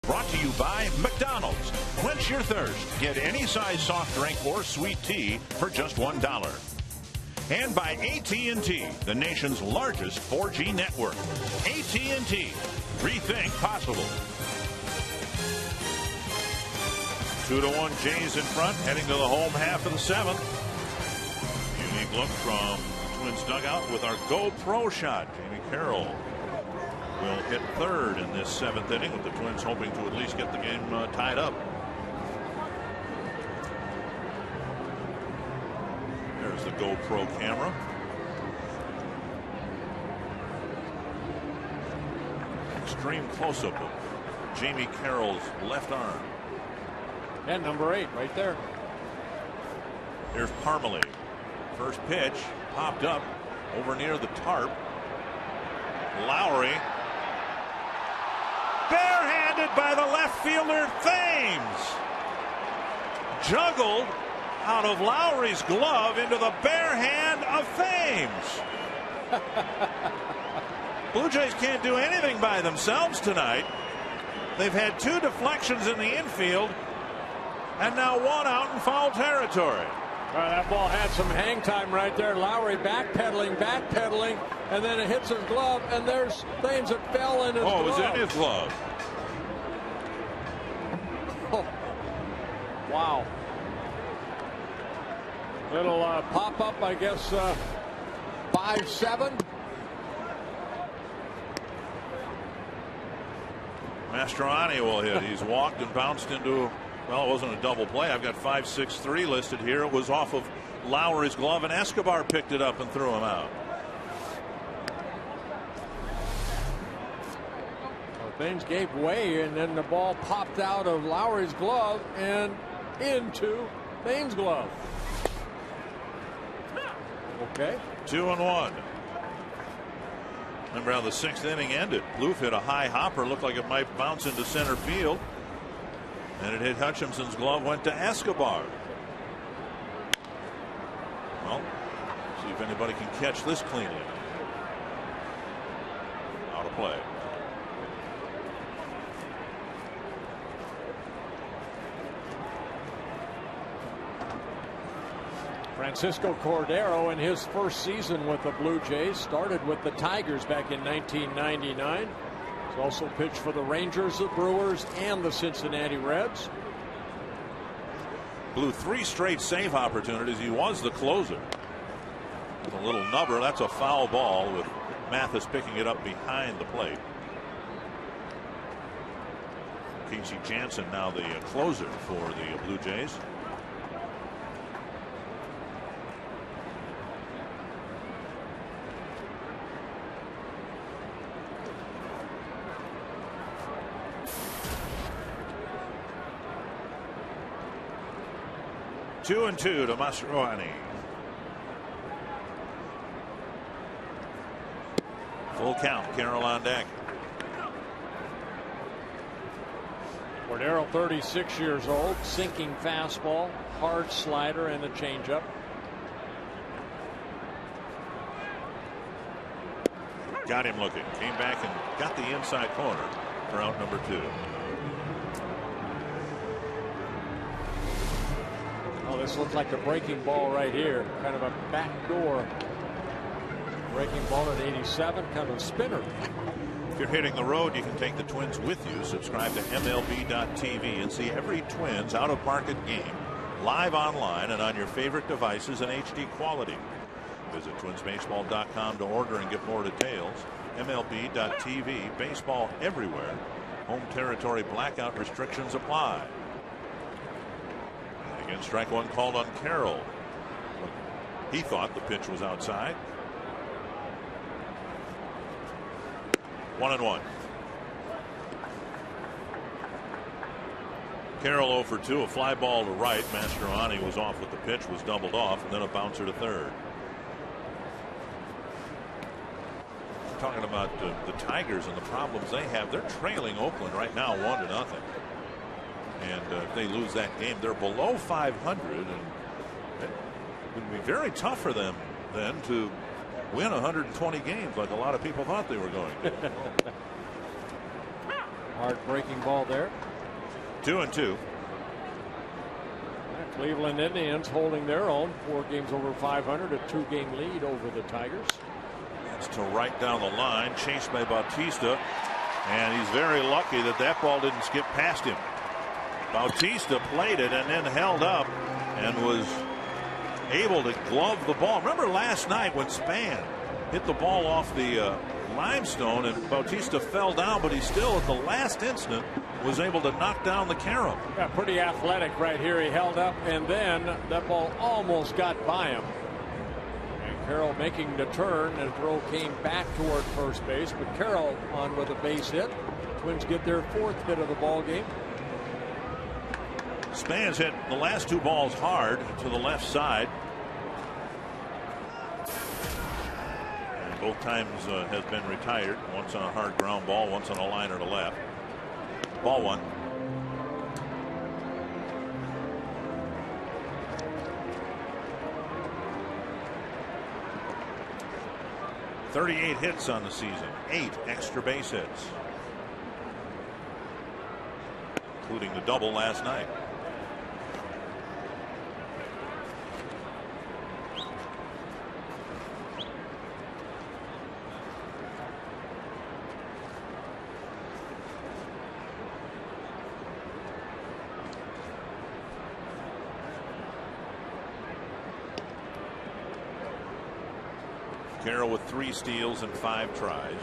[SPEAKER 2] Brought to you by McDonald's. Quench your thirst. Get any size soft drink or sweet tea for just $1. And by AT&T, the nation's largest 4G network. AT&T. Rethink possible. 2-1 Jays in front, heading to the home half of the 7th. Unique look from the Twins dugout with our GoPro shot. Jamie Carroll will hit 3rd in this 7th inning, with the Twins hoping to at least get the game tied up. There's the GoPro camera. Extreme close-up of Jamie Carroll's left arm.
[SPEAKER 3] And number 8 right there.
[SPEAKER 2] Here's Parmalee. First pitch popped up over near the tarp. Lowry. Barehanded by the left fielder Thames. Juggled out of Lowry's glove into the bare hand of Thames. Blue Jays can't do anything by themselves tonight. They've had 2 deflections in the infield and now 1 out in foul territory.
[SPEAKER 3] That ball had some hang time right there. Lowry backpedaling, and then it hits his glove, and there's Thames that fell in his glove.
[SPEAKER 2] Oh, it was in his glove.
[SPEAKER 3] Oh. Wow. Little pop-up, I guess, 5-7.
[SPEAKER 2] Mastroianni will hit. He's walked and bounced into, well, it wasn't a double play. I've got 5-6-3 listed here. It was off of Lowry's glove, and Escobar picked it up and threw him out.
[SPEAKER 3] Well, things gave way, and then the ball popped out of Lowry's glove and into Thames' glove. Okay.
[SPEAKER 2] 2-1. Remember how the 6th inning ended? Plouffe hit a high hopper, looked like it might bounce into center field, and it hit Hutchinson's glove, went to Escobar. Well, see if anybody can catch this cleanly. Out of play.
[SPEAKER 3] Francisco Cordero in his first season with the Blue Jays started with the Tigers back in 1999. He's also pitched for the Rangers, the Brewers, and the Cincinnati Reds.
[SPEAKER 2] Blew 3 straight save opportunities. He was the closer. With a little nubber, that's a foul ball with Mathis picking it up behind the plate. Casey Jansen now the closer for the Blue Jays. Two and two to Mastroianni. Full count. Carroll on deck.
[SPEAKER 3] Cordero, 36 years old, sinking fastball, hard slider, and a changeup.
[SPEAKER 2] Got him looking. Came back and got the inside corner for out number 2.
[SPEAKER 3] Oh, this looks like the breaking ball right here. Kind of a backdoor breaking ball at 87. Kind of a spinner.
[SPEAKER 2] If you're hitting the road, you can take the Twins with you. Subscribe to MLB.tv and see every Twins out-of-market game live online and on your favorite devices in HD quality. Visit twinsbaseball.com to order and get more details. MLB.tv, baseball everywhere. Home territory blackout restrictions apply. And again, strike one called on Carroll. He thought the pitch was outside. 1-1. Carroll 0 for 2, a fly ball to right. Mastroianni was off with the pitch, was doubled off, and then a bouncer to third. Talking about the Tigers and the problems they have, they're trailing Oakland right now 1-0. And if they lose that game, they're below 500, and it would be very tough for them then to win 120 games like a lot of people thought they were going to.
[SPEAKER 3] Hard breaking ball there.
[SPEAKER 2] 2-2.
[SPEAKER 3] Cleveland Indians holding their own, 4 games over 500, a 2-game lead over the Tigers.
[SPEAKER 2] It's to right down the line, chased by Bautista, and he's very lucky that that ball didn't skip past him. Bautista played it and then held up and was able to glove the ball. Remember last night when Span hit the ball off the limestone and Bautista fell down, but he still at the last instant was able to knock down the carom.
[SPEAKER 3] Yeah, pretty athletic right here. He held up and then that ball almost got by him. And Carroll making the turn and throw came back toward first base, but Carroll on with a base hit. Twins get their 4th hit of the ball game.
[SPEAKER 2] Span's hit the last 2 balls hard to the left side. And both times has been retired. Once on a hard ground ball, once on a liner to left. Ball 1. .38 hits on the season, 8 extra base hits, including the double last night. Carroll with 3 steals and 5 tries.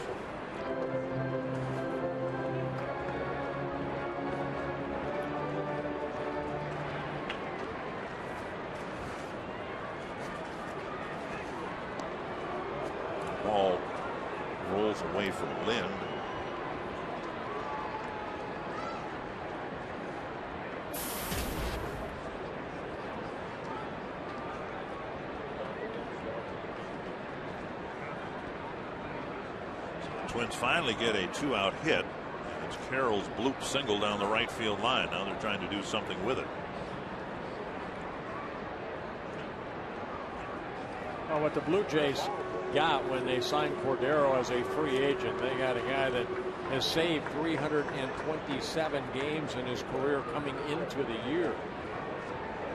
[SPEAKER 2] Ball rolls away from Lind. Twins finally get a 2-out hit. It's Carroll's bloop single down the right field line. Now they're trying to do something with it.
[SPEAKER 3] Well, what the Blue Jays got when they signed Cordero as a free agent, they got a guy that has saved 327 games in his career coming into the year.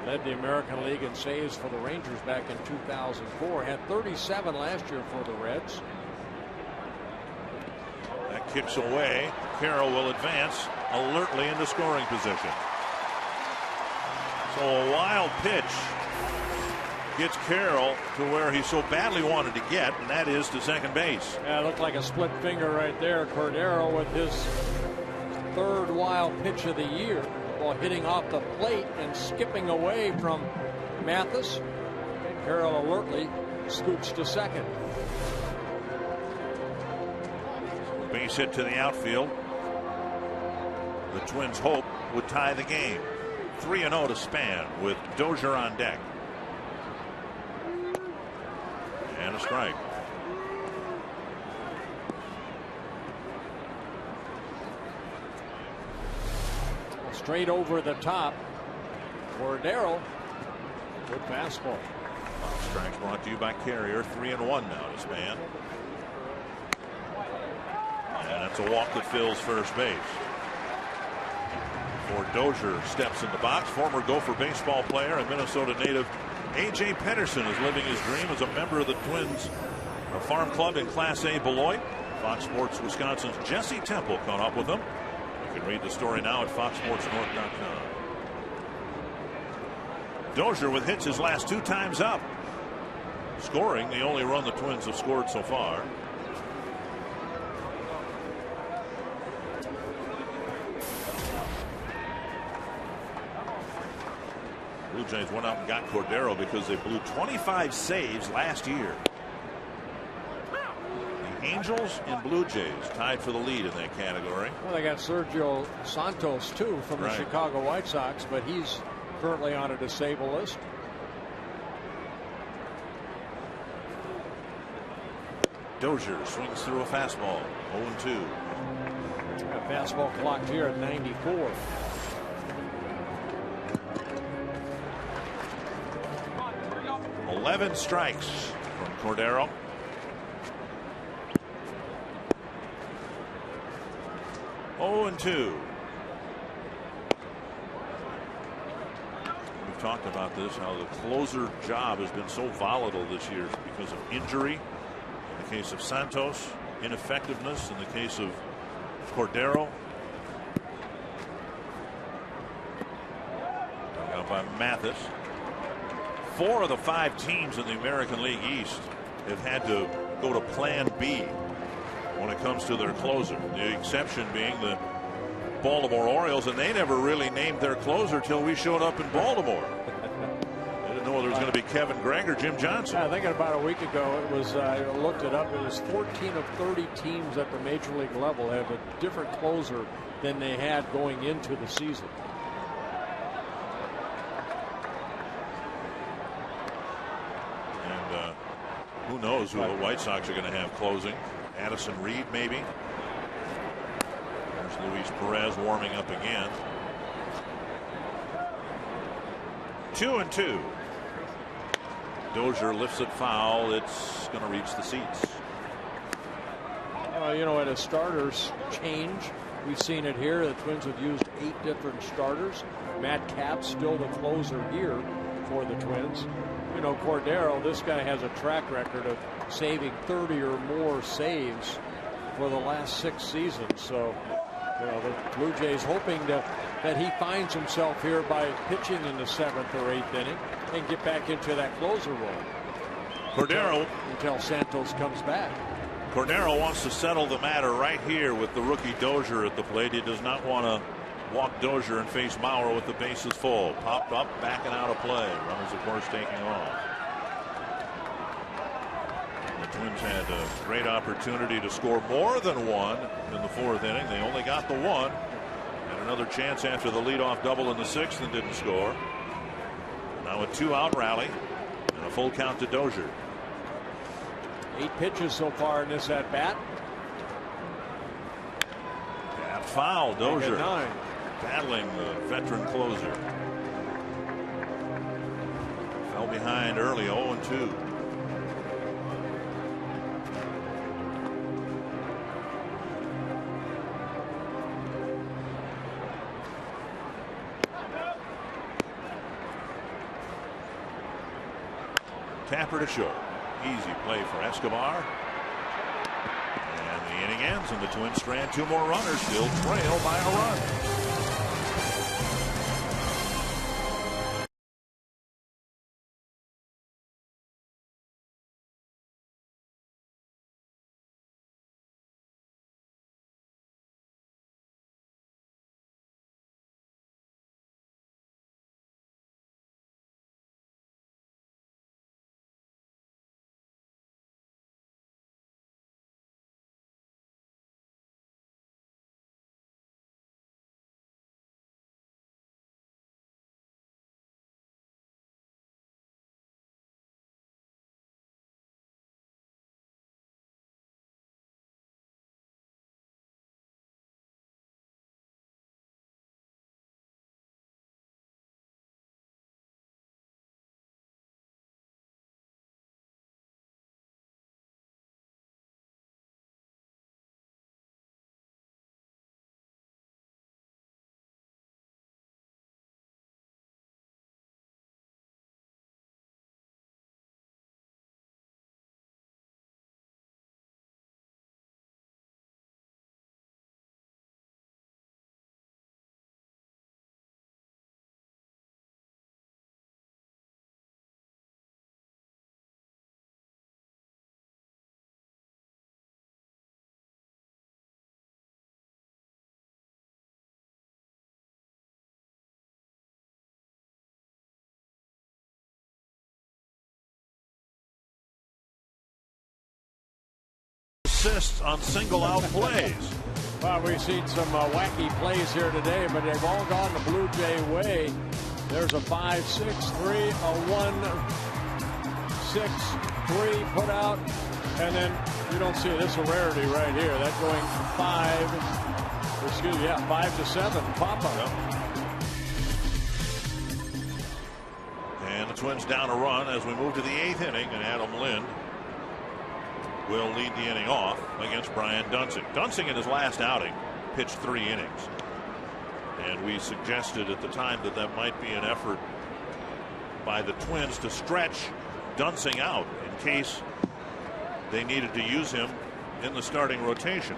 [SPEAKER 3] Led the American League in saves for the Rangers back in 2004. Had 37 last year for the Reds.
[SPEAKER 2] That kicks away. Carroll will advance alertly into scoring position. So a wild pitch gets Carroll to where he so badly wanted to get, and that is to second base.
[SPEAKER 3] Yeah, it looked like a split finger right there. Cordero with his third wild pitch of the year. Ball hitting off the plate and skipping away from Mathis. Carroll alertly scoots to second.
[SPEAKER 2] Base hit to the outfield. The Twins hope would tie the game. 3-0 to Span with Dozier on deck. And a strike.
[SPEAKER 3] Straight over the top. Cordero. Good fastball.
[SPEAKER 2] Strikes brought to you by Carrier. 3-1 now to Span. And that's a walk that fills first base. For Dozier steps in the box. Former Gopher baseball player and Minnesota native A.J. Pedersen is living his dream as a member of the Twins farm club in Class A Beloit. Fox Sports Wisconsin's Jesse Temple caught up with him. You can read the story now at foxsportsnorth.com. Dozier with hits his last 2 times up. Scoring the only run the Twins have scored so far. Blue Jays went out and got Cordero because they blew 25 saves last year. The Angels and Blue Jays tied for the lead in that category.
[SPEAKER 3] Well, they got Sergio Santos too from the Chicago White Sox, but he's currently on a disabled list.
[SPEAKER 2] Dozier swings through a fastball. 0-2.
[SPEAKER 3] A fastball clocked here at 94.
[SPEAKER 2] Eleven strikes from Cordero. Oh, and 2. We've talked about this, how the closer job has been so volatile this year because of injury. In the case of Santos, ineffectiveness. In the case of Cordero. Dug out by Mathis. 4 of the 5 teams in the American League East have had to go to Plan B when it comes to their closer. The exception being the Baltimore Orioles, and they never really named their closer till we showed up in Baltimore. They didn't know whether it was going to be Kevin Gregg or Jim Johnson.
[SPEAKER 3] I think about a week ago it was, I looked it up, it was 14 of 30 teams at the major league level have a different closer than they had going into the season.
[SPEAKER 2] Who knows who the White Sox are going to have closing? Addison Reed, maybe. There's Luis Perez warming up again. 2-2. Dozier lifts it foul. It's going to reach the seats.
[SPEAKER 3] You know, at a starters change, we've seen it here. The Twins have used 8 different starters. Matt Kapp still the closer here for the Twins. You know, Cordero, this guy has a track record of saving 30 or more saves for the last 6 seasons. So, you know, the Blue Jays hoping that he finds himself here by pitching in the 7th or 8th inning and get back into that closer role.
[SPEAKER 2] Cordero,
[SPEAKER 3] until Santos comes back.
[SPEAKER 2] Cordero wants to settle the matter right here with the rookie Dozier at the plate. He does not want to walk Dozier and face Maurer with the bases full. Popped up, backing out of play. Runners, of course, taking off. The Twins had a great opportunity to score more than 1 in the 4th inning. They only got the 1. Had another chance after the leadoff double in the 6th and didn't score. Now a 2-out rally and a full count to Dozier.
[SPEAKER 3] 8 pitches so far in this at bat.
[SPEAKER 2] foul. Dozier battling the veteran closer. Fell behind early, 0-2. Tapper to short. Easy play for Escobar. And the inning ends, and the Twins strand 2 more runners, still trail by a run. Assists on single out plays.
[SPEAKER 3] Well, we've seen some wacky plays here today, but they've all gone the Blue Jay way. There's a 5-6-3, a 1-6-3 put out, and then you don't see it. This is a rarity right here. That going 5 to 7. Papa.
[SPEAKER 2] Yep. And the Twins down a run as we move to the 8th inning, and Adam Lind will lead the inning off against Brian Dunsing. Dunsing in his last outing pitched 3 innings. And we suggested at the time that that might be an effort by the Twins to stretch Dunsing out in case they needed to use him in the starting rotation.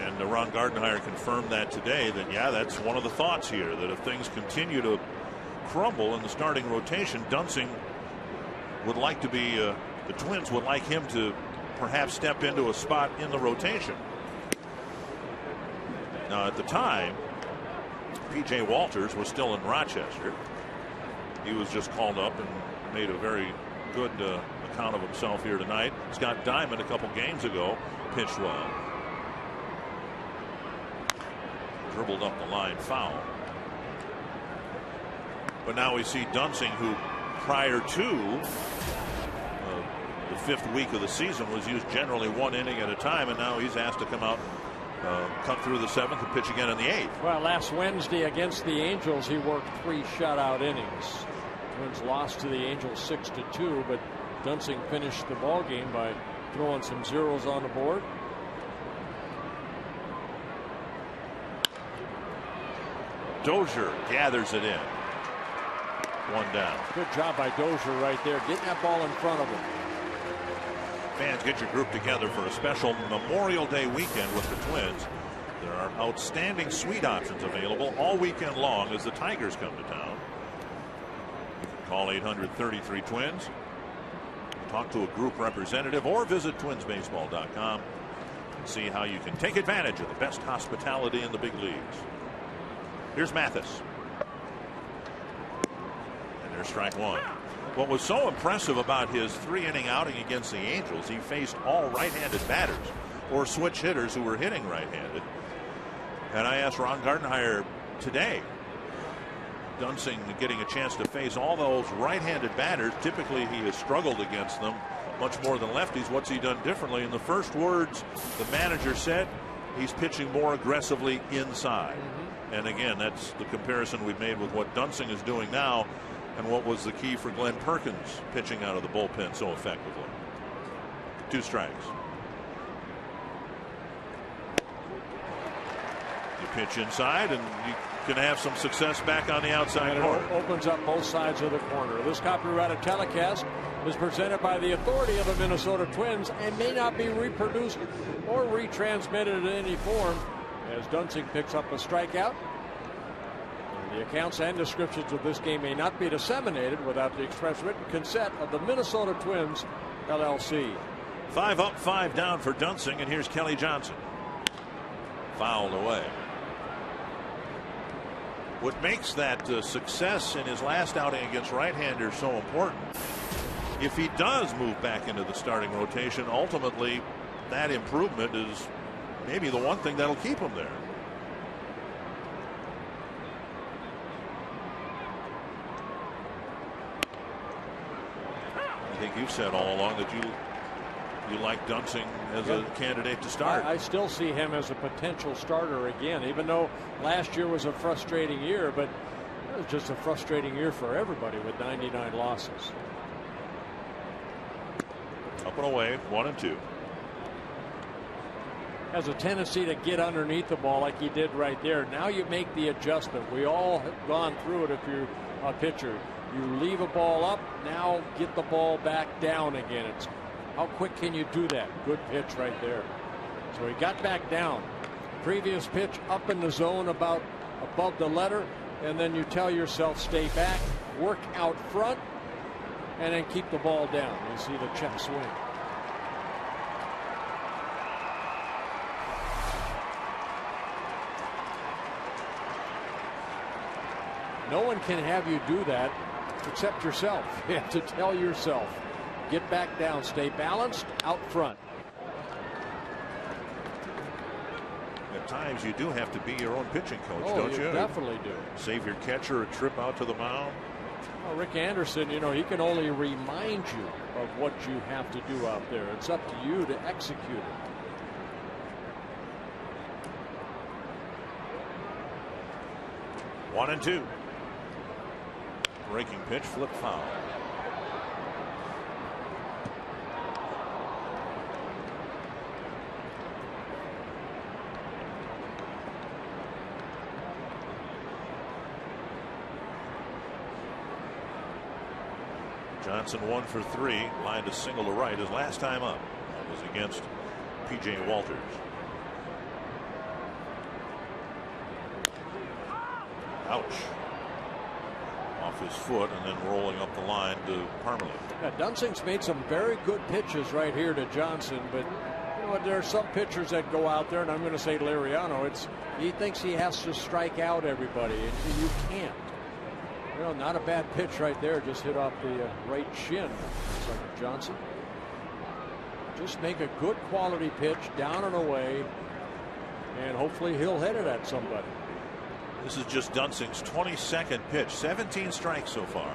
[SPEAKER 2] And Ron Gardenhire confirmed that today, that yeah, that's one of the thoughts here, that if things continue to crumble in the starting rotation, Dunsing would like to be the Twins would like him to perhaps step into a spot in the rotation. Now, at the time, P.J. Walters was still in Rochester. He was just called up and made a very good account of himself here tonight. Scott Diamond, a couple games ago, pitched well. Dribbled up the line, foul. But now we see Dunsing, who prior to the 5th week of the season was used generally 1 inning at a time, and now he's asked to come out, cut through the 7th and pitch again in the 8th.
[SPEAKER 3] Well, last Wednesday against the Angels, he worked 3 shutout innings. Twins lost to the Angels 6-2, but Dunsing finished the ball game by throwing some zeros on the board.
[SPEAKER 2] Dozier gathers it in. 1 down.
[SPEAKER 3] Good job by Dozier right there, getting that ball in front of him.
[SPEAKER 2] Fans, get your group together for a special Memorial Day weekend with the Twins. There are outstanding suite options available all weekend long as the Tigers come to town. You can call 800-33-TWINS, talk to a group representative, or visit twinsbaseball.com and see how you can take advantage of the best hospitality in the big leagues. Here's Mathis. And there's strike 1. What was so impressive about his 3-inning outing against the Angels, he faced all right-handed batters or switch hitters who were hitting right-handed. And I asked Ron Gardenhire today, Dunsing getting a chance to face all those right-handed batters. Typically he has struggled against them much more than lefties. What's he done differently? And the first words the manager said, he's pitching more aggressively inside. And again, that's the comparison we've made with what Dunsing is doing now and what was the key for Glenn Perkins pitching out of the bullpen so effectively. 2 strikes. You pitch inside and you can have some success back on the outside corner.
[SPEAKER 3] It opens up both sides of the corner. This copyrighted telecast is presented by the authority of the Minnesota Twins and may not be reproduced or retransmitted in any form, as Dunsing picks up a strikeout. The accounts and descriptions of this game may not be disseminated without the express written consent of the Minnesota Twins, LLC.
[SPEAKER 2] 5 up, 5 down for Dunsing, and here's Kelly Johnson. Fouled away. What makes that success in his last outing against right-handers so important, if he does move back into the starting rotation, ultimately that improvement is maybe the one thing that'll keep him there. I think you've said all along that you like Dunsing as a candidate to start.
[SPEAKER 3] I still see him as a potential starter again, even though last year was a frustrating year, but it was just a frustrating year for everybody with 99 losses.
[SPEAKER 2] Up and away, 1-2.
[SPEAKER 3] Has a tendency to get underneath the ball like he did right there. Now you make the adjustment. We all have gone through it if you're a pitcher. You leave a ball up, now get the ball back down again. It's how quick can you do that? Good pitch right there. So he got back down. Previous pitch up in the zone about above the letter, and then you tell yourself stay back, work out front, and then keep the ball down. You see the check swing. No one can have you do that except yourself. You have to tell yourself, get back down, stay balanced out front.
[SPEAKER 2] At times you do have to be your own pitching coach, don't you?
[SPEAKER 3] Definitely do.
[SPEAKER 2] Save your catcher a trip out to the mound.
[SPEAKER 3] Well, Rick Anderson, you know, he can only remind you of what you have to do out there. It's up to you to execute it.
[SPEAKER 2] One and two. Breaking pitch, flip foul. Johnson 1 for 3, lined a single to right his last time up. That was against P.J. Walters. Ouch. Off his foot and then rolling up the line to Parmalee.
[SPEAKER 3] Yeah, Dunsing's made some very good pitches right here to Johnson, but you know there are some pitchers that go out there, and I'm going to say Liriano. He thinks he has to strike out everybody, and you can't. You know, not a bad pitch right there. Just hit off the right shin. Looks like Johnson. Just make a good quality pitch down and away, and hopefully he'll hit it at somebody.
[SPEAKER 2] This is just Dunsing's 22nd pitch. 17 strikes so far.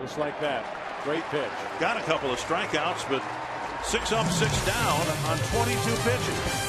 [SPEAKER 3] Just like that. Great pitch.
[SPEAKER 2] Got a couple of strikeouts, but 6 up, 6 down on 22 pitches.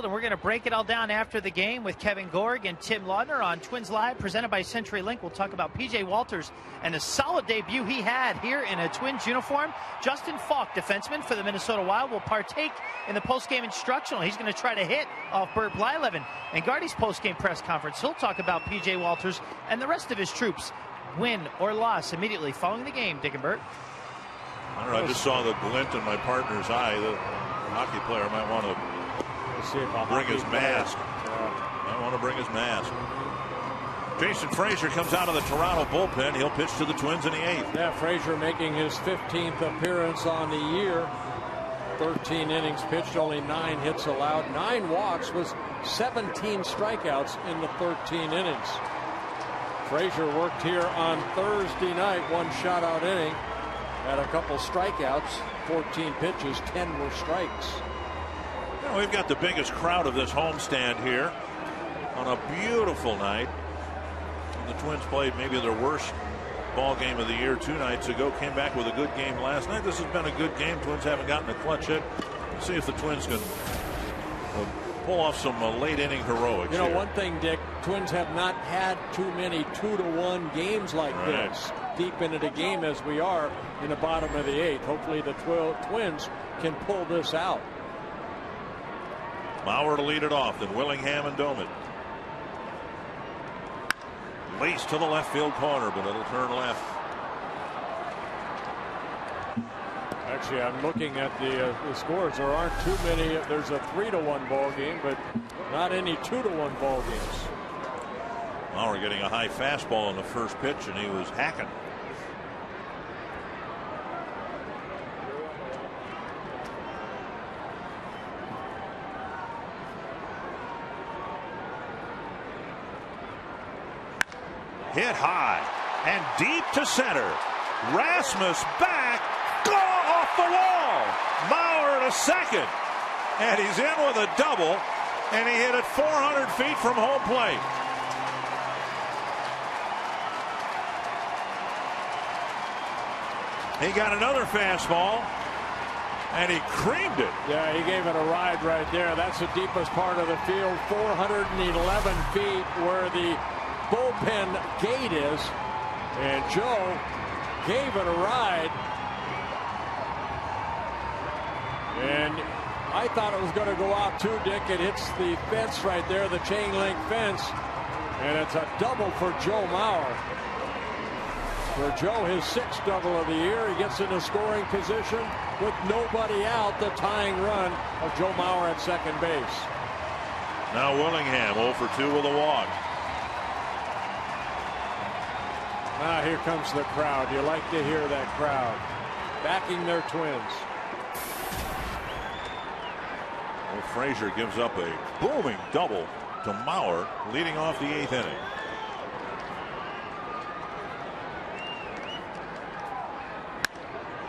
[SPEAKER 5] And we're going to break it all down after the game with Kevin Gorg and Tim Laudner on Twins Live, presented by CenturyLink. We'll talk about P.J. Walters and the solid debut he had here in a Twins uniform. Justin Falk, defenseman for the Minnesota Wild, will partake in the postgame instructional. He's going to try to hit off Bert Blyleven. And Gardy's postgame press conference, he'll talk about P.J. Walters and the rest of his troops. Win or loss immediately following the game, Dick and Bert.
[SPEAKER 2] I don't know, I just saw the glint in my partner's eye. The hockey player might want to bring his mask. I want to bring his mask. Jason Frazier comes out of the Toronto bullpen. He'll pitch to the Twins in the 8th.
[SPEAKER 3] Yeah, Frazier making his 15th appearance on the year. 13 innings pitched, only 9 hits allowed, 9 walks, was 17 strikeouts in the 13 innings. Frazier worked here on Thursday night, 1 shutout inning, had a couple strikeouts, 14 pitches, 10 were strikes.
[SPEAKER 2] We've got the biggest crowd of this homestand here on a beautiful night. The Twins played maybe their worst ball game of the year 2 nights ago. Came back with a good game last night. This has been a good game. Twins haven't gotten a clutch hit. Let's see if the Twins can pull off some late inning heroics.
[SPEAKER 3] You know, one thing, Dick, Twins have not had too many 2-1 games like this deep into the game as we are in the bottom of the 8th. Hopefully the Twins can pull this out.
[SPEAKER 2] Mauer to lead it off, then Willingham and Doman. Lace to the left field corner, but it'll turn left.
[SPEAKER 3] Actually, I'm looking at the scores. There aren't too many. There's a 3-1 ball game, but not any 2-1 ball games.
[SPEAKER 2] Mauer getting a high fastball in the first pitch, and he was hacking. Hit high and deep to center. Rasmus back. Go off the wall. Mauer to second. And he's in with a double. And he hit it 400 feet from home plate. He got another fastball. And he creamed it.
[SPEAKER 3] Yeah, he gave it a ride right there. That's the deepest part of the field. 411 feet where the bullpen gate is, and Joe gave it a ride, and I thought it was going to go out too, Dick. It hits the fence right there, the chain link fence, and it's a double for Joe Mauer. For Joe, his 6th double of the year. He gets in a scoring position with nobody out, the tying run of Joe Mauer at second base.
[SPEAKER 2] Now Willingham 0 for 2 with a walk.
[SPEAKER 3] Ah, here comes the crowd. You like to hear that crowd backing their Twins.
[SPEAKER 2] Well, Frazier gives up a booming double to Mauer, leading off the 8th inning.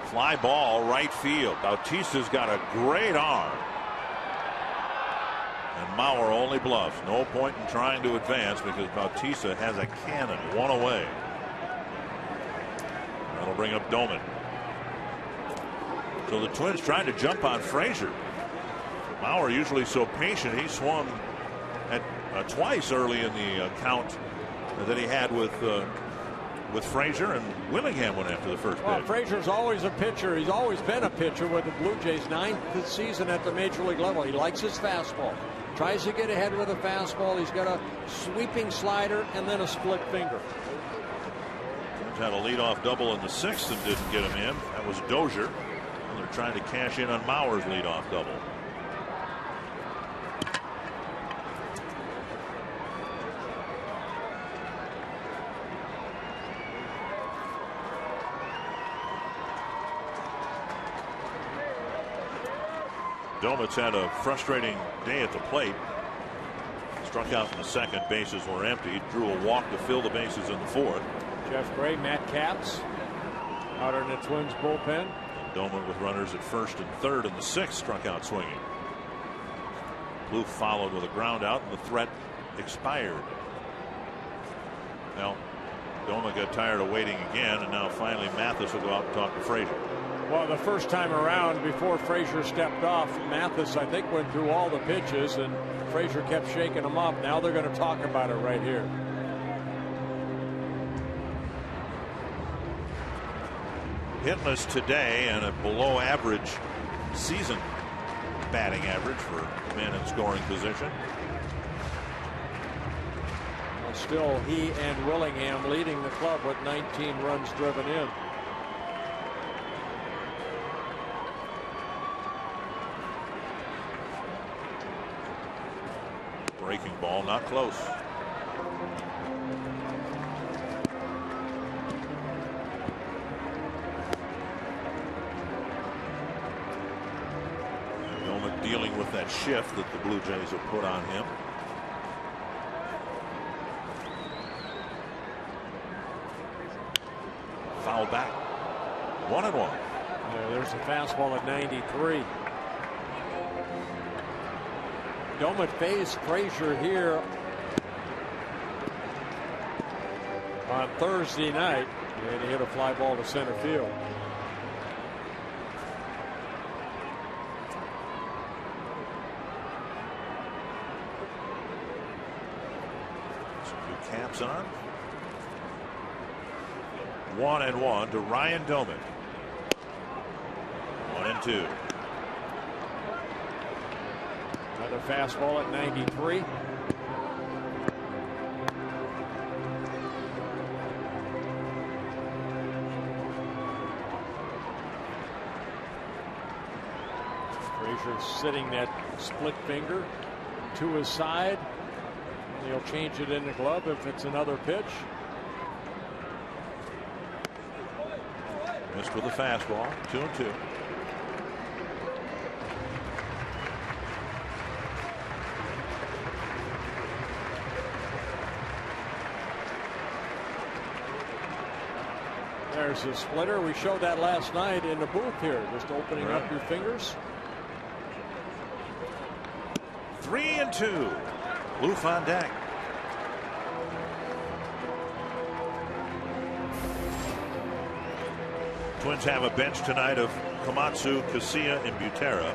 [SPEAKER 2] Fly ball right field. Bautista's got a great arm. And Mauer only bluffs. No point in trying to advance because Bautista has a cannon. 1 away. That'll bring up Doman. So the Twins trying to jump on Frazier. Mauer usually so patient. He swung at twice early in the count that he had with Frazier, and Willingham went after the first pitch.
[SPEAKER 3] Well, Frazier's always a pitcher. He's always been a pitcher with the Blue Jays. 9th season at the major league level. He likes his fastball. Tries to get ahead with a fastball. He's got a sweeping slider and then a split finger.
[SPEAKER 2] Had a leadoff double in the 6th and didn't get him in. That was Dozier. And they're trying to cash in on Mauer's leadoff double. Domit's had a frustrating day at the plate. Struck out in the 2nd. Bases were empty. Drew a walk to fill the bases in the 4th.
[SPEAKER 3] Jeff Gray, Matt Capps out in the Twins bullpen.
[SPEAKER 2] And Doman with runners at 1st and 3rd in the 6th struck out swinging. Blue followed with a ground out, and the threat expired. Now Doman got tired of waiting again, and now finally Mathis will go out and talk to Frazier.
[SPEAKER 3] Well, the first time around, before Frazier stepped off, Mathis, I think, went through all the pitches, and Frazier kept shaking them up. Now they're going to talk about it right here.
[SPEAKER 13] Hitless today and a below average season batting average for men in scoring position.
[SPEAKER 3] Well, still, he and Willingham leading the club with 19 runs driven in.
[SPEAKER 13] Breaking ball, not close. Doman dealing with that shift that the Blue Jays have put on him. Foul back. 1-1.
[SPEAKER 3] Yeah, there's a fastball at 93. Doman faced Frazier here on Thursday night, and he hit a fly ball to center field.
[SPEAKER 13] Some new caps on. 1-1 to Ryan Doman. 1-2.
[SPEAKER 3] Another fastball at 93. Frazier sitting that split finger to his side. He'll change it in the glove if it's another pitch.
[SPEAKER 13] Missed with a fastball. 2-2.
[SPEAKER 3] There's a splitter. We showed that last night in the booth here. Just opening up your fingers.
[SPEAKER 13] 3-2. Loof on deck. Twins have a bench tonight of Komatsu, Casilla, and Butera.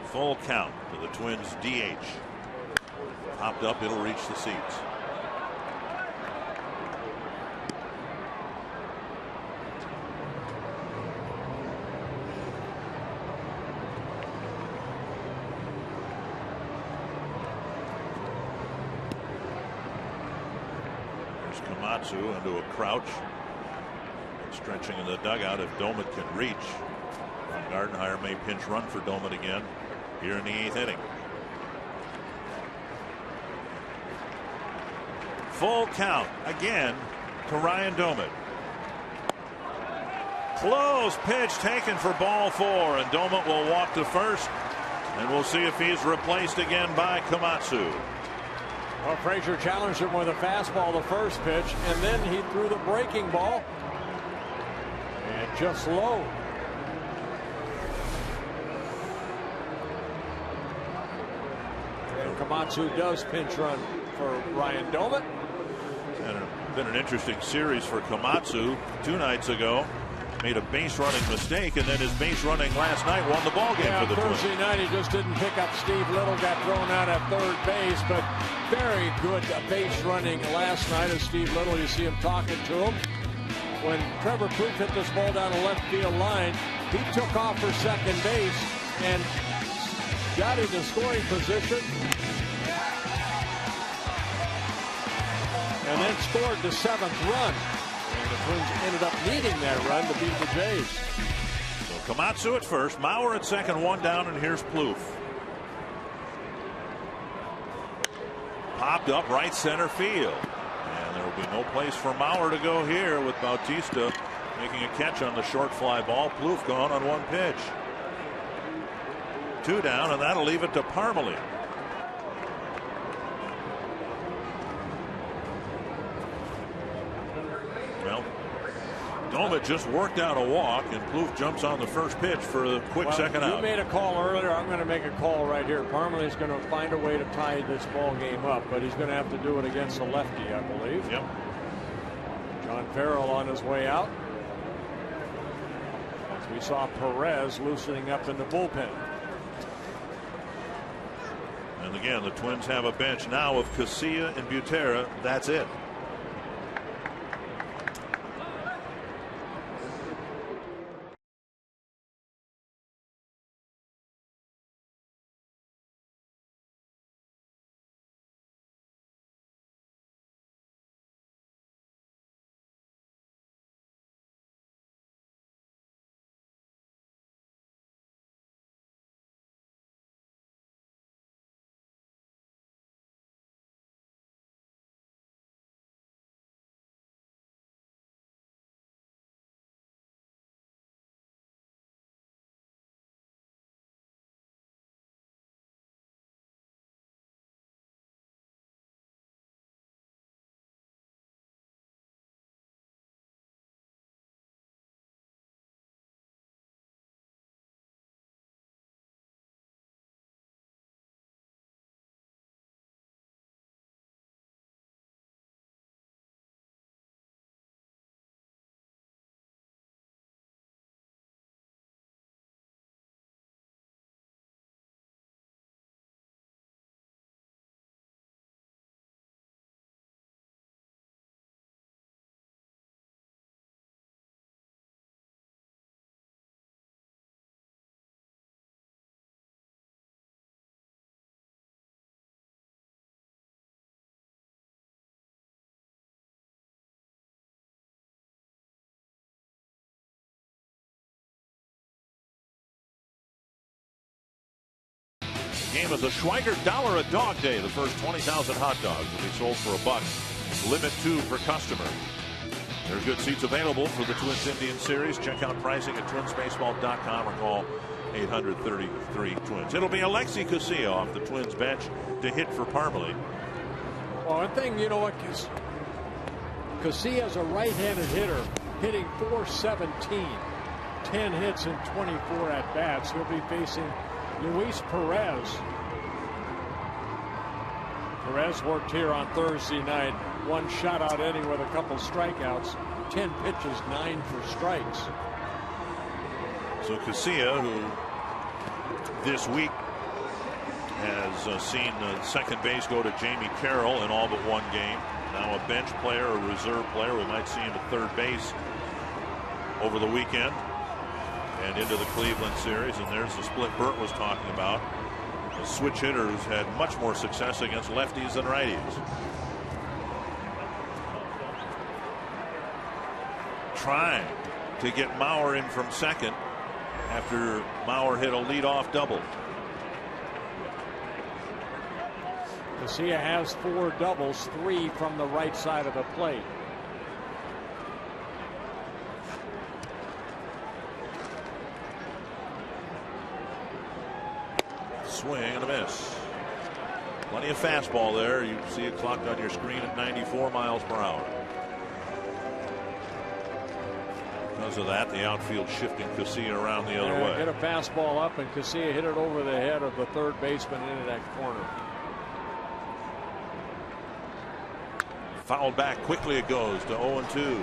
[SPEAKER 13] Full count to the Twins DH. Popped up, it'll reach the seats. There's Komatsu into a crouch. Stretching in the dugout if Doman can reach. Gardenhire may pinch run for Doman again here in the 8th inning. Full count again to Ryan Doman. Close pitch taken for ball 4, and Doman will walk to first, and we'll see if he's replaced again by Komatsu.
[SPEAKER 3] Well, Frazier challenged him with a fastball the first pitch, and then he threw the breaking ball, and just low. And Komatsu does pinch run for Ryan Doman.
[SPEAKER 13] It's been an interesting series for Komatsu. 2 nights ago, made a base running mistake, and then his base running last night won the ball game for the Twins.
[SPEAKER 3] Thursday night he just didn't pick up Steve Little, got thrown out at third base, but very good base running last night of Steve Little. You see him talking to him. When Trevor Plouffe hit this ball down the left field line, he took off for second base and got into scoring position and then scored the 7th run. And the Twins ended up needing that run to beat the Jays.
[SPEAKER 13] So Komatsu at first, Mauer at second, 1 down, and here's Plouffe. Popped up right center field. And there will be no place for Mauer to go here with Bautista making a catch on the short fly ball. Plouffe gone on 1 pitch. 2 down, and that'll leave it to Parmalee. Well, Doma just worked out a walk, and Plouffe jumps on the first pitch for a quick second out.
[SPEAKER 3] You made a call earlier. I'm going to make a call right here. Parmalay's going to find a way to tie this ball game up, but he's going to have to do it against a lefty, I believe.
[SPEAKER 13] Yep.
[SPEAKER 3] John Farrell on his way out. As we saw Perez loosening up in the bullpen.
[SPEAKER 13] And again, the Twins have a bench now of Casilla and Butera. That's it. Game is a Schweiger $1 a dog day. The first 20,000 hot dogs will be sold for $1. Limit 2 per customer. There are good seats available for the Twins Indian Series. Check out pricing at twinsbaseball.com or call 800-33-TWINS. It'll be Alexi Casilla off the Twins bench to hit for Parmalee.
[SPEAKER 3] Well, one thing, you know what, Casilla is a right-handed hitter, hitting .417, 10 hits and 24 at-bats. He'll be facing Luis Perez. Perez worked here on Thursday night. 1 shutout inning with a couple strikeouts. 10 pitches, 9 for strikes.
[SPEAKER 13] So Casilla, who this week has seen second base go to Jamie Carroll in all but 1 game. Now a bench player, a reserve player. We might see him at third base over the weekend and into the Cleveland series. And there's the split Burt was talking about. The switch hitter who's had much more success against lefties than righties. Trying to get Mauer in from second after Mauer hit a leadoff double.
[SPEAKER 3] Casilla has 4 doubles, 3 from the right side of the plate.
[SPEAKER 13] Swing and a miss. Plenty of fastball there. You see it clocked on your screen at 94 miles per hour. Because of that, the outfield shifting Casilla around the other way.
[SPEAKER 3] Hit a fastball up, and Casilla hit it over the head of the third baseman into that corner.
[SPEAKER 13] Fouled back quickly. It goes to 0-2.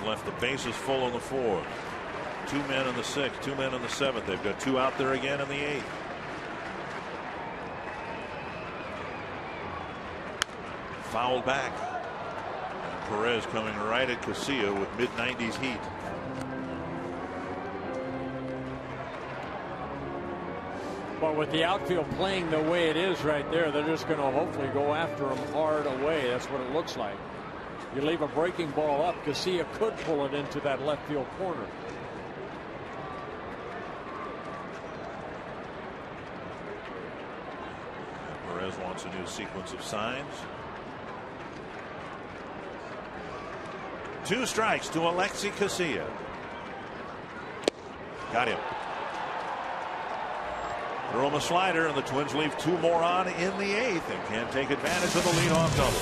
[SPEAKER 13] Left the bases full in the 4th. 2 men in the 6th, 2 men in the 7th. They've got 2 out there again in the 8th. Fouled back. And Perez coming right at Casilla with mid-90s heat.
[SPEAKER 3] But with the outfield playing the way it is right there, they're just going to hopefully go after him hard away. That's what it looks like. You leave a breaking ball up, Casilla could pull it into that left field corner.
[SPEAKER 13] Perez wants a new sequence of signs. 2 strikes to Alexi Casilla. Got him. Throw him a slider, and the Twins leave 2 more on in the 8th and can't take advantage of the leadoff double.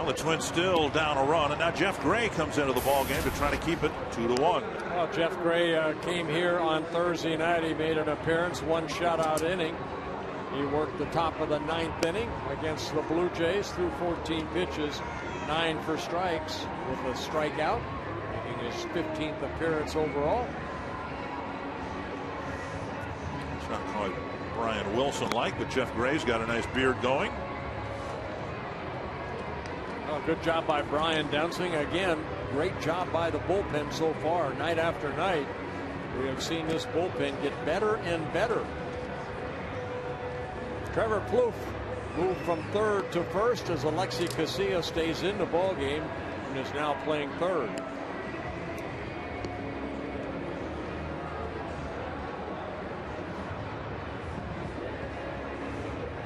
[SPEAKER 13] The Twins still down a run, and now Jeff Gray comes into the ball game to try to keep it 2-1.
[SPEAKER 3] Well, Jeff Gray came here on Thursday night. He made an appearance, 1 shutout inning. He worked the top of the 9th inning against the Blue Jays, threw 14 pitches, 9 for strikes with a strikeout, making his 15th appearance overall.
[SPEAKER 13] It's not quite Brian Wilson-like, but Jeff Gray's got a nice beard going.
[SPEAKER 3] Oh, good job by Brian Dunsing. Again, great job by the bullpen so far. Night after night, we have seen this bullpen get better and better. Trevor Plouffe moved from 3rd to 1st as Alexi Casilla stays in the ballgame and is now playing 3rd.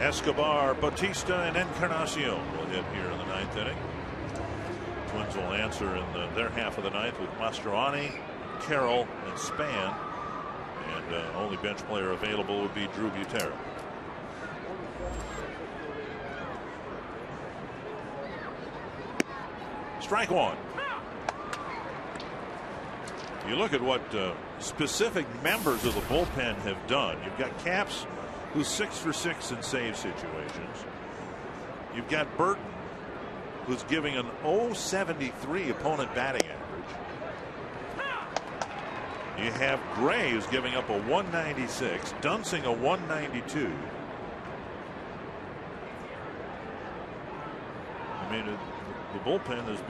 [SPEAKER 13] Escobar, Bautista, and Encarnacion will hit here in the 9th inning. Twins will answer in their half of the 9th with Mastroianni, Carroll, and Span. And only bench player available would be Drew Butera. Strike 1. You look at what specific members of the bullpen have done. You've got Capps, who's 6 for 6 in save situations. You've got Burton, who's giving an .073 opponent batting average. You have Gray, who's giving up a 196, Dunsing a 192. I mean, the bullpen has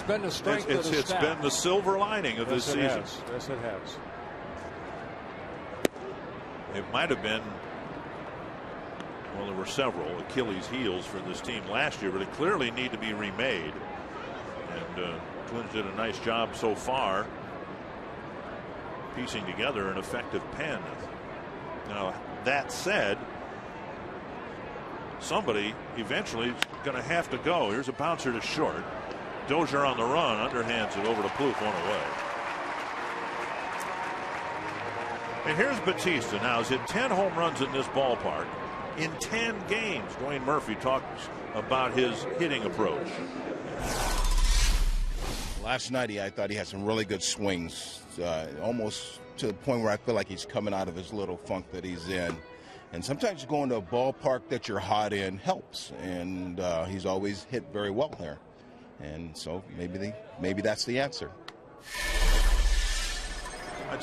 [SPEAKER 13] been
[SPEAKER 3] the strength of the
[SPEAKER 13] it's
[SPEAKER 3] staff.
[SPEAKER 13] been the silver lining of this season.
[SPEAKER 3] Yes, it has.
[SPEAKER 13] It might have been, well, there were several Achilles heels for this team last year, but it clearly need to be remade. And Twins did a nice job so far piecing together an effective pen. Now, that said, somebody eventually is going to have to go. Here's a bouncer to short. Dozier on the run, underhands it over to Plouffe, 1 away. And here's Bautista. Now, he's hit 10 home runs in this ballpark in 10 games. Dwayne Murphy talks about his hitting approach.
[SPEAKER 9] Last night, I thought he had some really good swings, almost to the point where I feel like he's coming out of his little funk that he's in. And sometimes going to a ballpark that you're hot in helps, and he's always hit very well there. And so maybe that's the answer.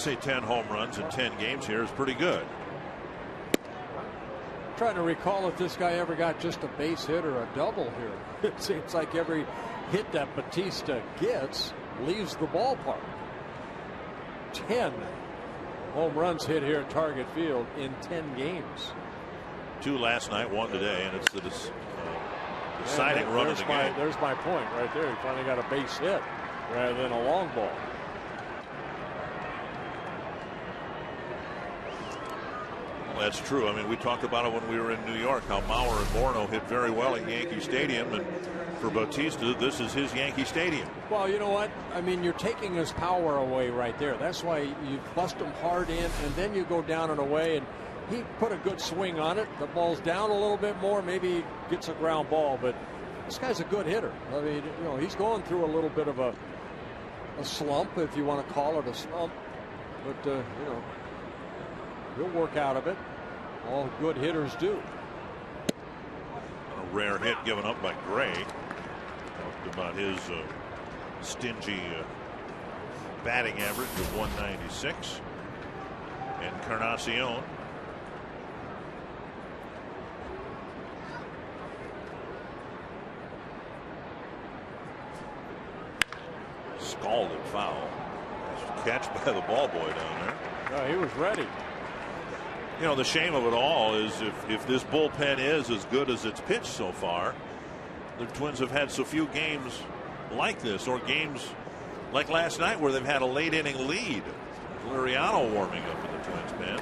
[SPEAKER 13] I'd say 10 home runs in 10 games here is pretty good.
[SPEAKER 3] Trying to recall if this guy ever got just a base hit or a double here. It seems like every hit that Bautista gets leaves the ballpark. 10 home runs hit here at Target Field in 10 games.
[SPEAKER 13] 2 last night, 1 today, and it's the deciding run of the game.
[SPEAKER 3] There's my point right there. He finally got a base hit rather than a long ball.
[SPEAKER 13] Well, that's true. I mean, we talked about it when we were in New York, how Mauer and Morneau hit very well at Yankee Stadium, and for Bautista, this is his Yankee Stadium.
[SPEAKER 3] Well, you know what? I mean, you're taking his power away right there. That's why you bust him hard in, and then you go down and away, and he put a good swing on it. The ball's down a little bit more. Maybe he gets a ground ball, but this guy's a good hitter. I mean, you know, he's going through a little bit of a slump, if you want to call it a slump. But, you know, he'll work out of it. All good hitters do.
[SPEAKER 13] A rare hit given up by Gray. Talked about his stingy batting average of 196. Encarnacion. Scalded foul. Catch by the ball boy down there.
[SPEAKER 3] Yeah, he was ready.
[SPEAKER 13] You know, the shame of it all is if this bullpen is as good as it's pitched so far, the Twins have had so few games like this, or games like last night where they've had a late inning lead. Liriano warming up in the Twins pen.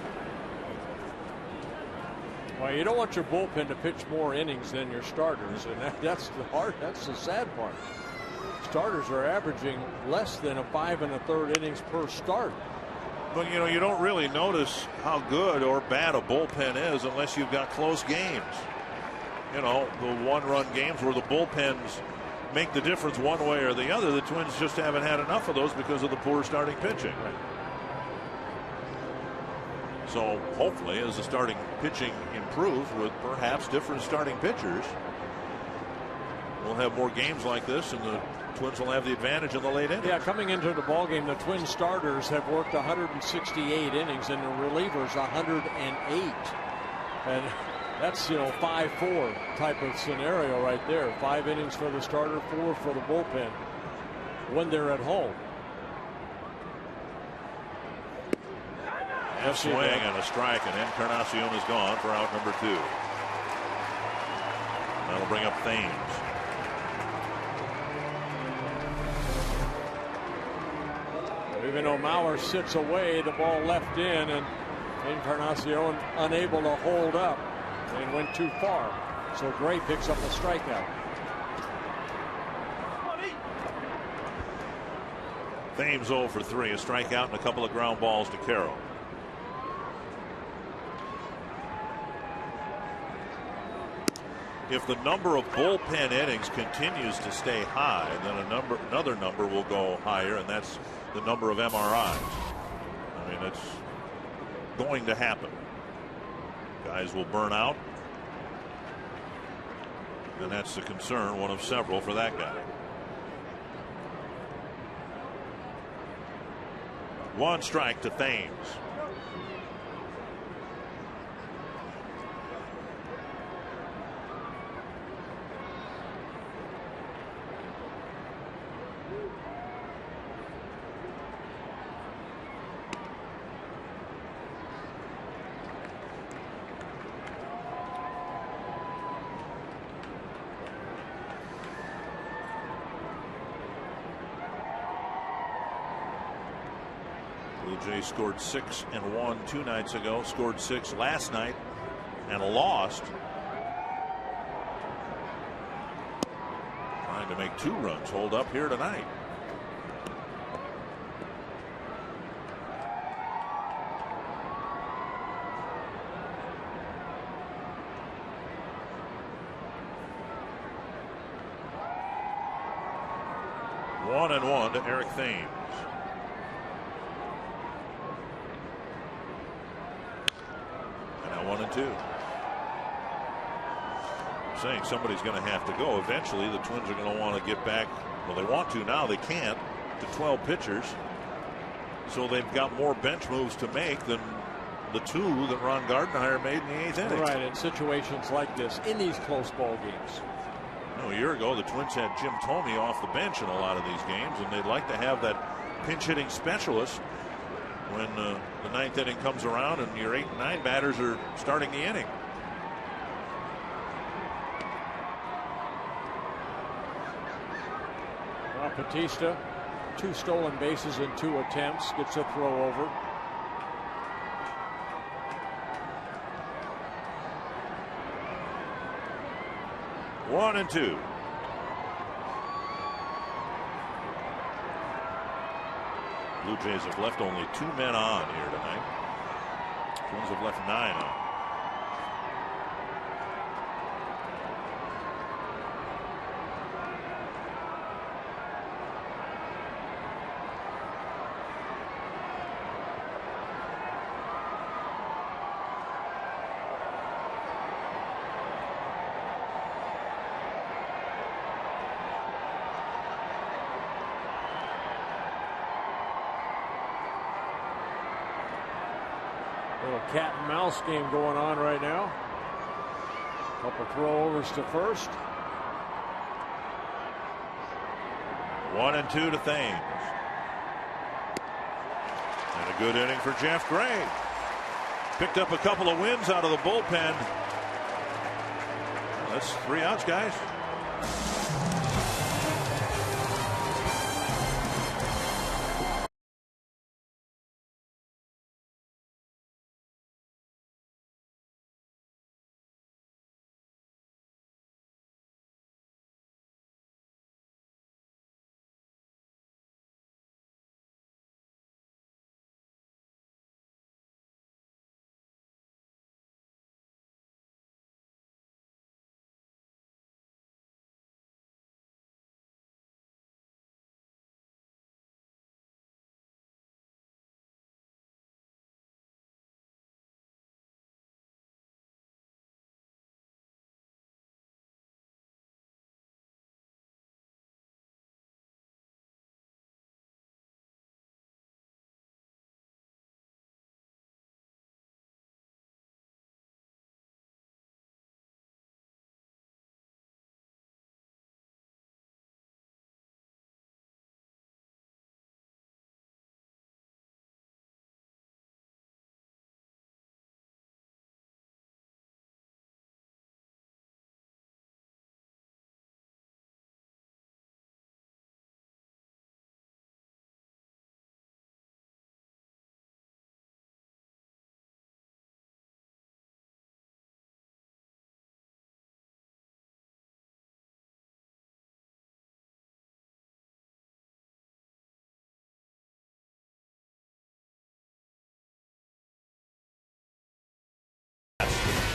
[SPEAKER 3] Well, you don't want your bullpen to pitch more innings than your starters, and that's the sad part. Starters are averaging less than 5 1/3 innings per start.
[SPEAKER 13] But, you know, you don't really notice how good or bad a bullpen is unless you've got close games. You know, the one-run games where the bullpens make the difference one way or the other. The Twins just haven't had enough of those because of the poor starting pitching. So hopefully, as the starting pitching improves with perhaps different starting pitchers, we'll have more games like this, and the Twins will have the advantage in the late innings.
[SPEAKER 3] Yeah, coming into the ballgame, the Twin starters have worked 168 innings, and the relievers 108. And that's, you know, 5-4 type of scenario right there. 5 innings for the starter, 4 for the bullpen when they're at home.
[SPEAKER 13] A swing and a strike, and Encarnacion is gone for out number 2. That'll bring up Thames.
[SPEAKER 3] Even though Mauer sits away, the ball left in, and Encarnacion unable to hold up and went too far. So Gray picks up a strikeout.
[SPEAKER 13] Thames 0 for 3, a strikeout and a couple of ground balls to Carroll. If the number of bullpen innings continues to stay high, then another number will go higher, and that's the number of MRIs. I mean, it's going to happen. Guys will burn out, and that's the concern, one of several for that guy. 1 strike to Thames. Jays scored 6 and won 2 nights ago, scored 6 last night and lost. Trying to make 2 runs hold up here tonight. One and 1 to Eric Thames. And now 1 and 2. I'm saying somebody's going to have to go. Eventually, the Twins are going to want to get back. Well, they want to now. They can't. To 12 pitchers. So they've got more bench moves to make than the 2 that Ron Gardenhire made in the 8th inning.
[SPEAKER 3] Right, in situations like this, in these close ball games.
[SPEAKER 13] A year ago, the Twins had Jim Thome off the bench in a lot of these games, and they'd like to have that pinch hitting specialist when the 9th inning comes around and your 8 and 9 batters are starting the inning.
[SPEAKER 3] Well, Batista, 2 stolen bases in 2 attempts, gets a throw over.
[SPEAKER 13] One and 2. Blue Jays have left only 2 men on here tonight. Twins have left 9 on.
[SPEAKER 3] Little cat and mouse game going on right now. Couple throwovers to first.
[SPEAKER 13] 1 and 2 to Thames. And a good inning for Jeff Gray. Picked up a couple of wins out of the bullpen. Well, that's 3 outs, guys.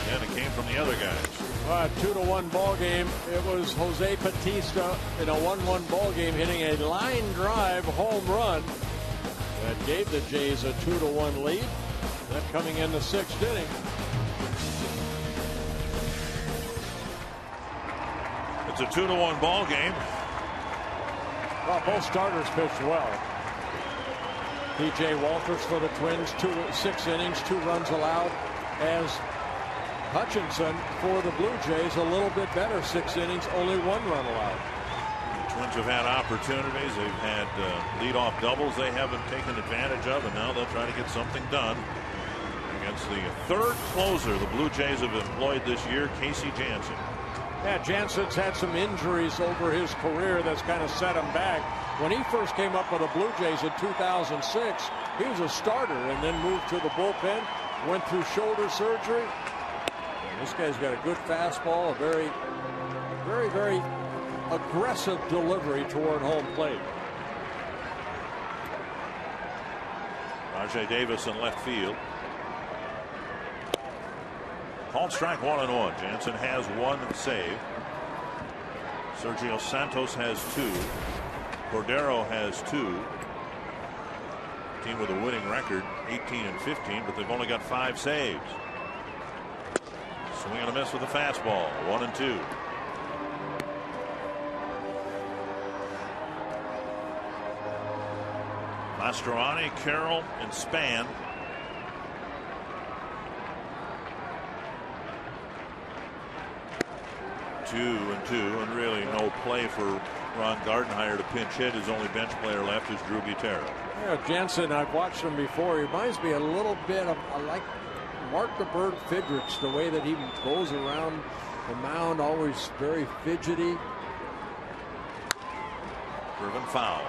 [SPEAKER 13] And it came from the other guys.
[SPEAKER 3] 2-1 ball game. It was Jose Batista in a 1-1 ball game hitting a line drive home run that gave the Jays a 2-1 lead. That coming in the 6th inning.
[SPEAKER 13] It's a 2-1 ball game.
[SPEAKER 3] Well, both starters pitched well. P.J. Walters for the Twins, 6 innings, 2 runs allowed. As Hutchinson for the Blue Jays, a little bit better, 6 innings, only 1 run allowed.
[SPEAKER 13] The Twins have had opportunities. They've had leadoff doubles they haven't taken advantage of, and now they'll try to get something done against the 3rd closer the Blue Jays have employed this year, Casey Janssen.
[SPEAKER 3] Yeah, Jansen's had some injuries over his career that's kind of set him back. When he first came up with the Blue Jays in 2006, he was a starter and then moved to the bullpen, went through shoulder surgery. And this guy's got a good fastball, a very, very, very aggressive delivery toward home plate.
[SPEAKER 13] Rajai Davis in left field. Called strike 1-1. Jansen has 1 save. Sergio Santos has 2. Cordero has 2. Team with a winning record, 18-15, but they've only got 5 saves. Swing and a miss with a fastball, 1-2. Mastroianni, Carroll, and Span. Two and really no play for Ron Gardenhire to pinch hit. His only bench player left is Drew Butera.
[SPEAKER 3] Yeah, Jensen, I've watched him before. He reminds me a little bit of like Mark the Bird Fidrich, the way that he goes around the mound, always very fidgety.
[SPEAKER 13] Driven foul.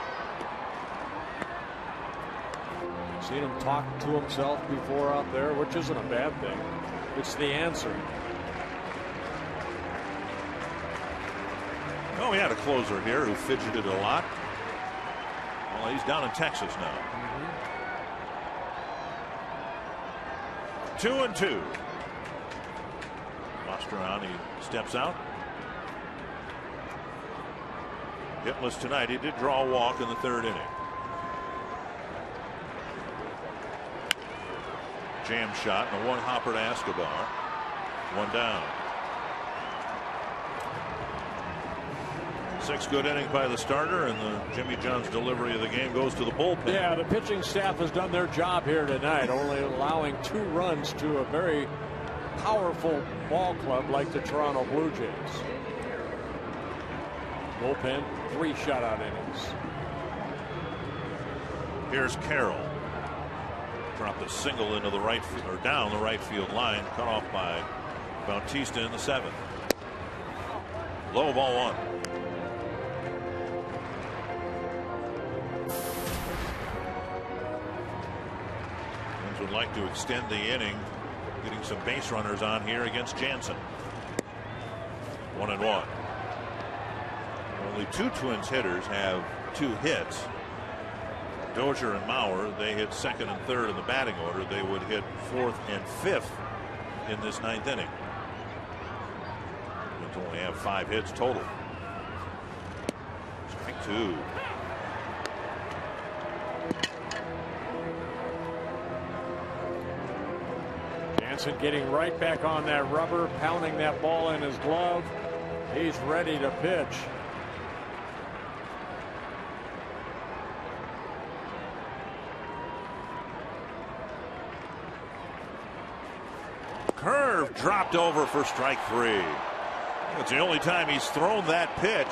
[SPEAKER 3] Seen him talk to himself before out there, which isn't a bad thing. It's the answer.
[SPEAKER 13] Oh, we had a closer here who fidgeted a lot. Well, he's down in Texas now. 2-2. Mastroianni steps out. Hitless tonight. He did draw a walk in the third inning. Jam shot and a one hopper to Escobar. One down. 6 good innings by the starter, and the Jimmy John's delivery of the game goes to the bullpen.
[SPEAKER 3] Yeah, the pitching staff has done their job here tonight, only allowing 2 runs to a very powerful ball club like the Toronto Blue Jays. Bullpen, 3 shutout innings.
[SPEAKER 13] Here's Carroll. Dropped a single into the right or down the right field line, cut off by Bautista in the 7th. Low ball 1. Would like to extend the inning, getting some base runners on here against Jansen. 1-1. Only 2 Twins hitters have 2 hits. Dozier and Mauer, they hit 2nd and 3rd in the batting order. They would hit 4th and 5th in this 9th inning. Twins only have 5 hits total. Strike 2.
[SPEAKER 3] Jansen getting right back on that rubber, pounding that ball in his glove. He's ready to pitch.
[SPEAKER 13] Curve dropped over for strike 3. It's the only time he's thrown that pitch.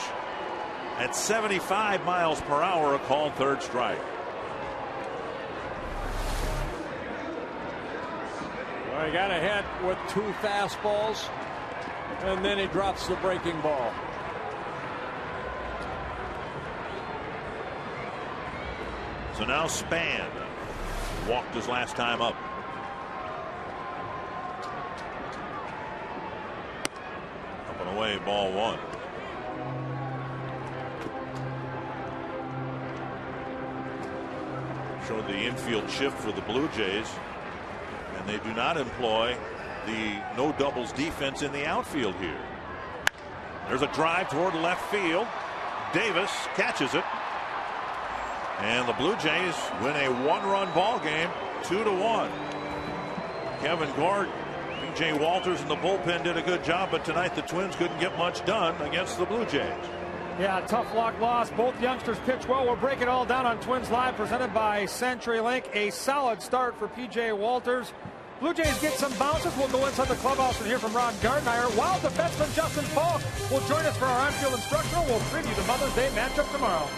[SPEAKER 13] At 75 miles per hour, a called 3rd strike.
[SPEAKER 3] Well, he got ahead with 2 fastballs, and then he drops the breaking ball.
[SPEAKER 13] So now Span walked his last time up. Up and away, ball 1. Showed the infield shift for the Blue Jays. And they do not employ the no doubles defense in the outfield here. There's a drive toward left field. Davis catches it. And the Blue Jays win a 1-run ball game, 2-1. Kevin Gord, P.J. Walters and the bullpen did a good job, but tonight the Twins couldn't get much done against the Blue Jays.
[SPEAKER 14] Yeah, tough luck loss. Both youngsters pitch well. We'll break it all down on Twins Live, presented by CenturyLink. A solid start for P.J. Walters. Blue Jays get some bounces. We'll go inside the clubhouse and hear from Ron Gardenhire, while defenseman Justin Falk will join us for our on-field instructional. We'll preview the Mother's Day matchup tomorrow.